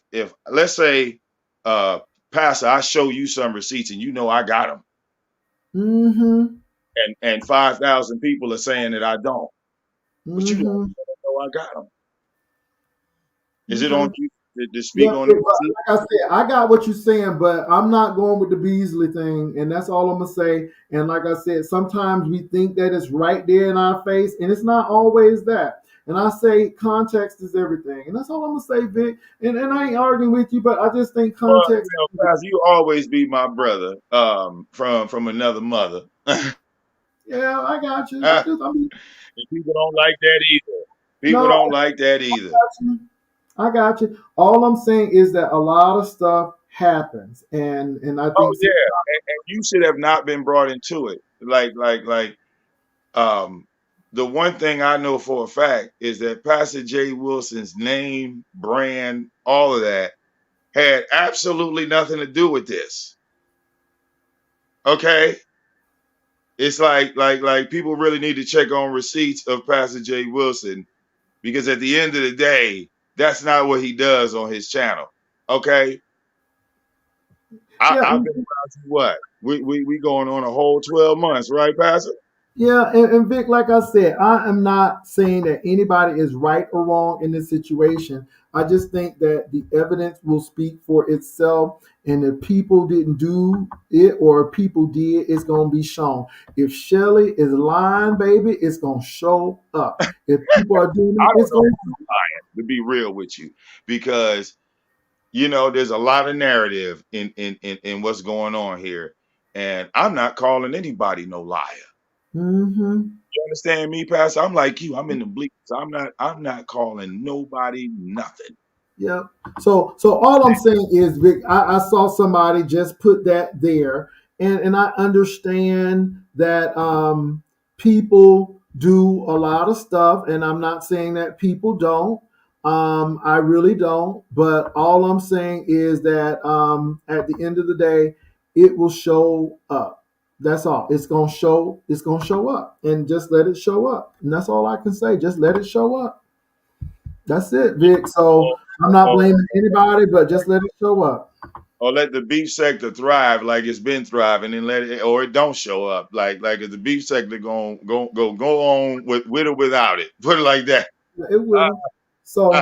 let's say, Pastor, I show you some receipts and I got them. Mm-hmm. And 5,000 people are saying that I don't. But you don't know I got them. Is it on you to speak on it? Like I said, I got what you're saying, but I'm not going with the Beasley thing, and that's all I'm gonna say. And like I said, sometimes we think that it's right there in our face, and it's not always that. And I say context is everything, and that's all I'm gonna say, Vic. And I ain't arguing with you, but I just think context. Pastor, you always be my brother, from another mother. Yeah, I got you. People don't like that either. People don't like that either. I got you. All I'm saying is that a lot of stuff happens, and I think. Oh yeah, and you should have not been brought into it. The one thing I know for a fact is that Pastor J. Wilson's name, brand, all of that had absolutely nothing to do with this. Okay, it's like people really need to check on receipts of Pastor J. Wilson, because at the end of the day, that's not what he does on his channel. Okay. I've been around what? We going on a whole 12 months, right, Pastor? Yeah, and Vic, like I said, I am not saying that anybody is right or wrong in this situation. I just think that the evidence will speak for itself, and if people didn't do it or if people did, it's gonna be shown. If Shelly is lying, baby, it's gonna show up. If people are doing it, it's gonna be lying, to be real with you, because there's a lot of narrative in what's going on here, and I'm not calling anybody no liar. Mm-hmm. You understand me, Pastor? I'm like you. I'm in the bleachers. I'm not calling nobody nothing. Yeah. So all I'm saying is, Vic, I saw somebody just put that there, and I understand that people do a lot of stuff, and I'm not saying that people don't. I really don't. But all I'm saying is that at the end of the day, it will show up. That's all. It's gonna show. It's gonna show up, and just let it show up. And that's all I can say. Just let it show up. That's it, Vic. So I'm not blaming anybody, but just let it show up. Or let the beef sector thrive like it's been thriving, and let it, or it don't show up. Like if the beef sector go on with or without it. Put it like that. It will. So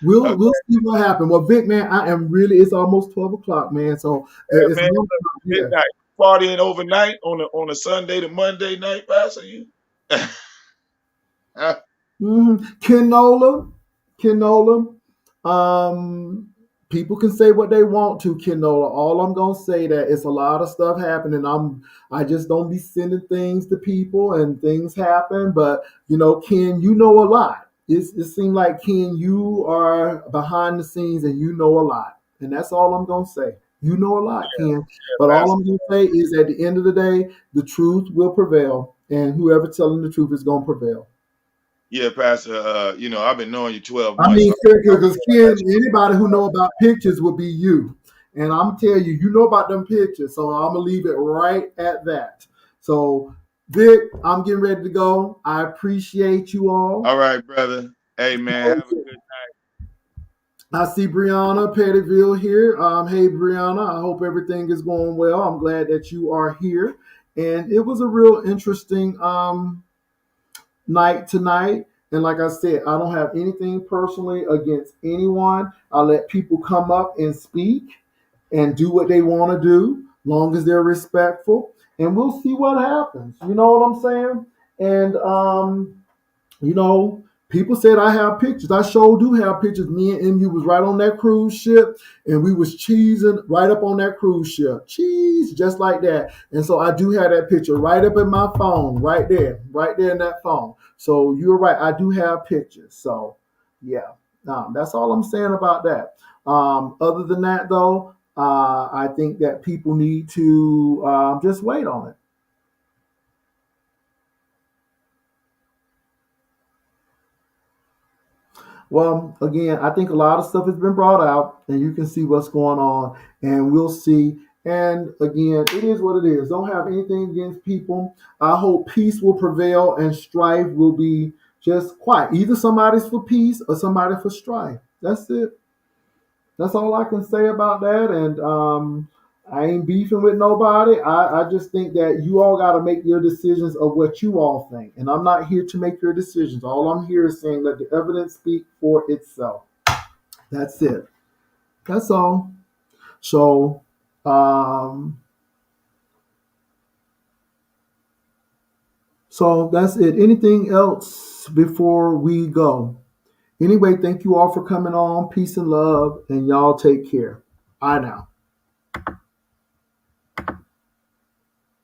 we'll see what happens. Well, Vic, man, I am really. It's almost 12 o'clock, man. So it's man, midnight. Partying overnight on a Sunday to Monday night, Pastor. You. Kenola. People can say what they want to, Kenola. All I'm gonna say that it's a lot of stuff happening. I just don't be sending things to people, and things happen. But Ken, you know a lot. It seems like, Ken, you are behind the scenes and you know a lot, and that's all I'm gonna say. You know a lot, Ken. But all I'm gonna say is, at the end of the day, the truth will prevail, and whoever telling the truth is gonna prevail. Yeah, Pastor. I've been knowing you 12 months. I mean, because Ken, anybody who know about pictures would be you, and I'm telling you, you know about them pictures. So I'm gonna leave it right at that. So, Vic, I'm getting ready to go. I appreciate you all. All right, brother. Hey man, have a good I see Brianna Pettyville here. Hey Brianna, I hope everything is going well. I'm glad that you are here. And it was a real interesting night tonight. And like I said, I don't have anything personally against anyone. I let people come up and speak and do what they want to do, long as they're respectful. And we'll see what happens. You know what I'm saying? And you know, people said I have pictures. I sure do have pictures. Me and MU was right on that cruise ship, and we was cheesing right up on that cruise ship. Cheese, just like that. And so I do have that picture right up in my phone, right there in that phone. So you're right. I do have pictures. So yeah, that's all I'm saying about that. Other than that, though, I think that people need to just wait on it. Well, again, I think a lot of stuff has been brought out, and you can see what's going on, and we'll see. And again, it is what it is. Don't have anything against people. I hope peace will prevail and strife will be just quiet. Either somebody's for peace or somebody for strife. That's it. That's all I can say about that. And I ain't beefing with nobody. I just think that you all got to make your decisions of what you all think. And I'm not here to make your decisions. All I'm here is saying let the evidence speak for itself. That's it. That's all. So, that's it. Anything else before we go? Anyway, thank you all for coming on. Peace and love, and y'all take care. Bye now.